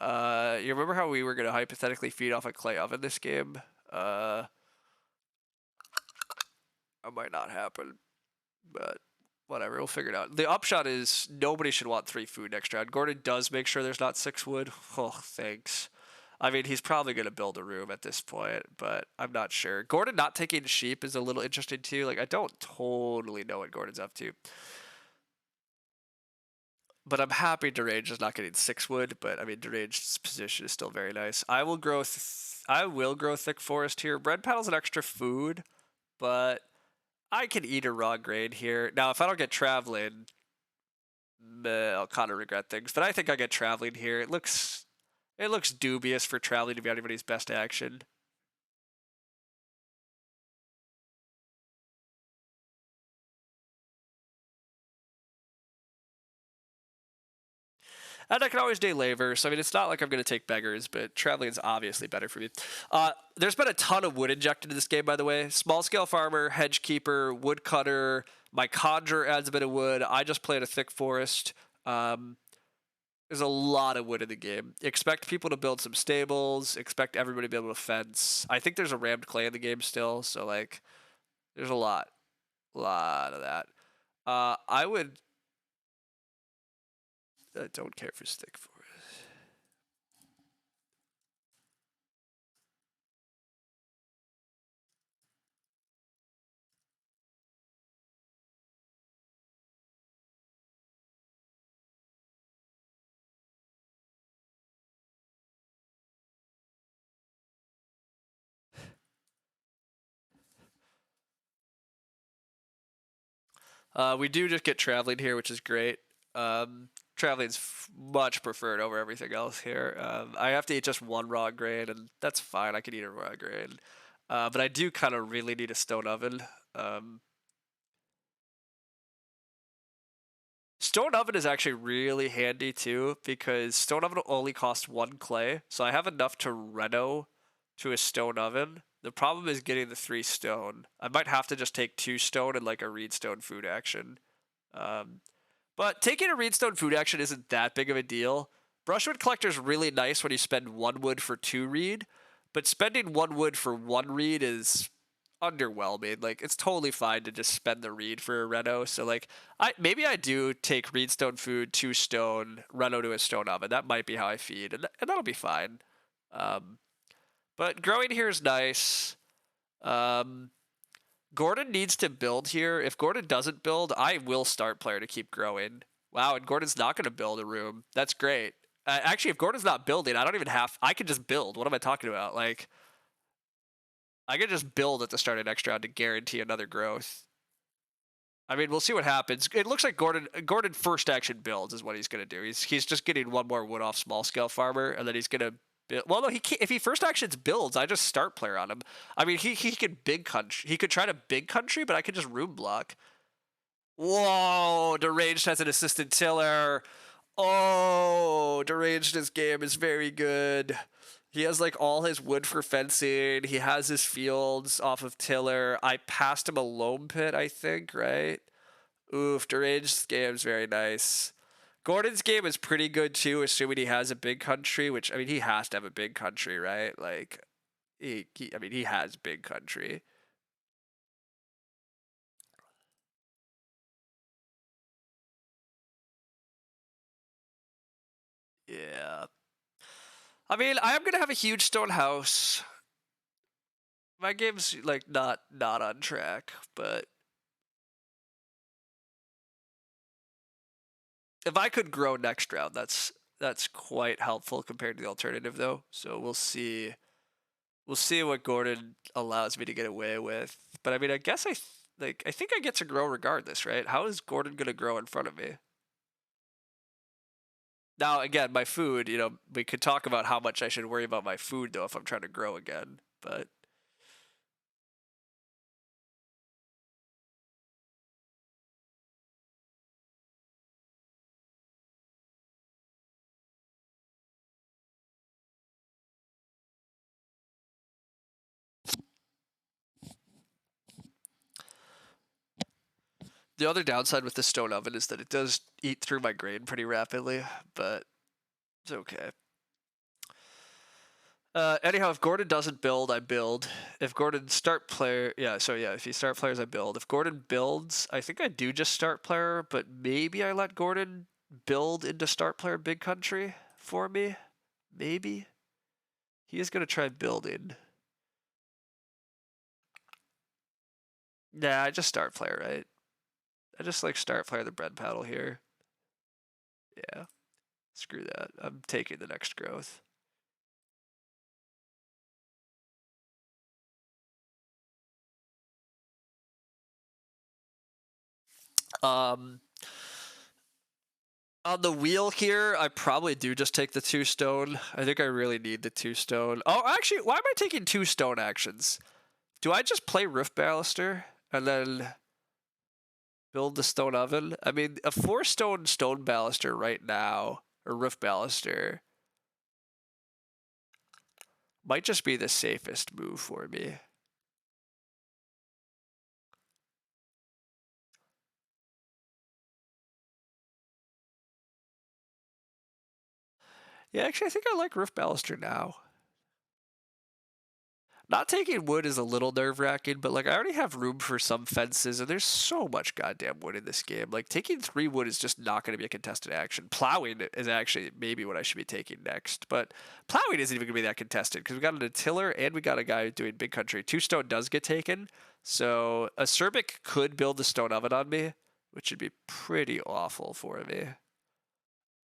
You remember how we were gonna hypothetically feed off a clay oven this game? That might not happen, but whatever. We'll figure it out. The upshot is nobody should want 3 food next round. Gordon does make sure there's not 6 wood. Oh, thanks. I mean, he's probably going to build a room at this point, but I'm not sure. Gordon not taking sheep is a little interesting too. Like, I don't totally know what Gordon's up to. But I'm happy Deranged is not getting 6 wood, but I mean, Deranged's position is still very nice. I will grow thick forest here. Bread paddle's an extra food, but I can eat a raw grain here. Now, if I don't get traveling, I'll kind of regret things. But I think I get traveling here. It looks dubious for traveling to be anybody's best action. And I can always day labor, so I mean, it's not like I'm going to take beggars, but traveling is obviously better for me. There's been a ton of wood injected into this game, by the way. Small scale farmer, hedge keeper, woodcutter. My conjure adds a bit of wood. I just played a thick forest. There's a lot of wood in the game. Expect people to build some stables. Expect everybody to be able to fence. I think there's a rammed clay in the game still, so like, there's a lot of that. I would. I don't care for stick forest. We do just get traveling here, which is great. Traveling's much preferred over everything else here. I have to eat just one raw grain, and that's fine. I can eat a raw grain. But I do kind of really need a stone oven. Um, Stone oven is actually really handy too, because stone oven only costs one clay, so I have enough to reno to a stone oven. The problem is getting the 3 stone. I might have to just take 2 stone and like a reed stone food action. Um, but taking a reedstone food action isn't that big of a deal. Brushwood collector is really nice when you spend 1 wood for 2 reed, but spending 1 wood for 1 reed is underwhelming. Like it's totally fine to just spend the reed for a reno. So like maybe I do take reedstone food, 2 stone, reno to a stone oven. That might be how I feed, and that'll be fine. Um, but growing here is nice. Um, Gordon needs to build here. If Gordon doesn't build, I will start player to keep growing. Wow, and Gordon's not going to build a room. That's great. Actually, if Gordon's not building, I don't even have. I can just build. What am I talking about? Like, I could just build at the start of next round to guarantee another growth. I mean, we'll see what happens. It looks like Gordon first action builds is what he's going to do. He's just getting 1 more wood off small scale farmer, and then he's going to. Well, no, he can't, if he first actions builds, I just start player on him. I mean, he could big country. He could try to big country, but I could just room block. Whoa, deranged has an assistant tiller. Oh, deranged this game is very good. He has like all his wood for fencing. He has his fields off of tiller. I passed him a loam pit, I think, right? Oof, deranged game's very nice. Gordon's game is pretty good too, assuming he has a big country, which I mean he has to have a big country, right? Like I mean he has big country. Yeah. I mean, I am gonna have a huge stone house. My game's like not on track, but if I could grow next round, that's quite helpful compared to the alternative though. So we'll see. We'll see what Gordon allows me to get away with. But I mean, I guess I think I get to grow regardless, right? How is Gordon gonna grow in front of me? Now again, my food. We could talk about how much I should worry about my food though if I'm trying to grow again. But the other downside with the stone oven is that it does eat through my grain pretty rapidly, but it's okay. Anyhow, if Gordon doesn't build, I build. If Gordon start player, yeah, so yeah, if he start players, I build. If Gordon builds, I think I do just start player, but maybe I let Gordon build into start player big country for me. Maybe. He is going to try building. Nah, I just start player, right? I just like start player the bread paddle here. Yeah, screw that. I'm taking the next growth. Um, on the wheel here, I probably do just take the 2 stone. I think I really need the 2 stone. Oh, actually, why am I taking 2 stone actions? Do I just play roof baluster and then build the stone oven? I mean, a 4 stone stone baluster right now, or roof baluster, might just be the safest move for me. Yeah, actually, I think I like roof baluster now. Not taking wood is a little nerve wracking, but like I already have room for some fences, and there's so much goddamn wood in this game. Like taking 3 wood is just not going to be a contested action. Plowing is actually maybe what I should be taking next, but plowing isn't even going to be that contested because we got a tiller and we got a guy doing big country. 2 stone does get taken, so a Cerbic could build the stone oven on me, which would be pretty awful for me.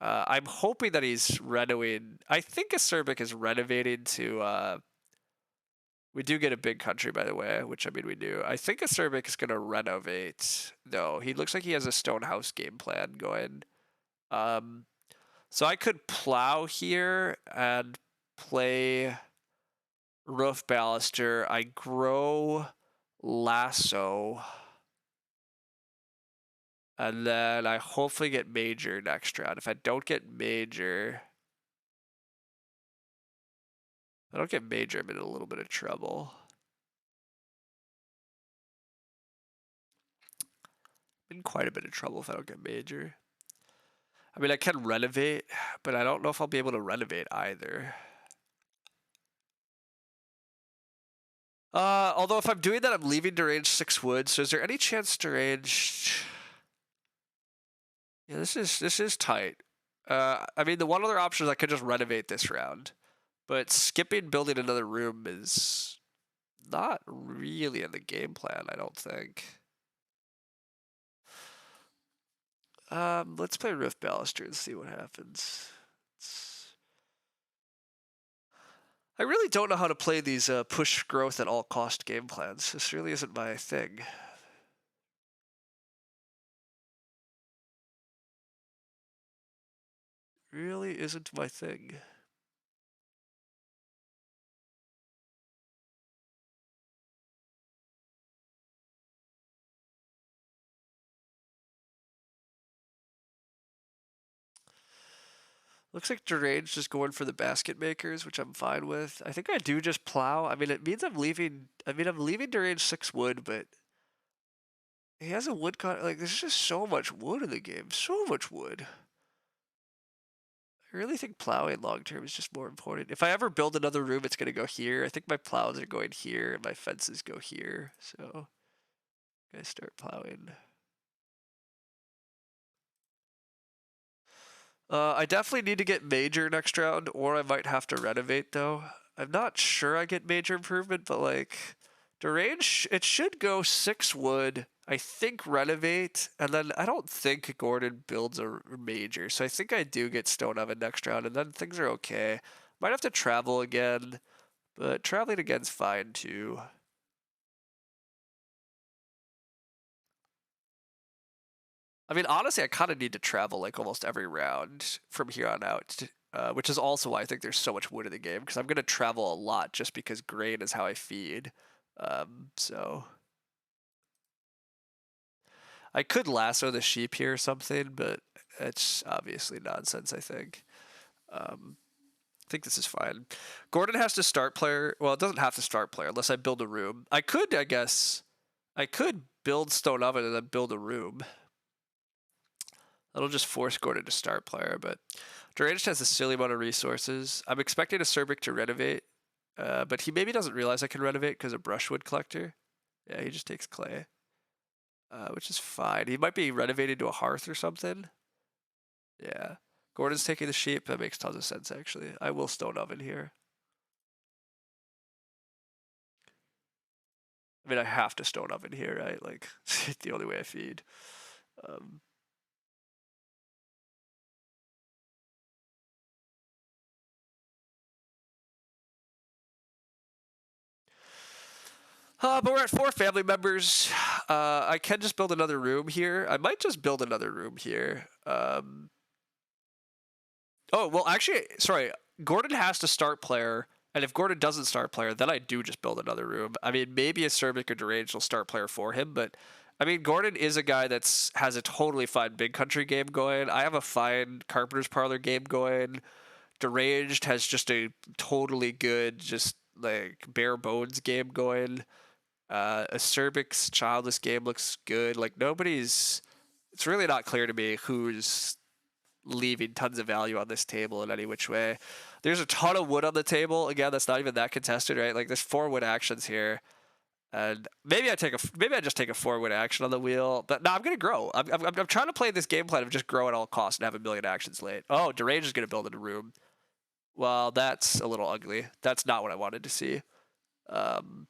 I'm hoping that he's renovating. I think a Cerbic is renovating to We do get a big country, by the way, which I mean we do. I think Acerbic is going to renovate. No, he looks like he has a stone house game plan going. Um, so I could plow here and play roof baluster. I grow lasso. And then I hopefully get major next round. If I don't get major, I'm in a little bit of trouble. In quite a bit of trouble if I don't get major. I mean, I can renovate, but I don't know if I'll be able to renovate either. Although if I'm doing that, I'm leaving deranged 6 wood. So is there any chance deranged? Yeah, this is tight. I mean, the one other option is I could just renovate this round, but skipping building another room is not really in the game plan, I don't think. Let's play Rift Baluster and see what happens. I really don't know how to play these push growth at all cost game plans. This really isn't my thing. Really isn't my thing. Looks like Deranged is going for the basket makers, which I'm fine with. I think I do just plow. I mean, it means I'm leaving. I mean, I'm leaving Deranged 6 wood, but he has a wood cut. Like, there's just so much wood in the game. So much wood. I really think plowing long term is just more important. If I ever build another room, it's gonna go here. I think my plows are going here, and my fences go here. So, I start plowing. I definitely need to get major next round, or I might have to renovate though. I'm not sure I get major improvement, but like the range, it should go 6 wood. I think renovate, and then I don't think Gordon builds a major, so I think I do get stone oven next round, and then things are okay. Might have to travel again, but traveling again's fine too. I mean, honestly, I kind of need to travel like almost every round from here on out, which is also why I think there's so much wood in the game, because I'm going to travel a lot just because grain is how I feed. So I could lasso the sheep here or something, but it's obviously nonsense, I think. I think this is fine. Gordon has to start player. Well, it doesn't have to start player unless I build a room. I could, I guess, I could build stone oven and then build a room. That'll just force Gordon to start player, but Durant has a silly amount of resources. I'm expecting a Cerbic to renovate, but he maybe doesn't realize I can renovate because of brushwood collector. Yeah, he just takes clay, which is fine. He might be renovated to a hearth or something. Yeah. Gordon's taking the sheep. That makes tons of sense, actually. I will stone oven here. I mean, I have to stone oven here, right? Like, it's the only way I feed. Um, but we're at 4 family members. I can just build another room here. I might just build another room here. Oh, well, actually, sorry. Gordon has to start player, and if Gordon doesn't start player, then I do just build another room. I mean, maybe a Cervic or Deranged will start player for him, but I mean, Gordon is a guy that's has a totally fine big country game going. I have a fine Carpenter's Parlor game going. Deranged has just a totally good, just like bare bones game going. A Cervic's Childless game looks good. Like nobody's. It's really not clear to me who's leaving tons of value on this table in any which way. There's a ton of wood on the table. Again, that's not even that contested, right? Like there's 4 wood actions here. And maybe I just take a 4 wood action on the wheel. But no, I'm gonna grow. I'm trying to play this game plan of just grow at all costs and have a million actions late. Oh, Derange is gonna build in a room. Well, that's a little ugly. That's not what I wanted to see. Um,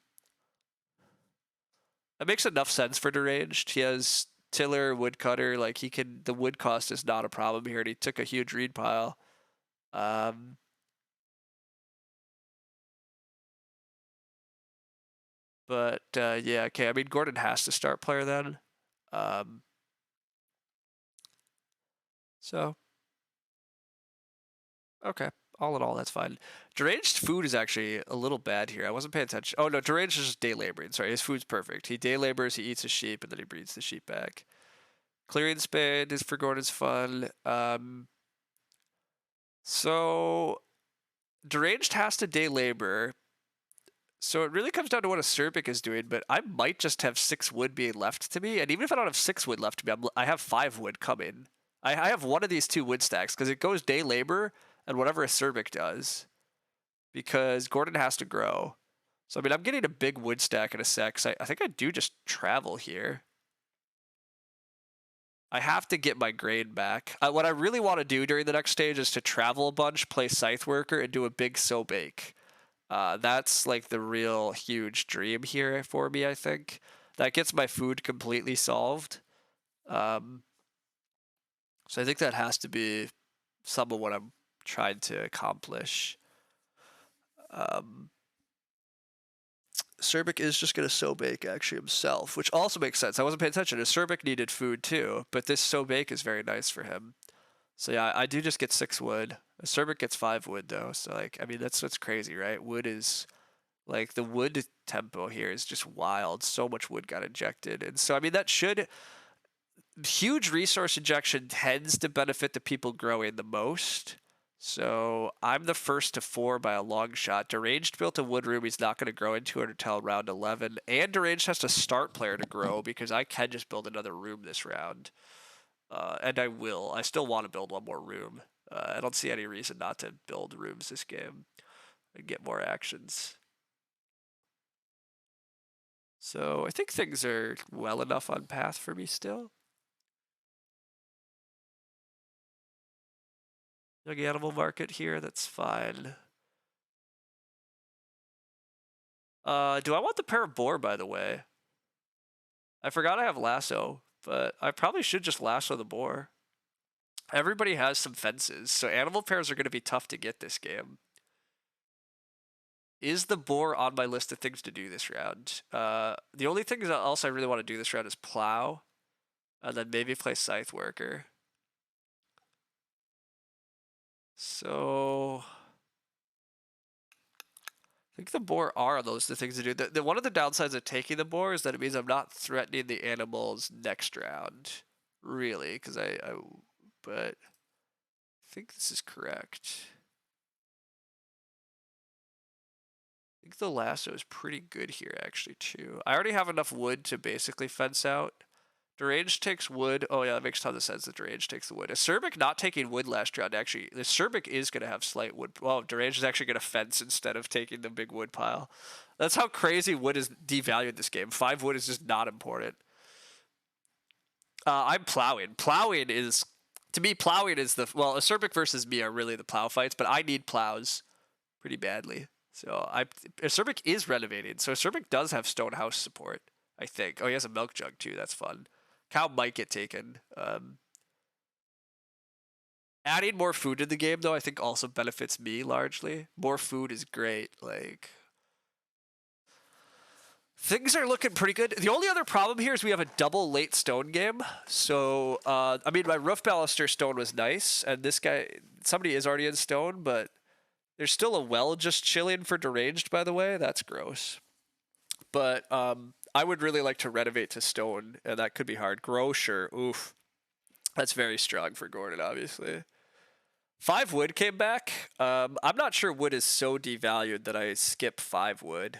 it makes enough sense for Deranged. He has tiller, woodcutter. Like he can. The wood cost is not a problem here, and he took a huge reed pile. Um, But yeah, okay. I mean, Gordon has to start player then. Um, so okay, all in all, that's fine. Deranged food is actually a little bad here. I wasn't paying attention. Oh no, deranged is just day laboring. Sorry, his food's perfect. He day labors, he eats a sheep, and then he breeds the sheep back. Clearing spade is for Gordon's fun. So deranged has to day labor. So it really comes down to what a Cerbic is doing, but I might just have 6 wood being left to me, and even if I don't have 6 wood left to me, I have 5 wood coming. I have one of these 2 wood stacks, because it goes day labor and whatever a Cerbic does, because Gordon has to grow. So, I mean, I'm getting a big wood stack in a sec, so I think I do just travel here. I have to get my grain back. What I really want to do during the next stage is to travel a bunch, play Scythe Worker, and do a big sow bake. That's like the real huge dream here for me, I think. That gets my food completely solved. So I think that has to be some of what I'm trying to accomplish. Cerbic is just going to sow bake actually himself, which also makes sense. I wasn't paying attention. Cerbic needed food too, but this sow bake is very nice for him. So yeah, I do just get 6 wood. Cerbic gets 5 wood though, so like, I mean, that's what's crazy, right? Wood is... Like, the wood tempo here is just wild. So much wood got injected. And so, I mean, that should... Huge resource injection tends to benefit the people growing the most. So, I'm the first to 4 by a long shot. Deranged built a wood room he's not going to grow into it until round 11. And Deranged has to start player to grow because I can just build another room this round. And I will. I still want to build one more room. I don't see any reason not to build rooms this game and get more actions. So I think things are well enough on path for me still. Young animal market here, that's fine. Do I want the pair of boar, by the way? I forgot I have lasso, but I probably should just lasso the boar. Everybody has some fences, so animal pairs are going to be tough to get this game. Is the boar on my list of things to do this round? The only thing else I really want to do this round is plow, and then maybe play scythe worker. So I think the boar are those the things to do. One of the downsides of taking the boar is that it means I'm not threatening the animals next round, really, because but I think this is correct. I think the lasso is pretty good here, actually, too. I already have enough wood to basically fence out. Deranged takes wood. Oh, yeah, that makes a ton of sense that Deranged takes the wood. A Cerbic not taking wood last round, actually. The Cerbic is going to have slight wood. Well, Deranged is actually going to fence instead of taking the big wood pile. That's how crazy wood is devalued this game. 5 wood is just not important. I'm plowing. Plowing is... To me, plowing is the... Well, a Cerbic versus me are really the plow fights, but I need plows pretty badly. So Cerbic is renovating. So Cerbic does have stone house support, I think. Oh, he has a milk jug too. That's fun. Cow might get taken. Adding more food to the game, though, I think also benefits me largely. More food is great. Like, things are looking pretty good. The only other problem here is we have a double late stone game. So, I mean, my roof baluster stone was nice, and this guy, somebody is already in stone, but there's still a well just chilling for deranged, by the way. That's gross. But I would really like to renovate to stone, and that could be hard. Grow, sure. Oof. That's very strong for Gordon, obviously. 5 wood came back. I'm not sure wood is so devalued that I skip 5 wood.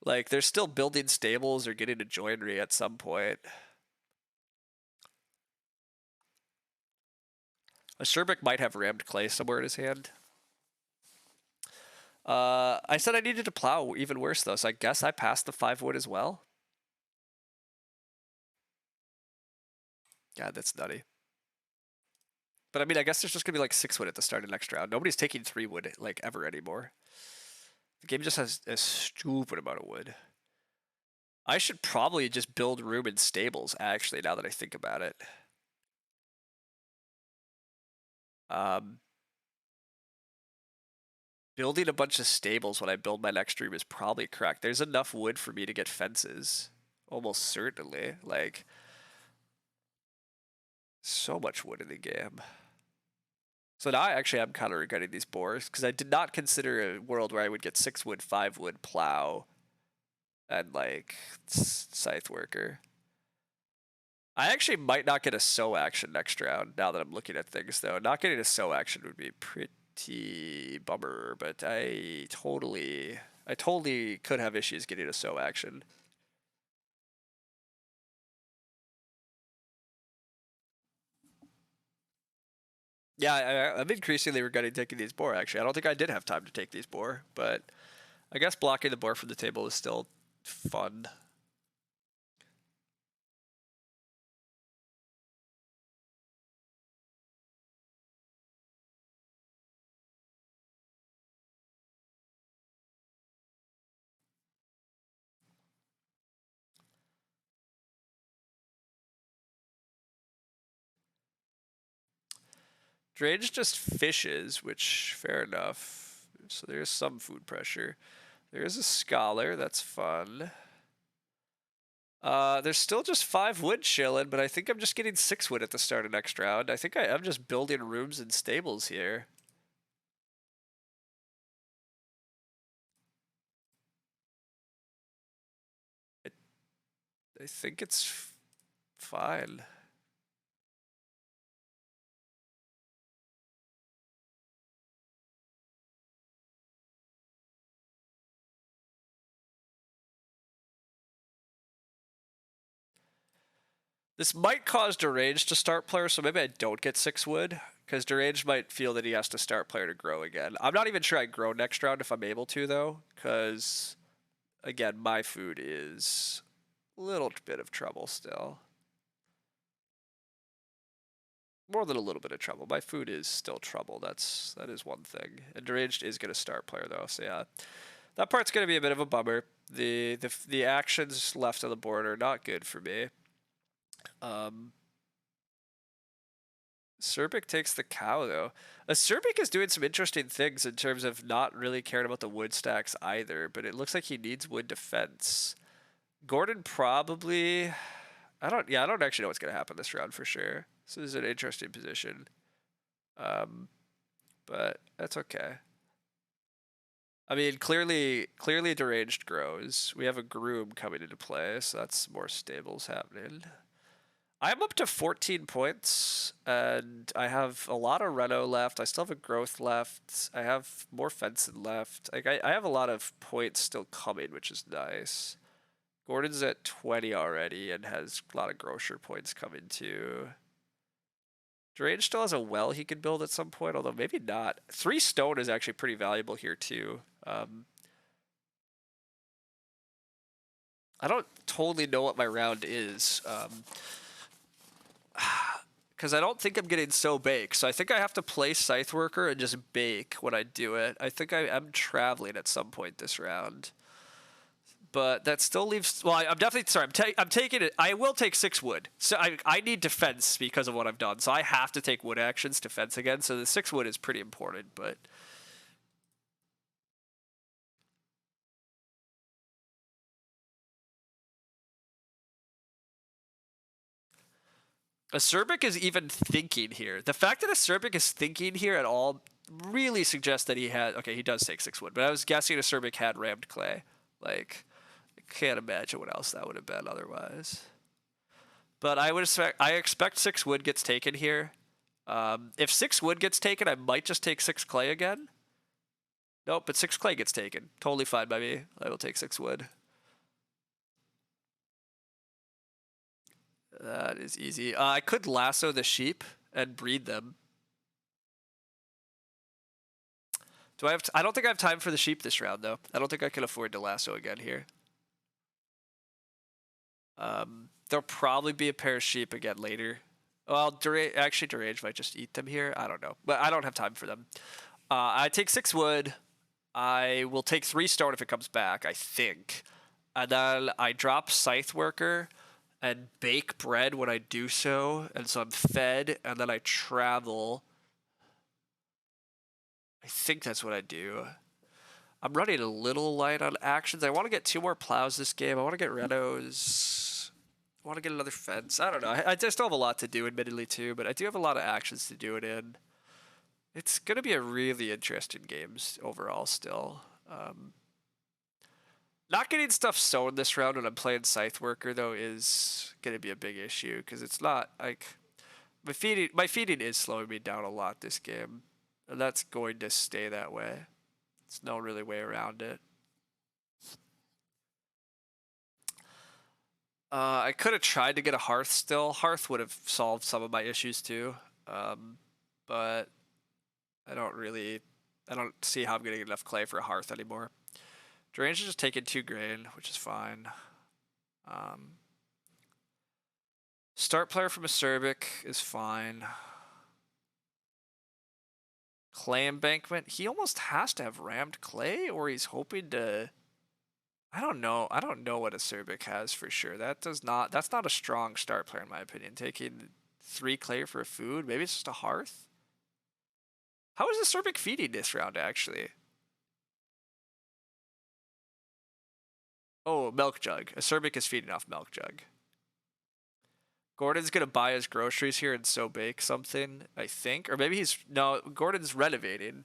Like, they're still building stables or getting a joinery at some point. A Cerbic might have rammed clay somewhere in his hand. I said I needed to plow even worse, though, so I guess I passed the 5 wood as well. God, that's nutty. But I mean, I guess there's just gonna be like 6 wood at the start of next round. Nobody's taking 3 wood like ever anymore. The game just has a stupid amount of wood. I should probably just build room in stables, actually, now that I think about it. Building a bunch of stables when I build my next room is probably correct. There's enough wood for me to get fences. Almost certainly. Like, so much wood in the game. So now I actually am kind of regretting these boars, because I did not consider a world where I would get 6 wood, 5 wood, plow, and like scythe worker. I actually might not get a sow action next round now that I'm looking at things though. Not getting a sow action would be pretty bummer, but I totally could have issues getting a sow action. Yeah, I'm increasingly regretting taking these boar actually. I don't think I did have time to take these boar, but I guess blocking the boar from the table is still fun. Drage just fishes, which fair enough. So there's some food pressure. There's a scholar, that's fun. There's still just 5 wood chilling, but I think I'm just getting 6 wood at the start of next round. I think I'm just building rooms and stables here. I think it's fine. This might cause Deranged to start player, so maybe I don't get 6 wood, because Deranged might feel that he has to start player to grow again. I'm not even sure I grow next round if I'm able to, though, because, again, my food is a little bit of trouble still. More than a little bit of trouble. My food is still trouble. That is one thing. And Deranged is going to start player, though, so yeah. That part's going to be a bit of a bummer. The actions left on the board are not good for me. Serbic takes the cow, though. Serbic is doing some interesting things in terms of not really caring about the wood stacks either, but it looks like he needs wood defense. Gordon probably... I don't actually know what's going to happen this round for sure. This is an interesting position. But that's okay. I mean, clearly Deranged grows. We have a groom coming into play, so that's more stables happening. I'm up to 14 points, and I have a lot of reno left. I still have a growth left. I have more fencing left. Like I have a lot of points still coming, which is nice. Gordon's at 20 already and has a lot of grocer points coming too. Deranged still has a well he could build at some point, although maybe not. 3 stone is actually pretty valuable here too. I don't totally know what my round is. Because I don't think I'm getting so bake. So I think I have to play Scythe Worker and just bake when I do it. I think I'm traveling at some point this round. But that still leaves... Well, I'm definitely... Sorry, I'm taking it... I will take 6 wood. So I need defense because of what I've done. So I have to take wood actions to fence again. So the 6 wood is pretty important, but... Acerbic is even thinking here. The fact that Acerbic is thinking here at all really suggests that he had... Okay, he does take 6 wood, but I was guessing Acerbic had rammed clay. Like, I can't imagine what else that would have been otherwise. But I expect 6 wood gets taken here. If 6 wood gets taken, I might just take 6 clay again. Nope, but 6 clay gets taken. Totally fine by me. I will take 6 wood. That is easy. I could lasso the sheep and breed them. Do I have? I don't think I have time for the sheep this round, though. I don't think I can afford to lasso again here. There'll probably be a pair of sheep again later. Well, actually, Deranged might just eat them here. I don't know, but I don't have time for them. I take 6 wood. I will take 3 stone if it comes back, I think. And then I drop Scythe Worker and bake bread when I do so. And so I'm fed, and then I travel. I think that's what I do. I'm running a little light on actions. I want to get 2 more plows this game. I want to get renos. I want to get another fence. I don't know. I just still have a lot to do, admittedly, too, but I do have a lot of actions to do it in. It's going to be a really interesting game overall still. Not getting stuff sown this round when I'm playing Scythe Worker, though, is going to be a big issue, because it's not, like... My feeding is slowing me down a lot this game, and that's going to stay that way. There's no really way around it. I could have tried to get a Hearth still. Hearth would have solved some of my issues too, but I don't see how I'm getting enough clay for a Hearth anymore. Drainage is just taking 2 grain, which is fine. Start player from Acerbic is fine. Clay embankment. He almost has to have rammed clay, or he's hoping to... I don't know. I don't know what Acerbic has for sure. That's not a strong start player in my opinion. Taking 3 clay for food. Maybe it's just a Hearth. How is Acerbic feeding this round actually? Oh, Milk Jug. Acerbic is feeding off Milk Jug. Gordon's gonna buy his groceries here and so bake something, I think. Or maybe no, Gordon's renovating.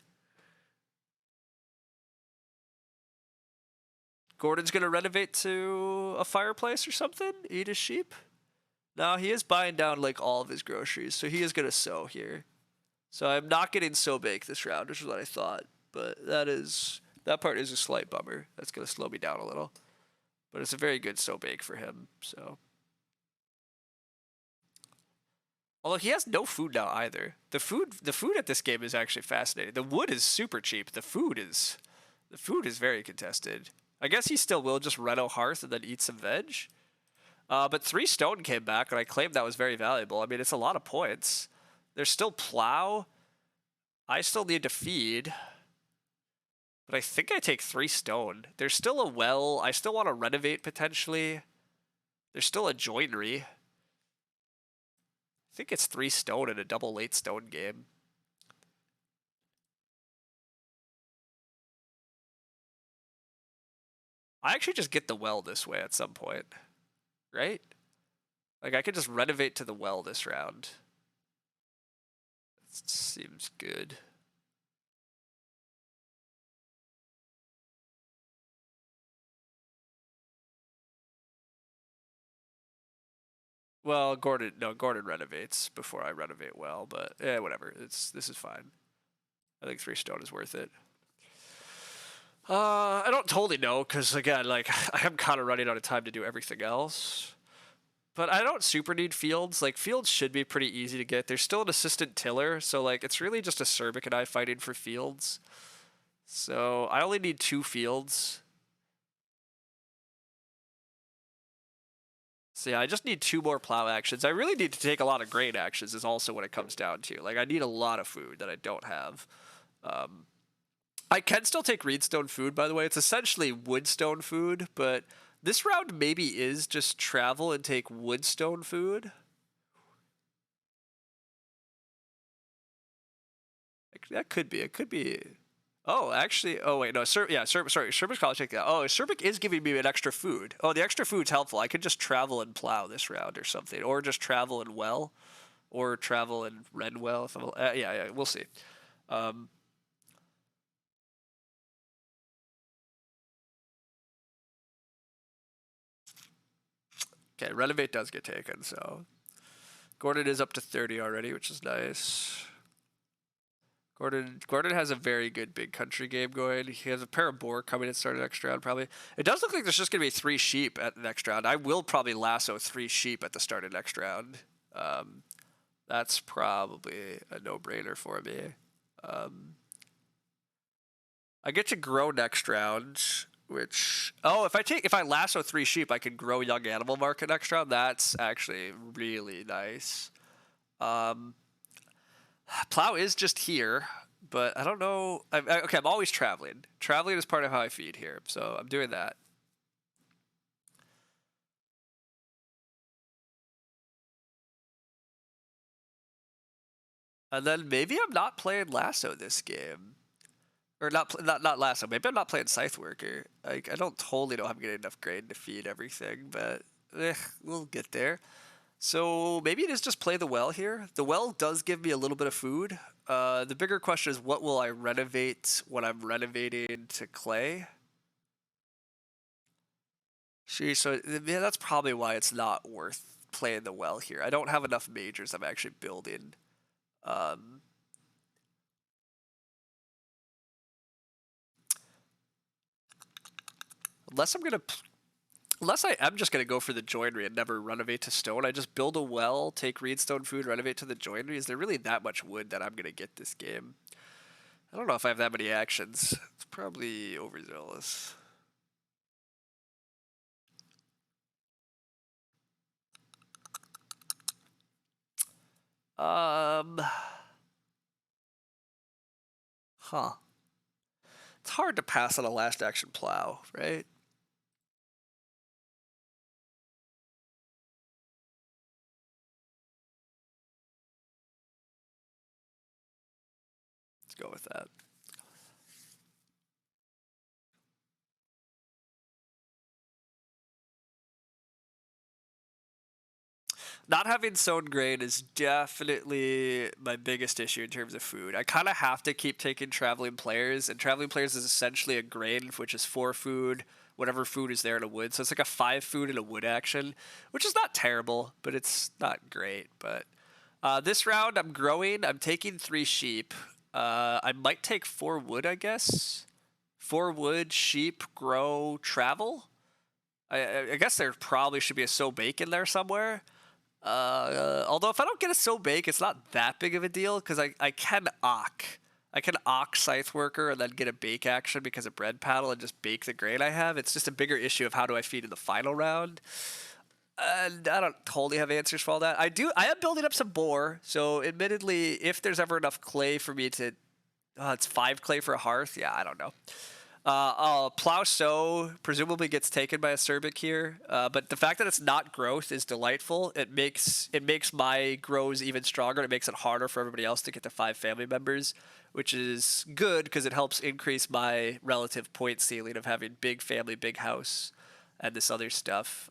Gordon's gonna renovate to a fireplace or something? Eat his sheep? No, he is buying down like all of his groceries, so he is gonna sow here. So I'm not getting so bake this round, which is what I thought. But that part is a slight bummer. That's gonna slow me down a little. But it's a very good so bake for him, so. Although he has no food now either. The food at this game is actually fascinating. The wood is super cheap. The food is very contested. I guess he still will just reno Hearth and then eat some veg. But 3 stone came back, and I claimed that was very valuable. I mean, it's a lot of points. There's still plow. I still need to feed. But I think I take 3 stone. There's still a well. I still want to renovate potentially. There's still a joinery. I think it's 3 stone in a double late stone game. I actually just get the well this way at some point, right? Like, I could just renovate to the well this round. That seems good. Well, Gordon renovates before I renovate well, but whatever. This is fine. I think 3 stone is worth it. I don't totally know, because again, like, I am kind of running out of time to do everything else. But I don't super need fields. Like, fields should be pretty easy to get. There's still an assistant tiller, so like it's really just Acerbic and I fighting for fields. So I only need 2 fields. So yeah, I just need 2 more plow actions. I really need to take a lot of grain actions is also what it comes down to. Like, I need a lot of food that I don't have. I can still take reedstone food, by the way. It's essentially woodstone food, but this round maybe is just travel and take woodstone food. That could be. It could be. Oh, actually. Oh, wait. No. Sorry. Cerbic's probably take that. Oh, Cerbic is giving me an extra food. Oh, the extra food's helpful. I could just travel and plow this round or something. Or just travel and well. Or travel and ren well. If I'm, yeah, we'll see. Okay, renovate does get taken, so. Gordon is up to 30 already, which is nice. Gordon has a very good big country game going. He has a pair of boar coming and starting next round, probably. It does look like there's just going to be 3 sheep at the next round. I will probably lasso 3 sheep at the start of next round. That's probably a no-brainer for me. I get to grow next round, which... Oh, if I lasso 3 sheep, I can grow young animal market next round. That's actually really nice. Plow is just here, but I don't know. Okay, I'm always traveling. Traveling is part of how I feed here, so I'm doing that. And then maybe I'm not playing lasso this game. Or not lasso. Maybe I'm not playing Scythe Worker. Like, I don't totally know how I'm getting enough grain to feed everything, but we'll get there. So maybe it is just play the well here. The well does give me a little bit of food. The bigger question is, what will I renovate when I'm renovating to clay? See, so yeah, that's probably why it's not worth playing the well here. I don't have enough majors I'm actually building. Um, unless I'm gonna, unless I am just gonna go for the joinery and never renovate to stone. I just build a well, take reedstone food, renovate to the joinery. Is there really that much wood that I'm gonna get this game? I don't know if I have that many actions. It's probably overzealous. Um, huh. It's hard to pass on a last action plow, right? Let's go with that. Not having sown grain is definitely my biggest issue in terms of food. I kind of have to keep taking traveling players, and traveling players is essentially a grain, which is 4 food, whatever food is there in a wood. So it's like a 5 food in a wood action, which is not terrible, but it's not great. But this round, I'm growing. I'm taking 3 sheep. I might take 4 wood, I guess. 4 wood, sheep, grow, travel. I guess there probably should be a sow bake in there somewhere. Although if I don't get a so bake, it's not that big of a deal because I can ock. I can ock Scythe Worker and then get a bake action because of bread paddle and just bake the grain I have. It's just a bigger issue of how do I feed in the final round. And I don't totally have answers for all that. I am building up some boar, so admittedly, if there's ever enough clay for me to, it's 5 clay for a hearth. Yeah, I don't know. Plow Sow presumably gets taken by a Cerbic here, but the fact that it's not growth is delightful. It makes my grows even stronger. It makes it harder for everybody else to get to 5 family members, which is good because it helps increase my relative point ceiling of having big family, big house, and this other stuff.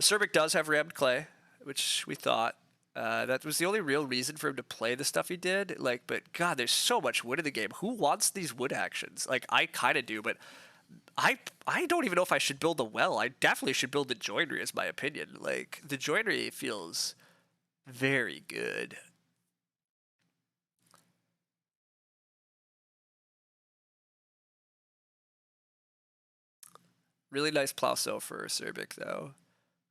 Cerbic does have rammed clay, which we thought. That was the only real reason for him to play the stuff he did. Like, but God, there's so much wood in the game. Who wants these wood actions? Like, I kind of do, but I don't even know if I should build a well. I definitely should build the joinery, is my opinion. Like, the joinery feels very good. Really nice Plauso for Cerbic, though.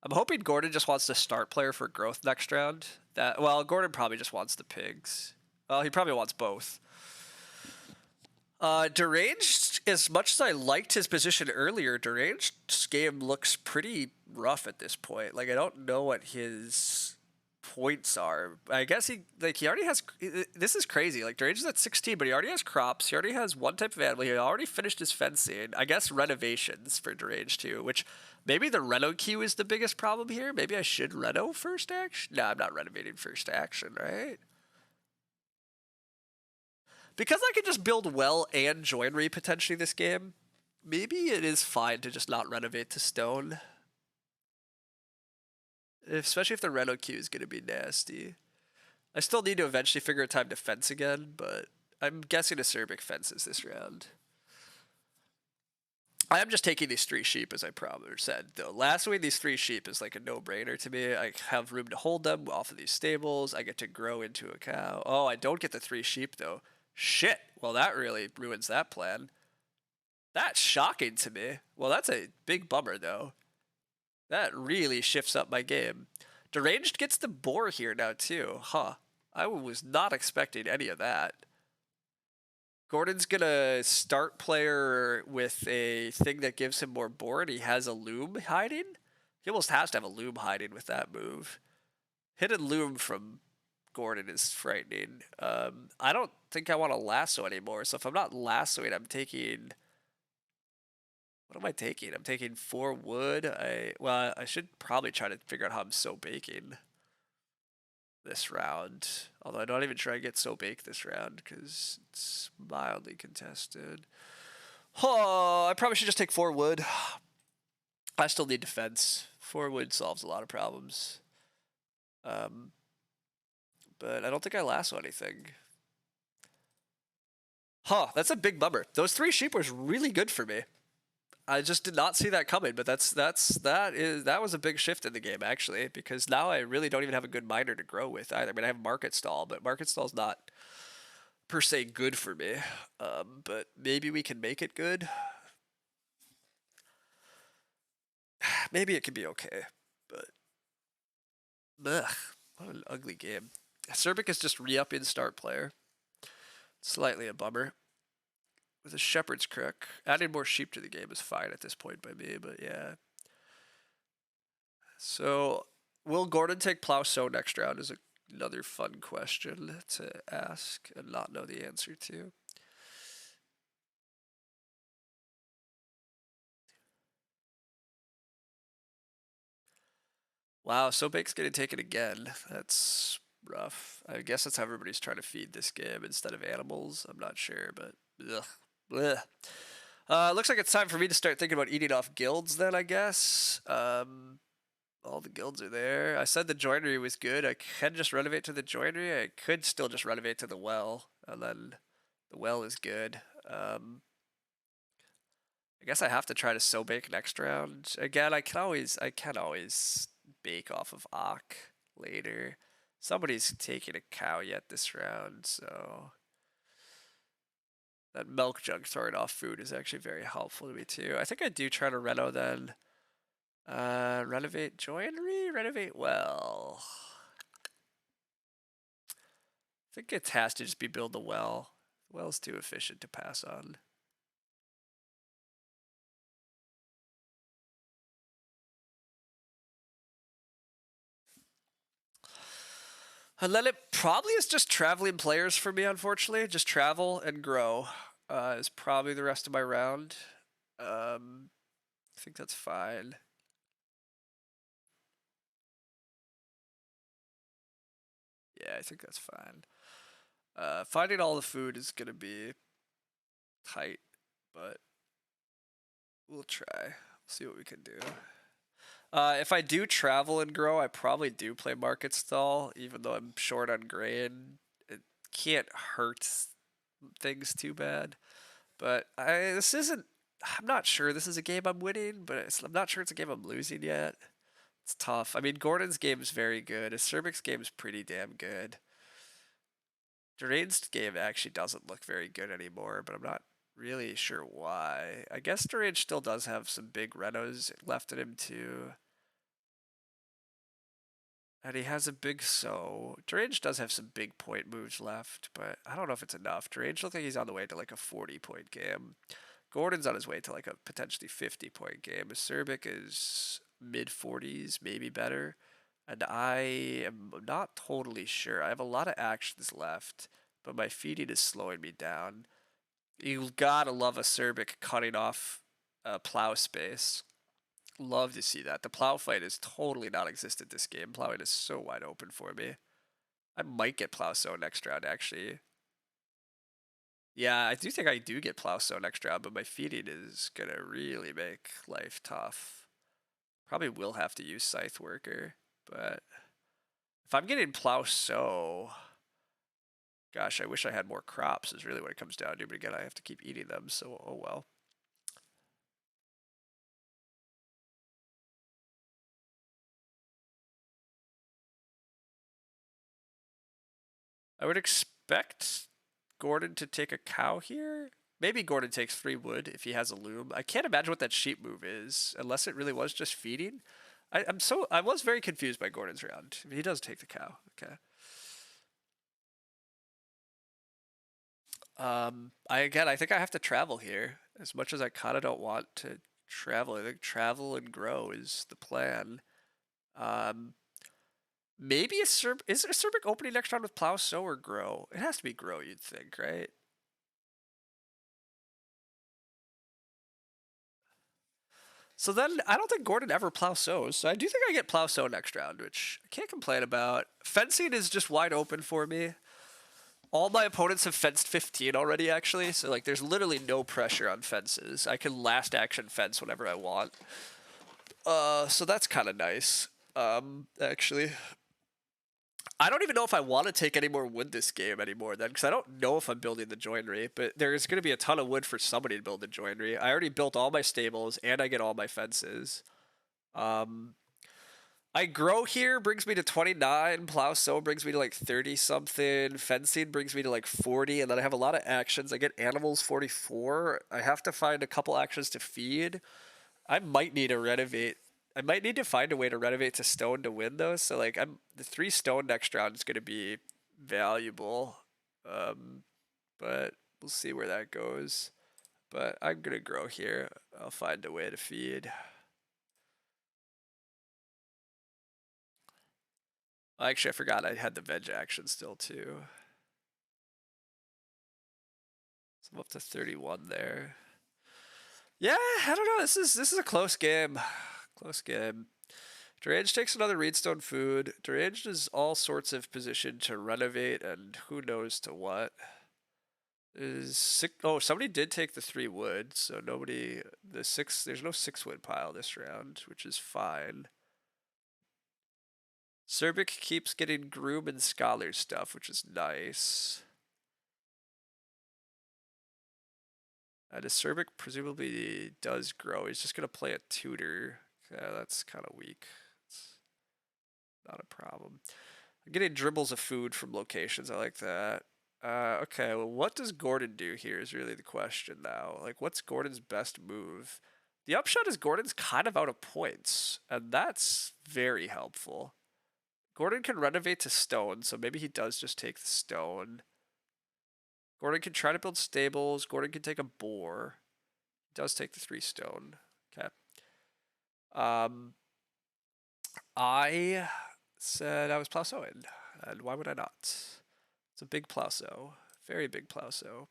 I'm hoping Gordon just wants to start player for growth next round. Gordon probably just wants the pigs. Well, he probably wants both. Deranged, as much as I liked his position earlier, Deranged's game looks pretty rough at this point. Like, I don't know what his points are. I guess he already has. This is crazy. Like, Deranged's at 16, but he already has crops. He already has 1 type of animal. He already finished his fencing. I guess renovations for Deranged too, which maybe the reno queue is the biggest problem here. Maybe I should reno first action. No, I'm not renovating first action, right? Because I can just build well and joinery potentially this game, maybe it is fine to just not renovate to stone. Especially if the reno queue is going to be nasty. I still need to eventually figure out time to fence again, but I'm guessing a Cerbic fences this round. I am just taking these 3 sheep, as I probably said, though. Lastly, these 3 sheep is like a no-brainer to me. I have room to hold them off of these stables. I get to grow into a cow. Oh, I don't get the 3 sheep, though. Shit. Well, that really ruins that plan. That's shocking to me. Well, that's a big bummer, though. That really shifts up my game. Deranged gets the boar here now, too. Huh. I was not expecting any of that. Gordon's gonna start player with a thing that gives him more boar, and he has a loom hiding? He almost has to have a loom hiding with that move. Hidden loom from Gordon is frightening. I don't think I want to lasso anymore, so if I'm not lassoing, I'm taking... What am I taking? I'm taking 4 wood. I should probably try to figure out how I'm so baking. this round. Although I don't even try to get so baked this round because it's mildly contested. Oh, I probably should just take 4 wood. I still need defense. 4 wood solves a lot of problems. But I don't think I lasso anything. Huh, that's a big bummer. Those 3 sheep was really good for me. I just did not see that coming, but that was a big shift in the game actually, because now I really don't even have a good miner to grow with either. I mean, I have market stall, but market stall's not per se good for me. But maybe we can make it good. Maybe it could be okay, but ugh, what an ugly game. Serbic is just re-up in start player. Slightly a bummer. With a shepherd's crook. Adding more sheep to the game is fine at this point by me, but yeah. So, will Gordon take plow sow next round is another fun question to ask and not know the answer to. Wow, so Bake's getting taken again. That's rough. I guess that's how everybody's trying to feed this game instead of animals. I'm not sure, but ugh. Blech. Looks like it's time for me to start thinking about eating off guilds then, I guess. All the guilds are there. I said the joinery was good. I can just renovate to the joinery. I could still just renovate to the well, and then the well is good. I guess I have to try to sow bake next round. Again, I can always bake off of Ak later. Somebody's taking a cow yet this round, so that milk jug throwing off food is actually very helpful to me too. I think I do try to reno then. Renovate joinery, renovate well. I think it has to just be build the well. The well's too efficient to pass on. And then it probably is just traveling players for me, unfortunately. Just travel and grow is probably the rest of my round. I think that's fine. Yeah, I think that's fine. Finding all the food is going to be tight, but we'll try. See what we can do. If I do travel and grow, I probably do play market stall, even though I'm short on grain. It can't hurt things too bad. But this isn't. I'm not sure this is a game I'm winning, but I'm not sure it's a game I'm losing yet. It's tough. I mean, Gordon's game is very good. Serbic's game is pretty damn good. Durain's game actually doesn't look very good anymore, but I'm not really sure why. I guess Durain still does have some big renos left in him too. And he has a big sow. Durange does have some big point moves left, but I don't know if it's enough. Durange looks like he's on the way to like a 40-point game. Gordon's on his way to like a potentially 50-point game. Serbic is mid 40s, maybe better. And I am not totally sure. I have a lot of actions left, but my feeding is slowing me down. You gotta love a Serbic cutting off plow space. Love to see that. The plow fight is totally non-existent this game. Plowing is so wide open for me. I might get plow sow next round, actually. Yeah, I do think I do get plow sow next round, but my feeding is gonna really make life tough. Probably will have to use scythe worker, but if I'm getting plow sow, gosh, I wish I had more crops is really what it comes down to, but again, I have to keep eating them, so oh well. I would expect Gordon to take a cow here. Maybe Gordon takes 3 wood if he has a loom. I can't imagine what that sheep move is, unless it really was just feeding. I was very confused by Gordon's round. He does take the cow. Okay. I think I have to travel here. As much as I kind of don't want to travel, I think travel and grow is the plan. Um, maybe is a Serbic opening next round with plow, sow, or grow? It has to be grow, you'd think, right? So then I don't think Gordon ever plow sows. So I do think I get plow sow next round, which I can't complain about. Fencing is just wide open for me. All my opponents have fenced 15 already, actually. So like, there's literally no pressure on fences. I can last action fence whenever I want. So that's kind of nice. Actually, I don't even know if I want to take any more wood this game anymore then, because I don't know if I'm building the joinery, but there's going to be a ton of wood for somebody to build the joinery. I already built all my stables, and I get all my fences. I grow here brings me to 29, plow sow brings me to like 30 something, fencing brings me to like 40, and then I have a lot of actions. I get animals 44. I have to find a couple actions to feed. I might need to renovate. I might need to find a way to renovate to stone to win those. So like the 3 stone next round is gonna be valuable. But we'll see where that goes. But I'm gonna grow here. I'll find a way to feed. Actually, I forgot I had the veg action still too. So I'm up to 31 there. Yeah, I don't know. This is a close game. Close game. Deranged takes another Reedstone food. Deranged is all sorts of position to renovate and who knows to what. Is six, oh, somebody did take the 3 wood, so nobody there's no 6 wood pile this round, which is fine. Serbic keeps getting groom and scholar stuff, which is nice. And Serbic presumably does grow. He's just gonna play a tutor. Yeah, that's kind of weak. It's not a problem. I'm getting dribbles of food from locations. I like that. Okay, well, what does Gordon do here is really the question now. Like, what's Gordon's best move? The upshot is Gordon's kind of out of points, and that's very helpful. Gordon can renovate to stone, so maybe he does just take the stone. Gordon can try to build stables. Gordon can take a boar. He does take the 3 stone. Okay. I said I was plow sowing, and why would I not? It's a big plow sow. Very big plow sow.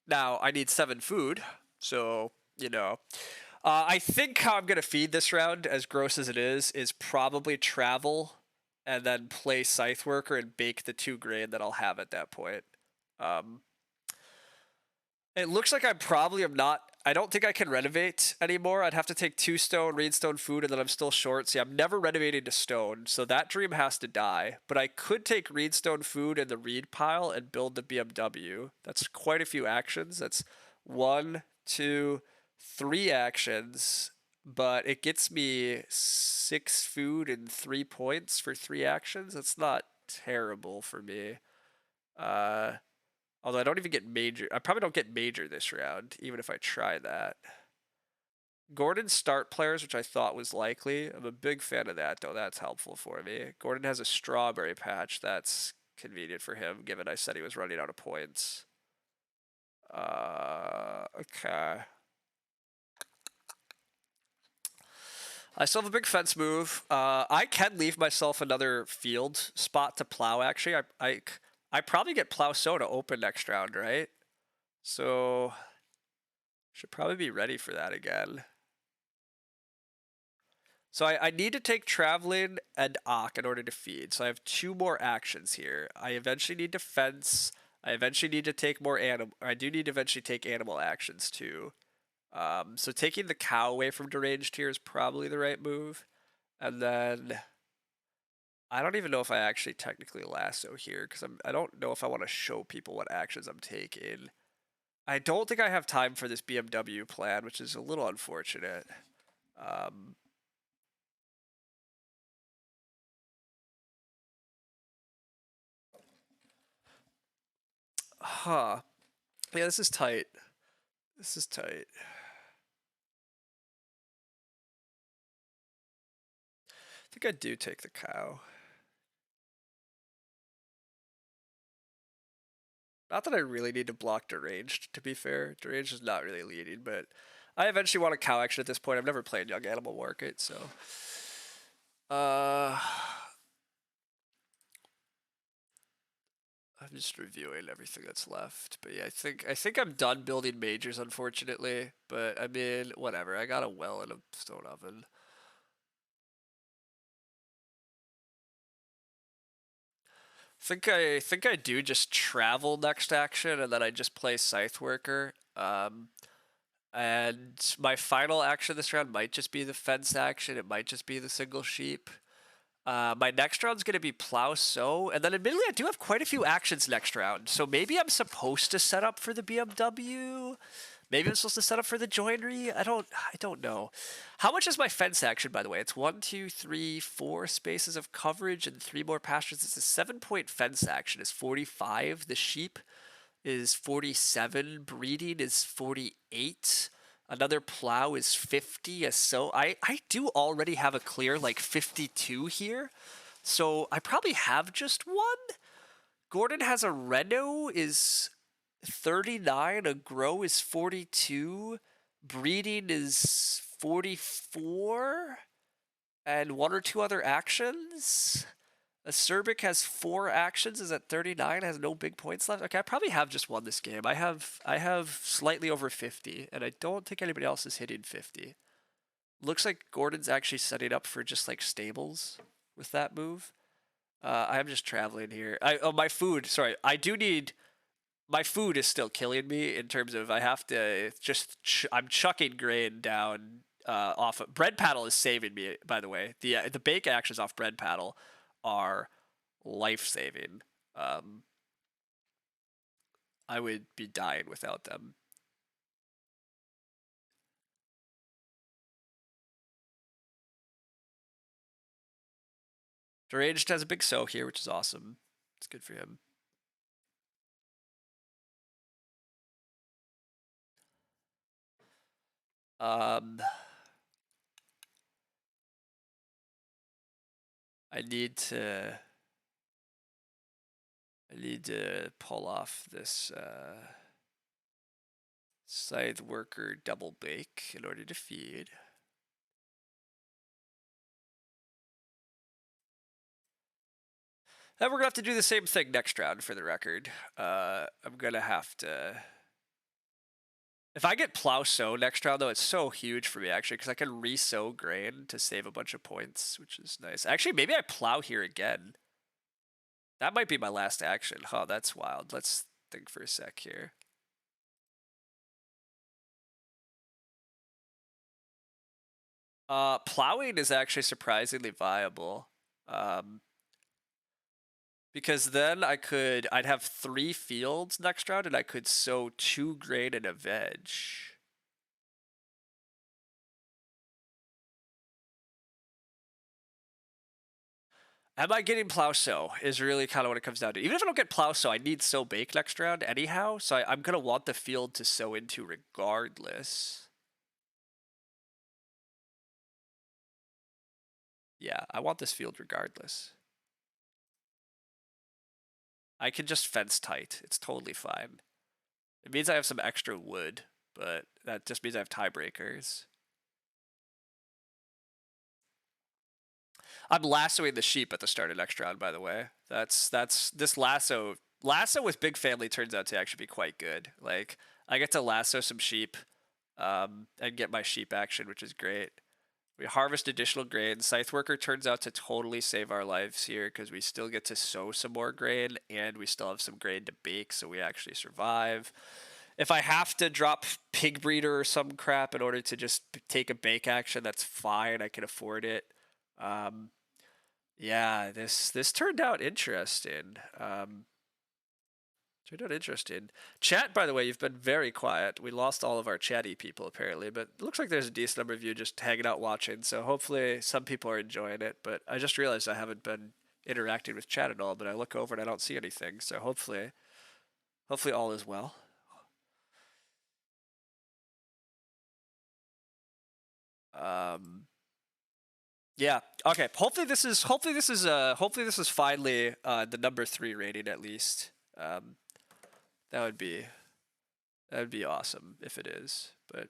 Now, I need 7 food, so, you know. I think how I'm going to feed this round, as gross as it is probably travel and then play Scythe Worker and bake the 2 grain that I'll have at that point. It looks like I probably am not. I don't think I can renovate anymore. I'd have to take 2 stone, Reedstone food, and then I'm still short. See, I'm never renovating to stone, so that dream has to die. But I could take Reedstone food in the Reed pile and build the BMW. That's quite a few actions. That's 1, 2, 3 actions, but it gets me 6 food and 3 points for 3 actions. That's not terrible for me. Although I don't even get major. I probably don't get major this round, even if I try that. Gordon start players, which I thought was likely. I'm a big fan of that, though. That's helpful for me. Gordon has a strawberry patch. That's convenient for him, given I said he was running out of points. Okay. I still have a big fence move. I can leave myself another field spot to plow, actually. I probably get plow sow to open next round, right? So should probably be ready for that again. So I need to take traveling and Ock in order to feed. So I have 2 more actions here. I eventually need to fence. I eventually need to take more animal. I do need to eventually take animal actions too. So taking the cow away from deranged here is probably the right move. And then I don't even know if I actually technically lasso here because I don't know if I want to show people what actions I'm taking. I don't think I have time for this BMW plan, which is a little unfortunate. Huh. Yeah, this is tight. This is tight. I think I do take the cow. Not that I really need to block deranged, to be fair. Deranged is not really leading, but I eventually want a cow action at this point. I've never played Young Animal Market, so. I'm just reviewing everything that's left. But yeah, I think I'm done building majors, unfortunately. But I mean, whatever. I got a well and a stone oven. I think I do just travel next action, and then I just play Scythe Worker. And my final action this round might just be the fence action. It might just be the single sheep. My next round's going to be Plow Sow, and then admittedly I do have quite a few actions next round, so maybe I'm supposed to set up for the BMW. Maybe I'm supposed to set up for the joinery. I don't know. How much is my fence action, by the way? It's 1, 2, 3, 4 spaces of coverage and 3 more pastures. It's a 7-point fence action. It's 45. The sheep is 47. Breeding is 48. Another plow is 50. So I do already have a clear like 52 here. So I probably have just one. Gordon has a Reno is 39. A grow is 42. Breeding is 44. And 1 or 2 other actions. Acerbic has 4 actions, is at 39, has no big points left. Okay, I probably have just won this game. I have slightly over 50, and I don't think anybody else is hitting 50. Looks like Gordon's actually setting up for just like stables with that move. I'm just traveling here. My food, sorry, I do need my food is still killing me in terms of I have to just I'm chucking grain down off of bread paddle is saving me, by the way. The bake actions off bread paddle are life-saving. I would be dying without them. Deranged has a big sow here, which is awesome. It's good for him. Um, I need to pull off this scythe worker double bake in order to feed. Then we're gonna have to do the same thing next round for the record. I'm gonna have to. If I get plow sow next round, though, it's so huge for me actually because I can re-sow grain to save a bunch of points, which is nice. Actually, maybe I plow here again. That might be my last action. Huh, that's wild. Let's think for a sec here. Plowing is actually surprisingly viable. Because then I'd have 3 fields next round and I could sow 2 grain and a veg. Am I getting plow sow is really kind of what it comes down to. Even if I don't get plow sow, I need sow bake next round anyhow, so I'm going to want the field to sow into regardless. Yeah, I want this field regardless. I can just fence tight. It's totally fine. It means I have some extra wood, but that just means I have tiebreakers. I'm lassoing the sheep at the start of next round, by the way. That's this lasso with big family turns out to actually be quite good. Like I get to lasso some sheep, and get my sheep action, which is great. We harvest additional grain. Scythe Worker turns out to totally save our lives here because we still get to sow some more grain and we still have some grain to bake, so we actually survive. If I have to drop Pig Breeder or some crap in order to just take a bake action, that's fine. I can afford it. Yeah, this turned out interesting. Chat, by the way, you've been very quiet. We lost all of our chatty people apparently, but it looks like there's a decent number of you just hanging out watching. So hopefully some people are enjoying it. But I just realized I haven't been interacting with chat at all. But I look over and I don't see anything. So hopefully all is well. Yeah. Okay. Hopefully this is finally the number 3 rating at least. That would be awesome if it is, but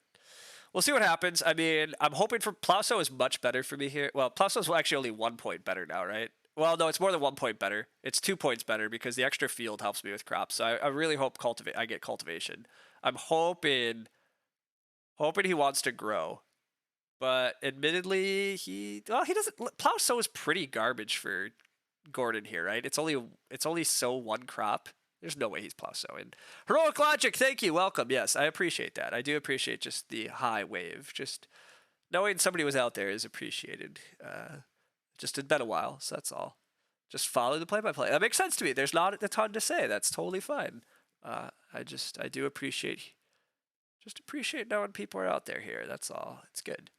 we'll see what happens. I mean, I'm hoping for Plauso is much better for me here. Well, Plauso is actually only 1 point better now, right? Well, no, it's more than 1 point better. It's 2 points better because the extra field helps me with crops. So I really hope I get cultivation. I'm hoping he wants to grow. But admittedly, he doesn't. Plow sow is pretty garbage for Gordon here, right? It's only sow one crop. There's no way he's plow sowing. Heroic logic, thank you, welcome. Yes, I appreciate that. I do appreciate just the high wave. Just knowing somebody was out there is appreciated. Just it's been a while, so that's all. Just follow the play-by-play. That makes sense to me. There's not a ton to say. That's totally fine. I do appreciate knowing people are out there here. That's all. It's good.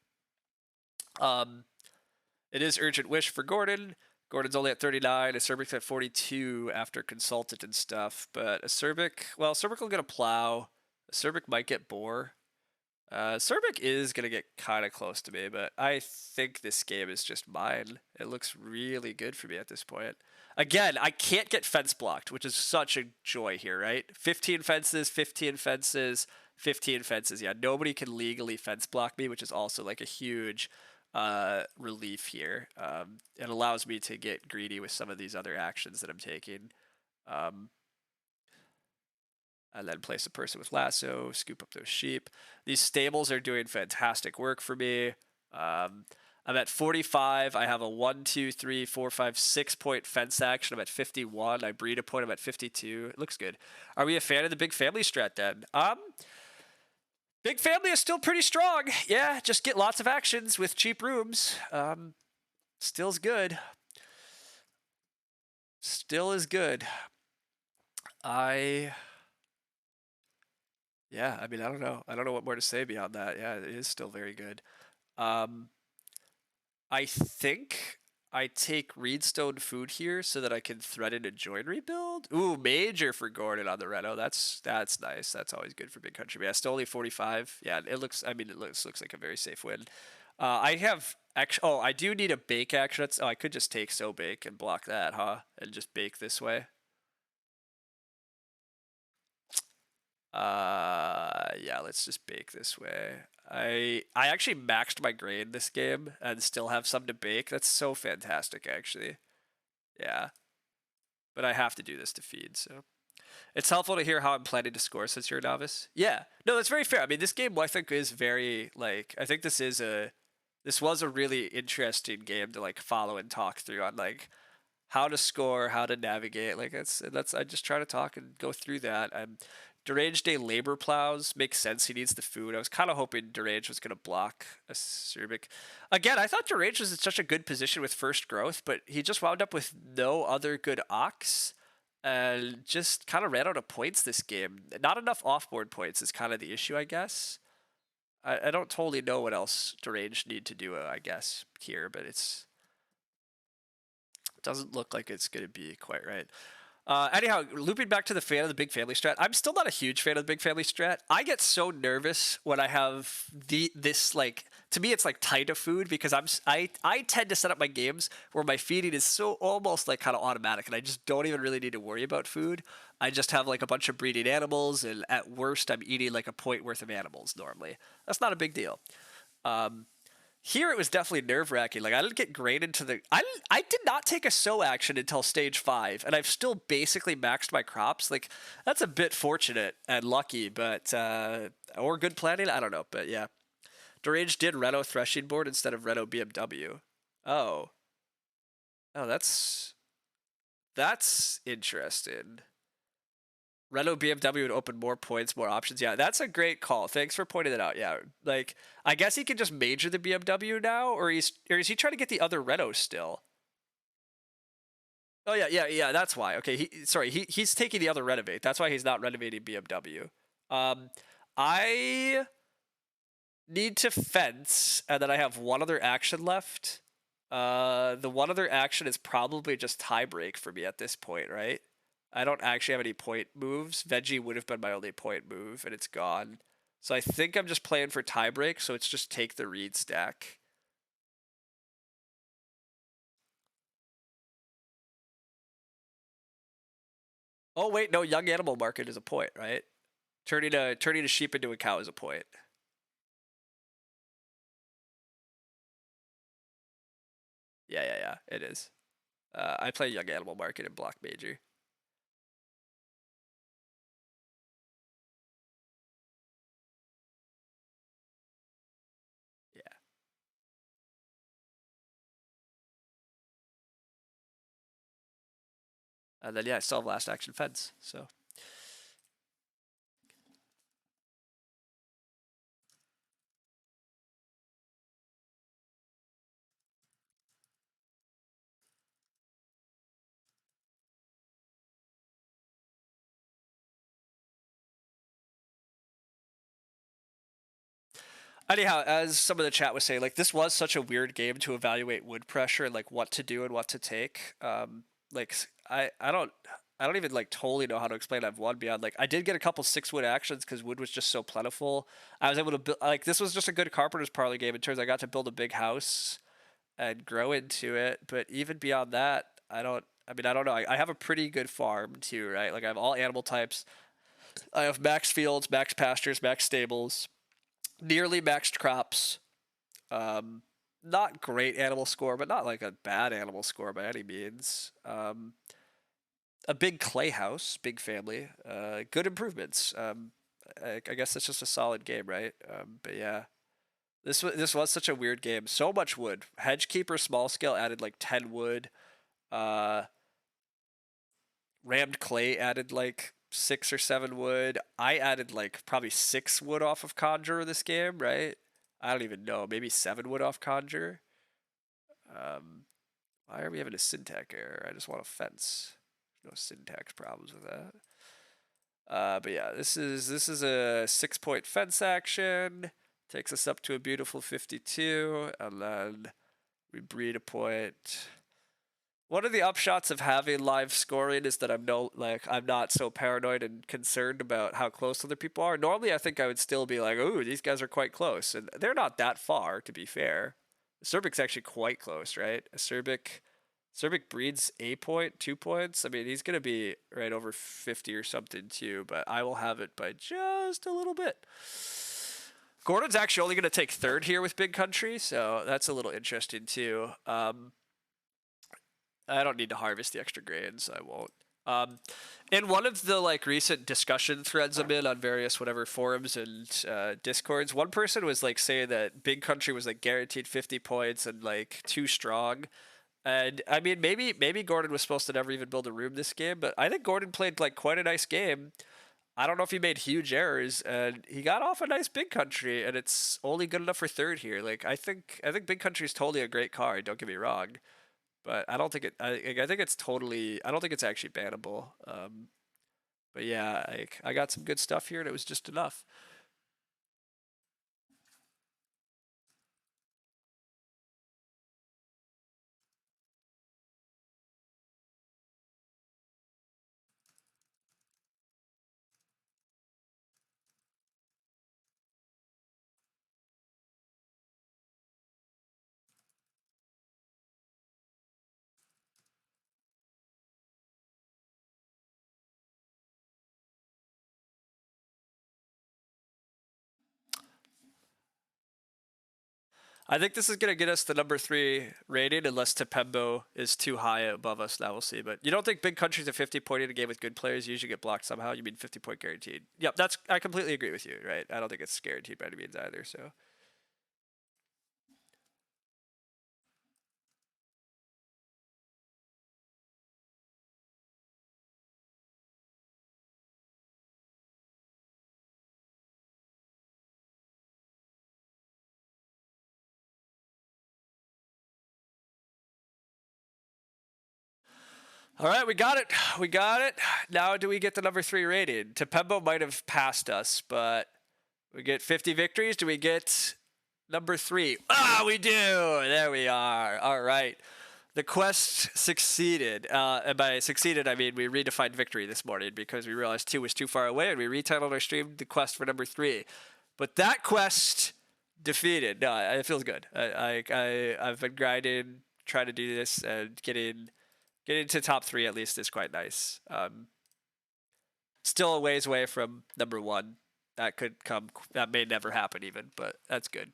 It is urgent wish for Gordon. Gordon's only at 39. Acerbic's at 42 after consultant and stuff. But Acerbic will get a plow. Acerbic might get boar. Acerbic is going to get kind of close to me, but I think this game is just mine. It looks really good for me at this point. Again, I can't get fence blocked, which is such a joy here, right? 15 fences, 15 fences, 15 fences. Yeah, nobody can legally fence block me, which is also like a huge relief here. It allows me to get greedy with some of these other actions that I'm taking. And then place a person with lasso, scoop up those sheep. These stables are doing fantastic work for me. I'm at 45. I have a 1, 2, 3, 4, 5, 6 point fence action. I'm at 51. I breed a point. I'm at 52. It looks good. Are we a fan of the big family strat then? Big family is still pretty strong. Yeah, just get lots of actions with cheap rooms. Still's good. Still is good. Yeah, I mean, I don't know. I don't know what more to say beyond that. Yeah, it is still very good. I think I take Reedstone food here so that I can threaten a joinery build. Ooh, major for Gordon on the Reno. That's nice. That's always good for big country. But yeah, still only 45. Yeah, it looks like a very safe win. I have oh, I do need a bake action. I could just take so bake and block that, huh? And just bake this way. Yeah, let's just bake this way. I actually maxed my grain this game and still have some to bake. That's so fantastic, actually. Yeah. But I have to do this to feed, so. It's helpful to hear how I'm planning to score since you're a novice. Yeah. No, that's very fair. I mean, this game, I think, is very, like, I think this was a really interesting game to, like, follow and talk through on, like, how to score, how to navigate. Like, I just try to talk and go through that. Deranged Day labor plows makes sense. He needs the food. I was kind of hoping Deranged was going to block a Cerbic. Again, I thought Deranged was in such a good position with first growth, but he just wound up with no other good ox and just kind of ran out of points this game. Not enough offboard points is kind of the issue, I guess. I don't totally know what else Deranged need to do, I guess, here, but it doesn't look like it's going to be quite right. Anyhow, looping back to the fan of the big family strat, I'm still not a huge fan of the big family strat. I get so nervous when I have this like, to me it's like tight of food because I tend to set up my games where my feeding is so almost like kind of automatic and I just don't even really need to worry about food. I just have like a bunch of breeding animals and at worst I'm eating like a point worth of animals normally. That's not a big deal. Here it was definitely nerve-wracking. Like I didn't get grain into the. I did not take a sow action until stage 5, and I've still basically maxed my crops. Like that's a bit fortunate and lucky, but or good planning. I don't know, but yeah. Deranged did Reno threshing board instead of Reno BMW. Oh, oh, that's interesting. Reno BMW would open more points, more options. Yeah, that's a great call. Thanks for pointing that out. Yeah, like I guess he can just major the BMW now, or is he trying to get the other Renault still? Oh yeah. That's why. Okay, he's taking the other renovate. That's why he's not renovating BMW. I need to fence, and then I have one other action left. The one other action is probably just tie break for me at this point, right? I don't actually have any point moves. Veggie would have been my only point move, and it's gone. So I think I'm just playing for tiebreak, so it's just take the reed stack. Oh wait, no, young animal market is a point, right? Turning a sheep into a cow is a point. Yeah, it is. I play Young Animal Market and Block Major. Yeah. And then yeah, I still have Last Action Fence. So anyhow, as some of the chat was saying, like this was such a weird game to evaluate wood pressure and like what to do and what to take. Like I don't even like totally know how to explain I've won beyond like I did get a couple 6 wood actions because wood was just so plentiful. I was able to build like this was just a good carpenter's parlor game in terms I got to build a big house and grow into it. But even beyond that, I don't know. I have a pretty good farm too, right? Like I have all animal types. I have max fields, max pastures, max stables, nearly maxed crops. Um, Not great animal score, but not like a bad animal score by any means. A big clay house, big family, good improvements. I guess it's just a solid game, right? But yeah, this was such a weird game. So much wood. Hedgekeeper small scale added like 10 wood. Uh, Rammed clay added like 6 or 7 wood. I added like probably 6 wood off of conjure this game, right? I don't even know. Maybe 7 wood off conjure. Um, why are we having a syntax error? I just want a fence. No syntax problems with that. But yeah, this is a 6 point fence action. Takes us up to a beautiful 52, and then we breed a point. One of the upshots of having live scoring is that I'm not so paranoid and concerned about how close other people are. Normally, I think I would still be like, "Ooh, these guys are quite close," and they're not that far, to be fair. Acerbic's actually quite close, right? Acerbic breeds a point, 2 points. I mean, he's gonna be right over 50 or something too, but I will have it by just a little bit. Gordon's actually only gonna take third here with Big Country, so that's a little interesting too. I don't need to harvest the extra grains. I won't. In one of the like recent discussion threads I'm in on various whatever forums and discords, one person was like saying that Big Country was like guaranteed 50 points and like too strong. And I mean, maybe Gordon was supposed to never even build a room this game, but I think Gordon played like quite a nice game. I don't know if he made huge errors, and he got off a nice Big Country, and it's only good enough for third here. Like I think Big Country is totally a great card. Don't get me wrong, but I don't think it. I think it's totally. I don't think it's actually bannable. But yeah, I got some good stuff here, and it was just enough. I think this is gonna get us the number 3 rating, unless Tepembo is too high above us. Now we'll see. But you don't think Big Country's a 50 point in a game with good players usually get blocked somehow? You mean 50 point guaranteed? Yep, I completely agree with you. Right? I don't think it's guaranteed by any means either. So. All right, we got it. We got it. Now, do we get the number 3 rated? Tepembo might have passed us, but we get 50 victories. Do we get number 3? Ah, we do. There we are. All right. The quest succeeded. And by succeeded, I mean we redefined victory this morning because we realized 2 was too far away, and we retitled our stream the quest for number 3. But that quest defeated. No, it feels good. I've been grinding, trying to do this, and getting to top 3 at least is quite nice. Still a ways away from number 1. That could come. That may never happen even, but that's good.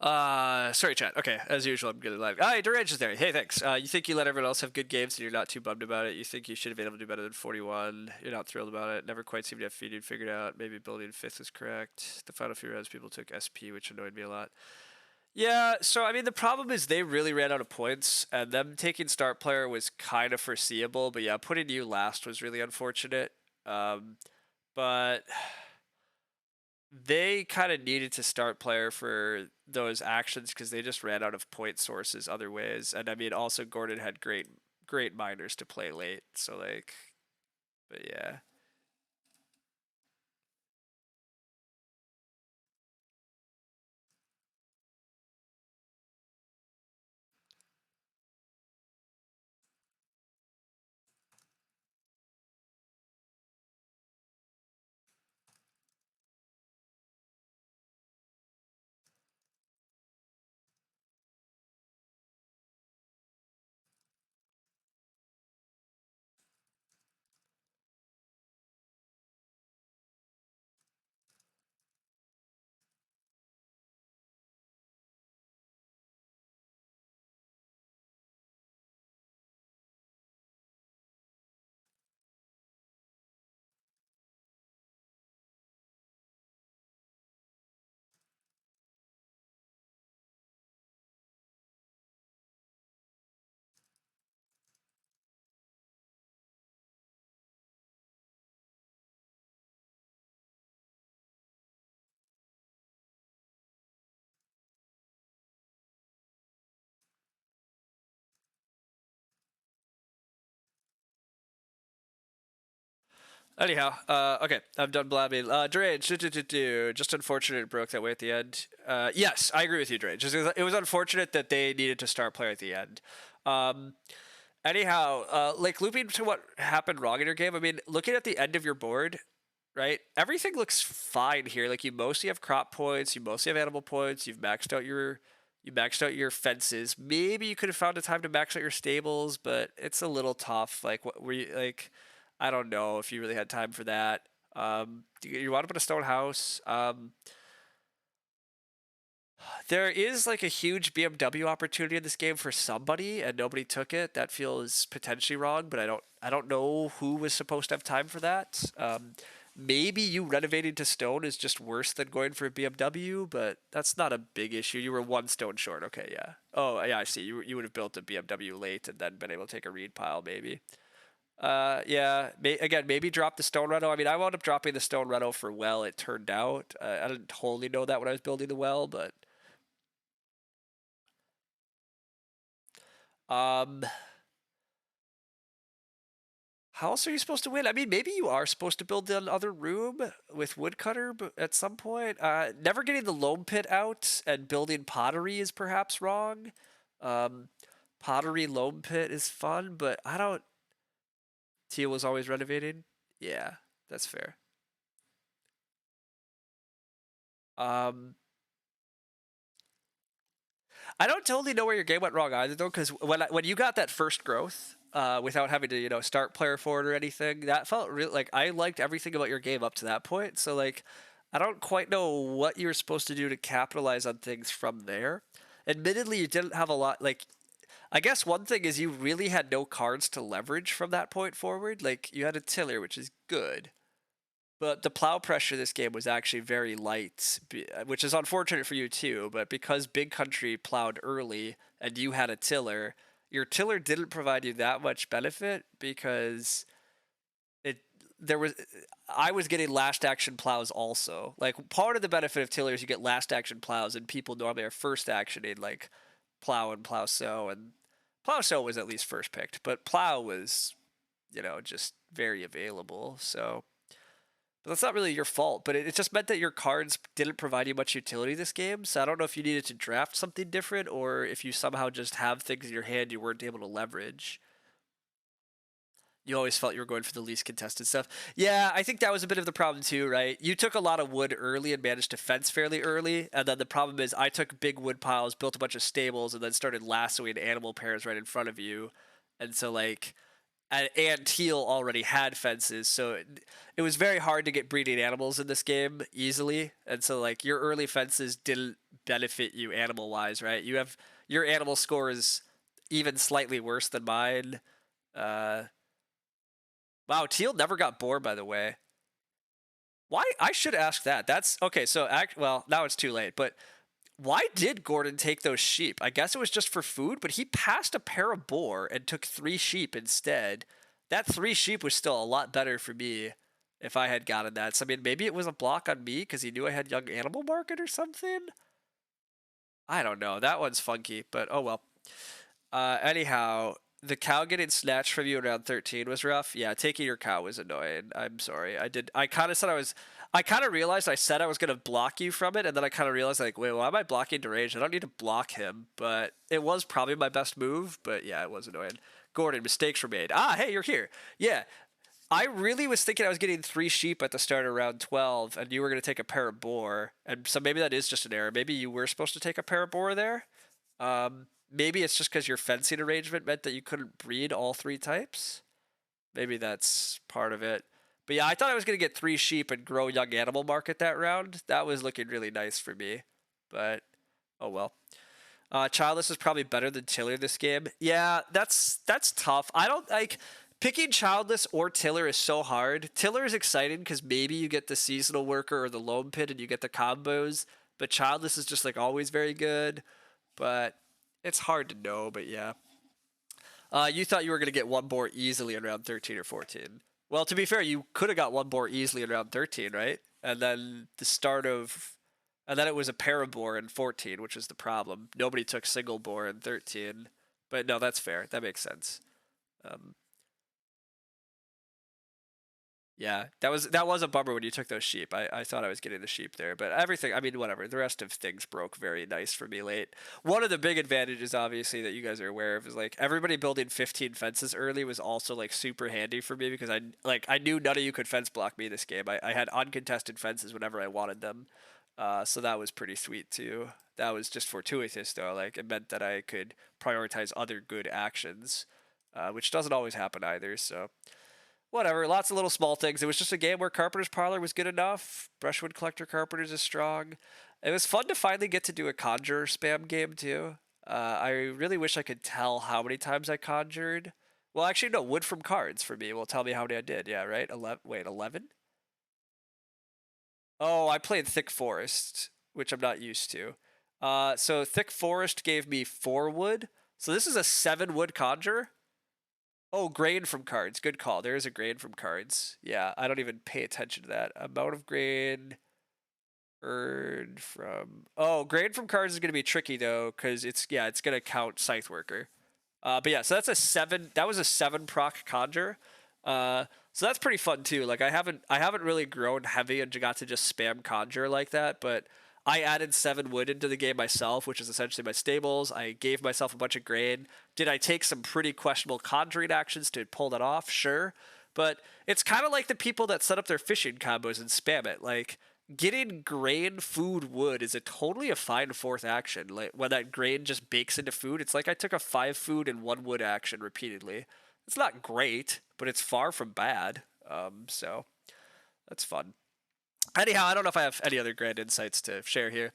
Sorry, chat. Okay, as usual, I'm good at live. Hi, Durage is there. Hey, thanks. You think you let everyone else have good games and you're not too bummed about it? You think you should have been able to do better than 41? You're not thrilled about it. Never quite seemed to have feeding figured out. Maybe building fifth is correct. The final few rounds, people took SP, which annoyed me a lot. Yeah, so I mean, the problem is they really ran out of points, and them taking start player was kind of foreseeable. But yeah, putting you last was really unfortunate. But they kind of needed to start player for those actions because they just ran out of point sources other ways. And I mean, also Gordon had great miners to play late. So like, but yeah. Anyhow, okay, I'm done blabbing. Drage, just unfortunate it broke that way at the end. Yes, I agree with you, Drage. It was unfortunate that they needed to start player at the end. Um, anyhow, like looping to what happened wrong in your game. I mean, looking at the end of your board, right? Everything looks fine here. Like you mostly have crop points, you mostly have animal points. You maxed out your fences. Maybe you could have found a time to max out your stables, but it's a little tough. Like what were you like? I don't know if you really had time for that. You want to put a stone house. There is like a huge BMW opportunity in this game for somebody, and nobody took it. That feels potentially wrong, but I don't know who was supposed to have time for that. Maybe you renovating to stone is just worse than going for a BMW, but that's not a big issue. You were one stone short. Okay, yeah. Oh, yeah, I see. You would have built a BMW late and then been able to take a reed pile, maybe. Yeah. Again, maybe drop the stone reno. I mean, I wound up dropping the stone reno for well. It turned out. I didn't totally know that when I was building the well, but um, how else are you supposed to win? I mean, maybe you are supposed to build another room with woodcutter, but at some point, never getting the loam pit out and building pottery is perhaps wrong. Um, pottery loam pit is fun, but I don't. Teal was always renovating. Yeah, that's fair. Um, I don't totally know where your game went wrong either, though, because when you got that first growth, without having to start player for it or anything, that felt real. Like I liked everything about your game up to that point. So like, I don't quite know what you were supposed to do to capitalize on things from there. Admittedly, you didn't have a lot. Like, I guess one thing is you really had no cards to leverage from that point forward. Like you had a tiller, which is good. But the plow pressure this game was actually very light, which is unfortunate for you too. But because Big Country plowed early and you had a tiller, your tiller didn't provide you that much benefit because it there was I was getting last action plows also. Like part of the benefit of tiller is you get last action plows, and people normally are first actioning like plow and plow sow, and plow sow was at least first picked, but plow was just very available. So but that's not really your fault, but it just meant that your cards didn't provide you much utility this game. So I don't know if you needed to draft something different or if you somehow just have things in your hand you weren't able to leverage. You always felt you were going for the least contested stuff. Yeah, I think that was a bit of the problem too, right? You took a lot of wood early and managed to fence fairly early, and then the problem is I took big wood piles, built a bunch of stables, and then started lassoing animal pairs right in front of you. And so like and teal already had fences, so it was very hard to get breeding animals in this game easily. And so like your early fences didn't benefit you animal wise, right? You have your animal score is even slightly worse than mine. Uh, wow, teal never got boar, by the way. Why? I should ask that. That's okay. So, well, now it's too late. But why did Gordon take those sheep? I guess it was just for food, but he passed a pair of boar and took 3 sheep instead. That 3 sheep was still a lot better for me if I had gotten that. So, I mean, maybe it was a block on me because he knew I had young animal market or something. I don't know. That one's funky, but oh well. Anyhow, the cow getting snatched from you around 13 was rough. Yeah, taking your cow was annoying. I'm sorry. I kind of said I was. I kind of realized I said I was going to block you from it, and then I kind of realized, like, wait, why am I blocking Deranged? I don't need to block him, but it was probably my best move, but yeah, it was annoying. Gordon, mistakes were made. Ah, hey, you're here. Yeah, I really was thinking I was getting 3 sheep at the start of round 12, and you were going to take a pair of boar, and so maybe that is just an error. Maybe you were supposed to take a pair of boar there. Maybe it's just because your fencing arrangement meant that you couldn't breed all 3 types. Maybe that's part of it. But yeah, I thought I was going to get 3 sheep and grow young animal market that round. That was looking really nice for me. But, oh well. Childless is probably better than Tiller this game. Yeah, that's tough. I don't like picking Childless or Tiller is so hard. Tiller is exciting because maybe you get the seasonal worker or the lone pit and you get the combos. But Childless is just like always very good. But it's hard to know. But yeah, you thought you were gonna get one boar easily in round 13 or 14. Well, to be fair, you could have got one boar easily in round 13, right? And then the start of and then it was a pair of boar in 14, which is the problem. Nobody took single boar in 13. But no, that's fair. That makes sense. Um, yeah, that was a bummer when you took those sheep. I thought I was getting the sheep there, but everything, I mean, whatever. The rest of things broke very nice for me late. One of the big advantages, obviously, that you guys are aware of is like everybody building 15 fences early was also like super handy for me because I knew none of you could fence block me this game. I had uncontested fences whenever I wanted them. So that was pretty sweet too. That was just fortuitous though. Like it meant that I could prioritize other good actions, which doesn't always happen either. So whatever. Lots of little small things. It was just a game where Carpenter's Parlor was good enough. Brushwood Collector Carpenters is strong. It was fun to finally get to do a conjure spam game too. I really wish I could tell how many times I conjured. Well, actually, no. Wood from cards for me will tell me how many I did. Yeah, right. 11. Wait, 11. Oh, I played Thick Forest, which I'm not used to. So Thick Forest gave me 4 wood. So this is a 7 wood conjure. Oh, grain from cards. Good call. There is a grain from cards. Yeah, I don't even pay attention to that. Amount of grain earned from. Oh, grain from cards is going to be tricky though, because it's going to count Scythe Worker. But yeah, so that's a 7. That was a 7 proc conjure. So that's pretty fun too. Like I haven't really grown heavy and got to just spam conjure like that, but I added 7 wood into the game myself, which is essentially my stables. I gave myself a bunch of grain. Did I take some pretty questionable conjuring actions to pull that off? Sure. But it's kind of like the people that set up their fishing combos and spam it. Like getting grain, food, wood is a fine fourth action. Like when that grain just bakes into food, it's like I took a 5 food and 1 wood action repeatedly. It's not great, but it's far from bad. So that's fun. Anyhow, I don't know if I have any other grand insights to share here.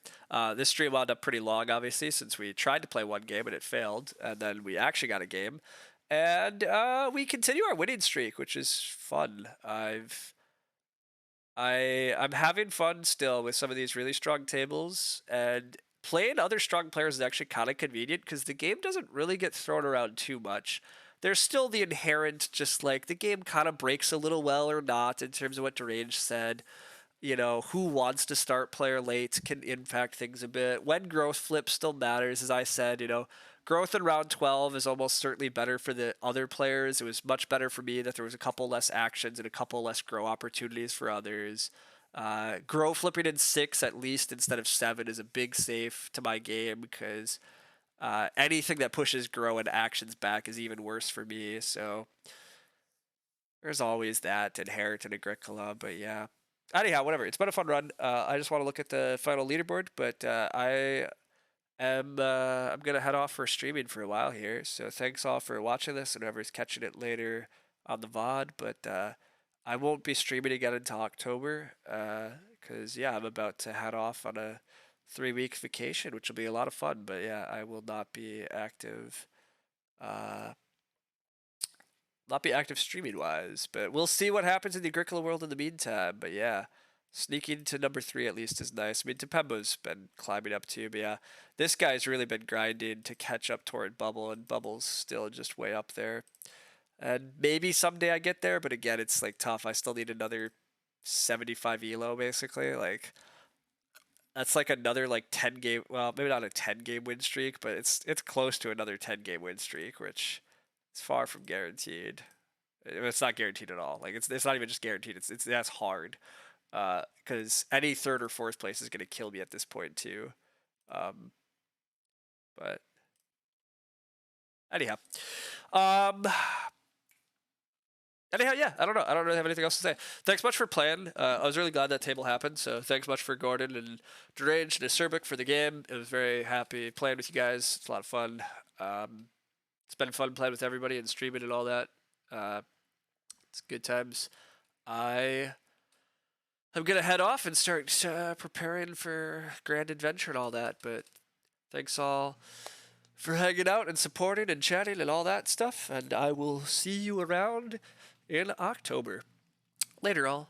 This stream wound up pretty long, obviously, since we tried to play one game and it failed, and then we actually got a game, and we continue our winning streak, which is fun. I'm having fun still with some of these really strong tables, and playing other strong players is actually kind of convenient because the game doesn't really get thrown around too much. There's still the inherent, just like the game kind of breaks a little well or not in terms of what Derange said. Who wants to start player late can impact things a bit. When growth flip still matters, as I said, growth in round 12 is almost certainly better for the other players. It was much better for me that there was a couple less actions and a couple less grow opportunities for others. Grow flipping in 6 at least instead of 7 is a big save to my game because anything that pushes grow and actions back is even worse for me. So there's always that inherent in Agricola, but yeah. Anyhow, whatever. It's been a fun run. I just want to look at the final leaderboard, but I'm gonna head off for streaming for a while here. So thanks all for watching this, and whoever's catching it later on the VOD. But I won't be streaming again until October, because yeah, I'm about to head off on a 3-week vacation, which will be a lot of fun. But yeah, I will not be active. Not be active streaming wise, but we'll see what happens in the Agricola world in the meantime. But yeah, sneaking to number 3 at least is nice. I mean, Tepembo's been climbing up too, but yeah, this guy's really been grinding to catch up toward Bubble, and Bubble's still just way up there. And maybe someday I get there, but again, it's like tough. I still need another 75 elo basically. Like that's like another like 10 game. Well, maybe not a 10-game win streak, but it's close to another 10-game win streak, which is far from guaranteed. It's not guaranteed at all. Like it's not even just guaranteed. It's that's hard. Because any third or fourth place is gonna kill me at this point too. Um, but anyhow, um, anyhow, yeah, I don't know. I don't really have anything else to say. Thanks much for playing. I was really glad that table happened. So thanks much for Gordon and Derange and Acerbic for the game. I was very happy playing with you guys. It's a lot of fun. It's been fun playing with everybody and streaming and all that. It's good times. I'm gonna head off and start preparing for Grand Adventure and all that. But thanks all for hanging out and supporting and chatting and all that stuff. And I will see you around in October. Later, all.